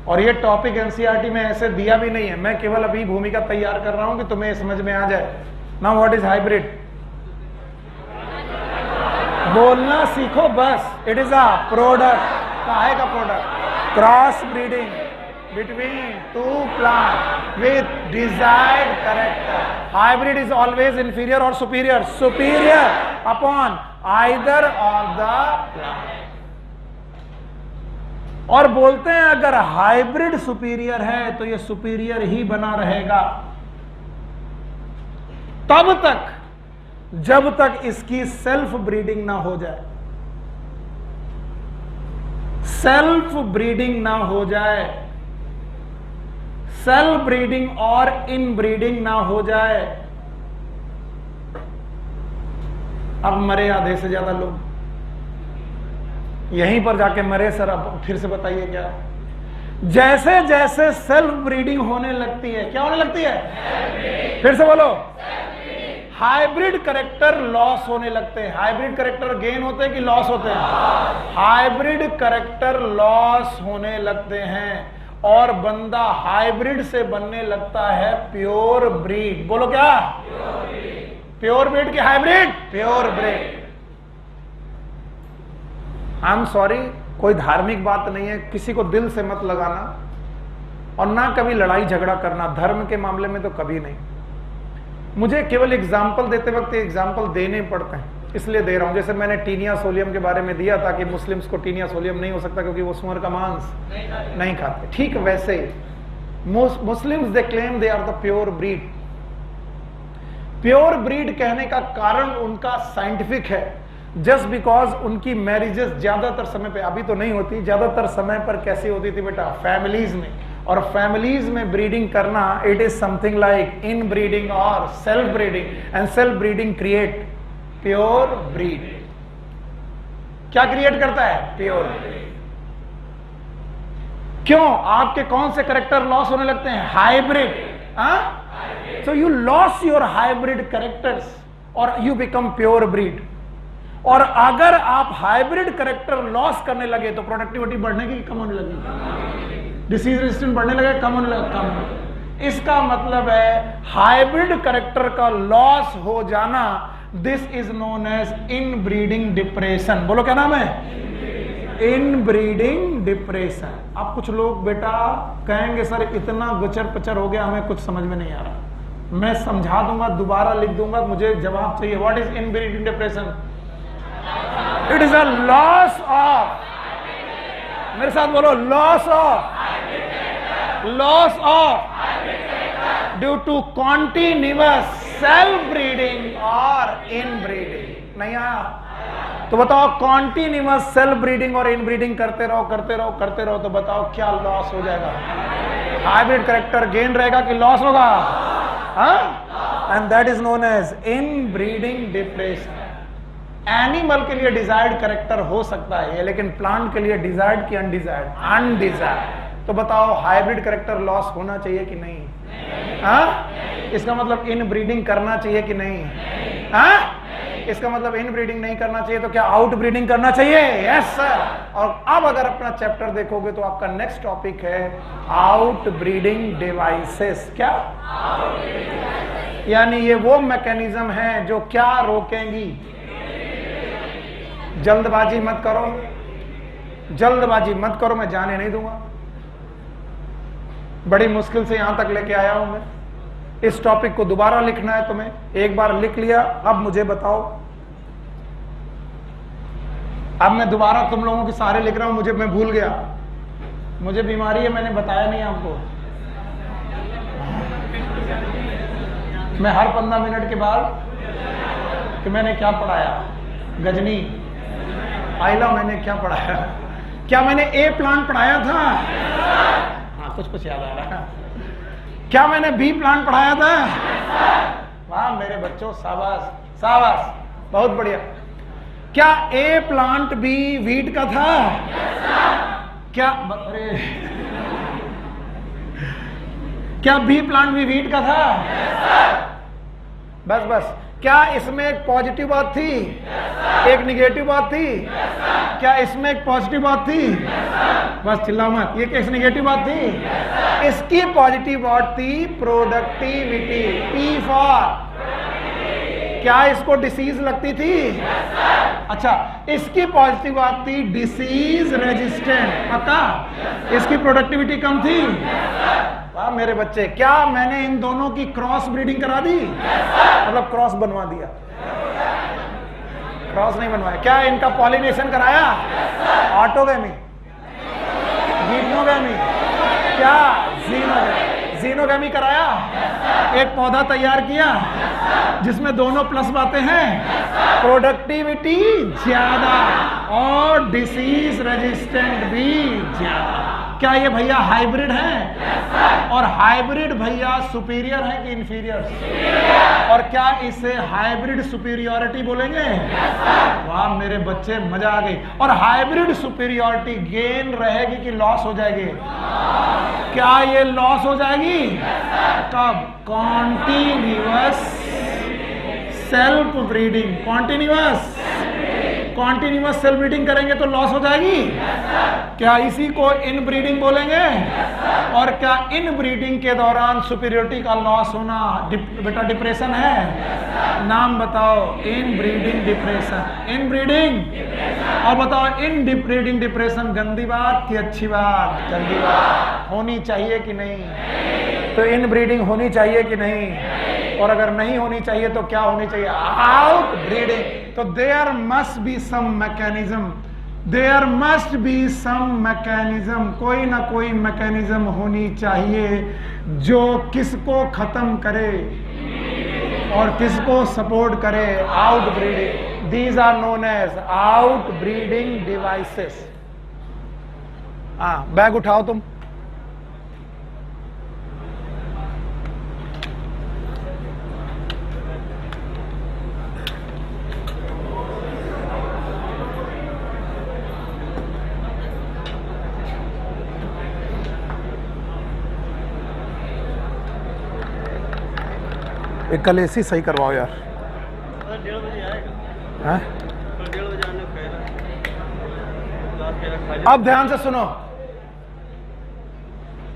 और ये टॉपिक एनसीईआरटी में ऐसे दिया भी नहीं है, मैं केवल अभी भूमिका तैयार कर रहा हूं कि तुम्हें समझ में आ जाए। Now what is hybrid? बोलना सीखो बस। It is a product. काहे का product? Cross breeding between two plant with desired character. Hybrid is always inferior और superior? Superior upon either of the plant. और बोलते हैं अगर हाइब्रिड सुपीरियर है तो ये सुपीरियर ही बना रहेगा तब तक जब तक इसकी सेल्फ ब्रीडिंग ना हो जाए। सेल्फ ब्रीडिंग ना हो जाए, सेल्फ ब्रीडिंग और इन ब्रीडिंग ना हो जाए। अब मरे आधे से ज्यादा लोग, यहीं पर जाके मरे। सर अब फिर से बताइए क्या? जैसे जैसे सेल्फ ब्रीडिंग होने लगती है, क्या होने लगती है? फिर से बोलो। हाइब्रिड कैरेक्टर लॉस होने लगते हैं। हाइब्रिड कैरेक्टर गेन होते हैं कि लॉस होते हैं? हाइब्रिड कैरेक्टर लॉस होने लगते हैं और बंदा हाइब्रिड से बनने लगता है प्योर ब्रीड। बोलो क्या? प्योर ब्रीड की hybrid? Pure breed. I am sorry, कोई धार्मिक बात नहीं है, किसी को दिल से मत लगाना और ना कभी लड़ाई झगड़ा करना। धर्म के मामले में तो कभी नहीं। मुझे केवल एग्जाम्पल देते वक्त एग्जाम्पल देने पड़ते हैं, इसलिए दे रहा हूं। जैसे मैंने टीनिया सोलियम के बारे में दिया था कि मुस्लिम्स को टीनिया सोलियम नहीं हो सकता क्योंकि वो सुअर का मांस नहीं खाते। ठीक वैसे ही Muslims they claim they are the pure breed. Pure breed कहने का कारण उनका साइंटिफिक है। जस्ट बिकॉज उनकी मैरिजेस ज्यादातर समय पे, अभी तो नहीं होती, ज्यादातर समय पर कैसी होती थी बेटा? फैमिलीज में। और फैमिलीज में ब्रीडिंग करना, it is something like inbreeding और self breeding, and self breeding create pure breed. क्या क्रिएट करता है? Pure breed. क्यों? आपके कौन से कैरेक्टर लॉस होने लगते हैं? Hybrid. So you loss your hybrid characters और यू बिकम प्योर ब्रीड। और अगर आप हाइब्रिड कैरेक्टर लॉस करने लगे तो प्रोडक्टिविटी बढ़ने की कम होने लगी, डिसीज रेजिस्टेंस बढ़ने लगे, कम होने लगा, कम। इसका मतलब है हाइब्रिड कैरेक्टर का लॉस हो जाना, this is known as inbreeding depression. बोलो क्या नाम है? Inbreeding depression. अब कुछ लोग बेटा कहेंगे सर इतना गुचर पचर हो गया, हमें कुछ समझ में नहीं आ रहा। मैं समझा दूंगा, दोबारा लिख दूंगा, मुझे जवाब चाहिए। What is inbreeding depression? It is a loss of, मेरे साथ बोलो, loss of due to continuous self breeding और इन ब्रीडिंग। नहीं आया? तो बताओ, कॉन्टिन्यूअस सेल्फ ब्रीडिंग और इन ब्रीडिंग करते रहो करते रहो करते रहो तो बताओ क्या लॉस हो जाएगा? हाइब्रिड कैरेक्टर गेन रहेगा कि लॉस होगा? And that is known as inbreeding depression. Animal के लिए डिजायर्ड कैरेक्टर हो सकता है, लेकिन प्लांट के लिए डिजायर्ड की अनडिजायर्ड? अनडिजायर्ड। तो बताओ हाइब्रिड कैरेक्टर लॉस होना चाहिए कि नहीं? इसका मतलब इन ब्रीडिंग करना चाहिए कि नहीं? इसका मतलब इन ब्रीडिंग नहीं करना चाहिए तो क्या आउट ब्रीडिंग करना चाहिए? Yes sir. और अब अगर अपना चैप्टर देखोगे तो आपका नेक्स्ट टॉपिक है आउट ब्रीडिंग डिवाइसेस। क्या? यानी ये वो मैकेनिज्म है जो क्या रोकेंगी? जल्दबाजी मत करो, जल्दबाजी मत करो, मैं जाने नहीं दूंगा। बड़ी मुश्किल से यहां तक लेके आया हूं मैं। इस टॉपिक को दोबारा लिखना है तुम्हें, एक बार लिख लिया, अब मुझे बताओ अब मैं दोबारा तुम लोगों के सारे लिख रहा हूं, मैं भूल गया, मुझे बीमारी है, मैंने बताया नहीं आपको। मैं हर 15 मिनट के बाद कि मैंने क्या पढ़ाया, गजनी आइला मैंने क्या पढ़ाया, क्या मैंने ए प्लांट पढ़ाया था? हाँ कुछ याद आ रहा है। क्या मैंने बी प्लांट पढ़ाया था? वाह मेरे बच्चों, शाबाश शाबाश, बहुत बढ़िया। क्या ए प्लांट भी वीट का था? क्या अरे क्या बी प्लांट भी वीट का था? बस बस। क्या इसमें एक पॉजिटिव बात थी? एक निगेटिव बात थी? क्या इसमें एक पॉजिटिव बात थी? बस चिल्लाओ मत। ये कैसे निगेटिव बात थी? इसकी पॉजिटिव बात थी प्रोडक्टिविटी, पी फॉर। क्या इसको डिसीज लगती थी? अच्छा, इसकी पॉजिटिव बात थी डिसीज रेजिस्टेंट, पक्का? इसकी प्रोडक्टिविटी कम थी? वाह मेरे बच्चे, क्या मैंने इन दोनों की क्रॉस ब्रीडिंग करा दी? मतलब क्रॉस बनवा दिया? क्रॉस नहीं बनवाया। क्या इनका पॉलिनेशन कराया? ऑटोगैमी, जीनोगैमी, क्या जीनोगैमी कराया? एक पौधा तैयार किया जिसमें दोनों प्लस बातें हैं, प्रोडक्टिविटी ज्यादा और डिसीज रेजिस्टेंट भी ज्यादा। क्या ये भैया हाइब्रिड है? और हाइब्रिड भैया सुपीरियर है कि इंफीरियर? और क्या इसे हाइब्रिड सुपीरियरिटी बोलेंगे? वाह मेरे बच्चे, मजा आ गई। और हाइब्रिड सुपीरियरिटी गेन रहेगी कि लॉस हो जाएगी? क्या ये लॉस हो जाएगी? कब? Continuous self breeding. Continuous self breeding करेंगे तो लॉस हो जाएगी। क्या इसी को इन ब्रीडिंग बोलेंगे? और क्या इन ब्रीडिंग के दौरान सुपीरियरिटी का लॉस होना बेटा डिप्रेशन है? नाम बताओ। इन ब्रीडिंग डिप्रेशन। इन ब्रीडिंग। और बताओ, इन ब्रीडिंग डिप्रेशन गंदी बात कि अच्छी बात? गंदी बात। होनी चाहिए कि नहीं? तो इन ब्रीडिंग होनी चाहिए कि नहीं? और अगर नहीं होनी चाहिए तो क्या होनी चाहिए? Outbreeding. तो there must be some mechanism, there must be some mechanism, कोई ना कोई मैकेनिज्म होनी चाहिए जो किसको खत्म करे और किसको सपोर्ट करे? Outbreeding. These are known as outbreeding devices. Bag उठाओ तुम। एक कल एसी सही करवाओ यार। 1:30 बजे आएगा। हैं? 1:30 बजे आने का। अब ध्यान से सुनो,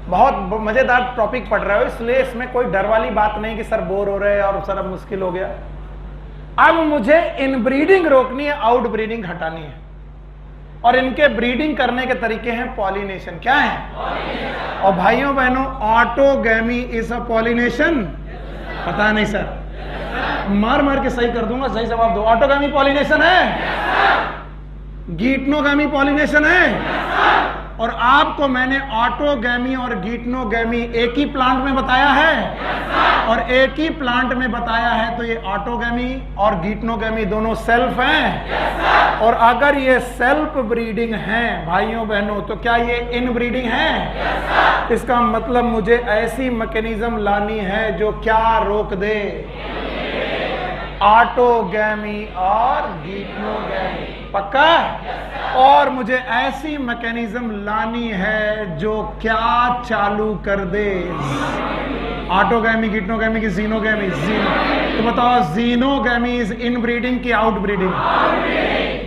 बहुत मजेदार टॉपिक पढ़ रहे हो, इसलिए इसमें कोई डर वाली बात नहीं कि सर बोर हो रहे हैं और सर अब मुश्किल हो गया। अब मुझे इन ब्रीडिंग रोकनी है, आउट ब्रीडिंग हटानी है। और इनके ब्रीडिंग करने के तरीके हैं पॉलिनेशन। क्या है? और भाइयों बहनों, ऑटोगैमी इज अ पॉलिनेशन। पता नहीं सर, मार मार के सही कर दूंगा, सही जवाब दो। ऑटोगैमी पॉलिनेशन है? गीटनोगैमी पॉलिनेशन है? और आपको मैंने ऑटोगैमी और गीटनोगैमी एक ही प्लांट में बताया है, और एक ही प्लांट में बताया है, तो ये ऑटोगैमी और गीटनोगैमी दोनों सेल्फ हैं। और अगर ये सेल्फ ब्रीडिंग है भाइयों बहनों, तो क्या ये इन ब्रीडिंग है? इसका मतलब मुझे ऐसी मैकेनिज्म लानी है जो क्या रोक दे? ऑटोगैमी और गीटनोगैमी। पक्का? और मुझे ऐसी मैकेनिज्म लानी है जो क्या चालू कर दे? ऑटोगैमी, गीटनोगैमी की जीनोगैमी? तो बताओ, जीनोगैमी इज इन ब्रीडिंग की आउट ब्रीडिंग?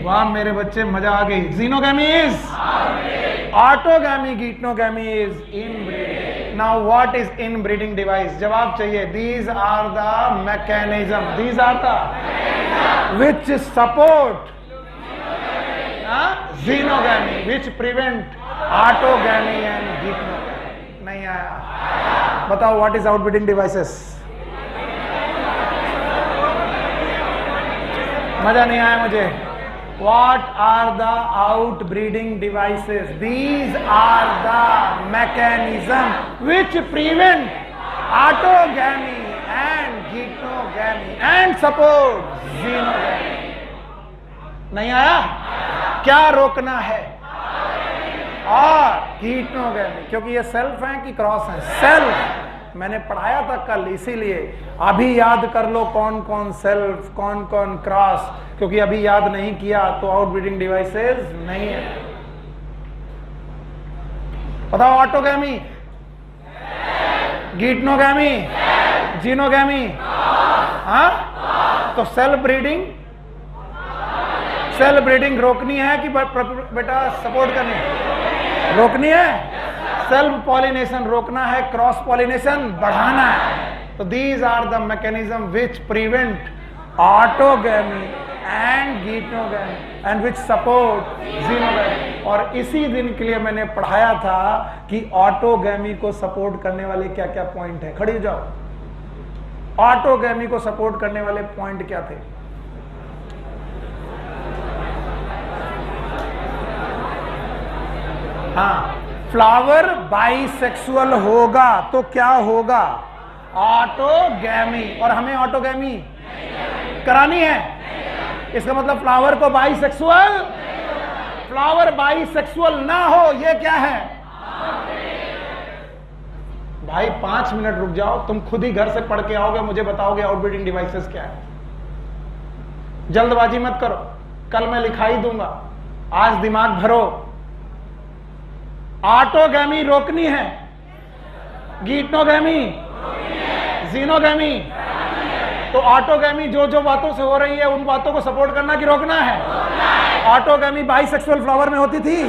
वाह मेरे बच्चे, मजा आ गई। Xenogamy is autogamy, geitonogamy is inbreeding. Now what is inbreeding device? जवाब चाहिए। These are the mechanism, these are the which support xenogamy, which prevent autogamy and geitonogamy. नहीं आया? बताओ, व्हाट इज आउटब्रीडिंग डिवाइसेस? मजा नहीं आया मुझे। What are the outbreeding devices? These are the mechanisms which prevent autogamy and geitonogamy and support xenogamy. नहीं आया? क्या रोकना है? और geitonogamy, क्योंकि ये सेल्फ है कि क्रॉस है? सेल्फ। मैंने पढ़ाया था कल, इसीलिए अभी याद कर लो कौन कौन सेल्फ, कौन कौन क्रॉस, क्योंकि अभी याद नहीं किया तो आउटब्रीडिंग डिवाइसेस नहीं है। बताओ, ऑटोगैमी, गीटनोगैमी, जीनोगैमी, हाँ? तो सेल्फ ब्रीडिंग रोकनी है कि बेटा सपोर्ट करनी है? रोकनी है। सेल्फ पॉलिनेशन रोकना है, क्रॉस पॉलिनेशन बढ़ाना है। तो these are the mechanism which prevent autogamy and geitonogamy and which support xenogamy. और इसी दिन के लिए मैंने पढ़ाया था कि ऑटोगैमी को सपोर्ट करने वाले क्या क्या पॉइंट है। खड़ी हो जाओ। ऑटोगैमी को सपोर्ट करने वाले पॉइंट क्या थे? हाँ, फ्लावर बाइसेक्सुअल होगा तो क्या होगा? ऑटोगैमी। और हमें ऑटोगैमी करानी है। इसका मतलब फ्लावर को बाइसेक्सुअल, फ्लावर बाइसेक्सुअल ना हो, ये क्या है? भाई 5 मिनट रुक जाओ, तुम खुद ही घर से पढ़ के आओगे, मुझे बताओगे आउटब्रीडिंग डिवाइसेस क्या है। जल्दबाजी मत करो, कल मैं लिखाई दूंगा, आज दिमाग भरो। ऑटोगैमी रोकनी है, गीटनोगैमी, जीनोगैमी। तो ऑटोगैमी जो जो बातों से हो रही है उन बातों को सपोर्ट करना कि रोकना है? ऑटोगैमी बाइसेक्सुअल फ्लावर में होती थी,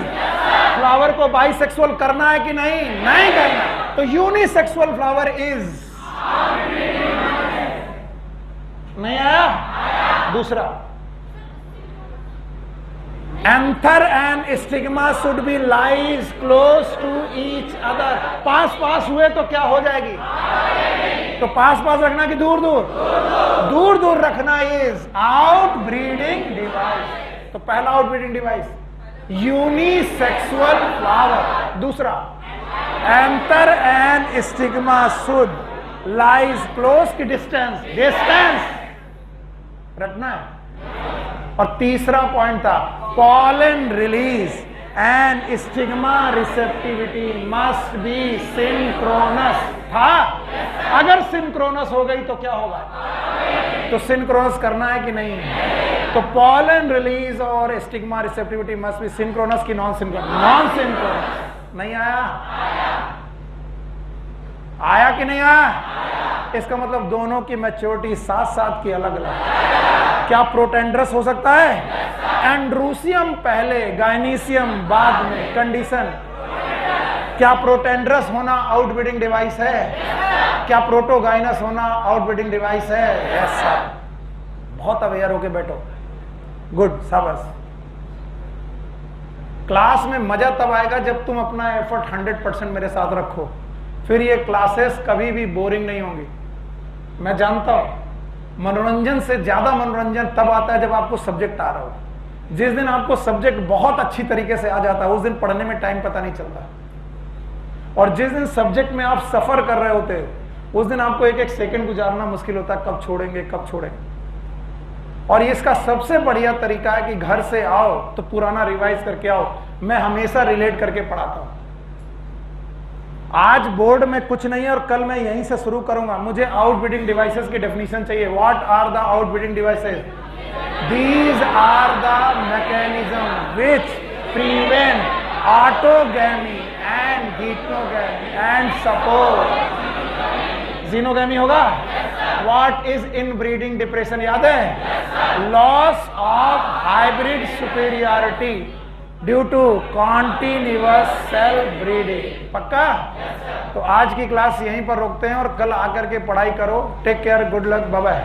फ्लावर को बाइसेक्सुअल करना है कि नहीं? नहीं करना। तो यूनिसेक्सुअल फ्लावर इज नहीं आया। दूसरा, anther and stigma should be lies close to each other. पास पास हुए तो क्या हो जाएगी? तो पास पास रखना कि दूर दूर? दूर दूर रखना इज आउटब्रीडिंग डिवाइस। तो पहला आउटब्रीडिंग डिवाइस यूनिसेक्सुअल फ्लावर। दूसरा, anther and stigma should lies close की डिस्टेंस, डिस्टेंस रखना है। और तीसरा पॉइंट था pollen release and stigma receptivity must be synchronous था। अगर सिंक्रोनस हो गई तो क्या होगा? तो सिंक्रोनस करना है कि नहीं? तो pollen release और stigma receptivity must be synchronous की नॉन सिंक्रोनस? Non synchronous. नहीं आया? आया कि नहीं आया? इसका मतलब दोनों की मैच्योरिटी साथ साथ की अलग अलग। क्या प्रोटेंड्रस हो सकता है? एंड्रूसियम पहले, गायनीसियम बाद में। कंडीशन, क्या प्रोटेंड्रस होना आउटब्रीडिंग डिवाइस है? क्या प्रोटोगाइनस होना आउटब्रीडिंग डिवाइस है? Yes sir. बहुत अवेयर होके बैठो। गुड, शाबाश। क्लास में मजा तब आएगा जब तुम अपना एफर्ट 100% मेरे साथ रखो, फिर ये क्लासेस कभी भी बोरिंग नहीं होंगी। मैं जानता हूं मनोरंजन से ज्यादा मनोरंजन तब आता है जब आपको सब्जेक्ट आ रहा हो। जिस दिन आपको सब्जेक्ट बहुत अच्छी तरीके से आ जाता है उस दिन पढ़ने में टाइम पता नहीं चलता, और जिस दिन सब्जेक्ट में आप सफर कर रहे होते हो उस दिन आपको एक एक सेकंड गुजारना मुश्किल होता है, कब छोड़ेंगे कब छोड़ेंगे। और इसका सबसे बढ़िया तरीका है कि घर से आओ तो पुराना रिवाइज करके आओ। मैं हमेशा रिलेट करके पढ़ाता हूं। आज बोर्ड में कुछ नहीं है और कल मैं यहीं से शुरू करूंगा। मुझे आउटब्रीडिंग डिवाइसेस की डेफिनेशन चाहिए। What are the outbreeding devices? These are the mechanisms which prevent autogamy and geitonogamy and support xenogamy होगा। What is inbreeding depression? याद है? Loss of hybrid superiority due to continuous cell breeding। पक्का? तो आज की class यहीं पर रोकते हैं और कल आकर के पढ़ाई करो। Take care, good luck, bye bye.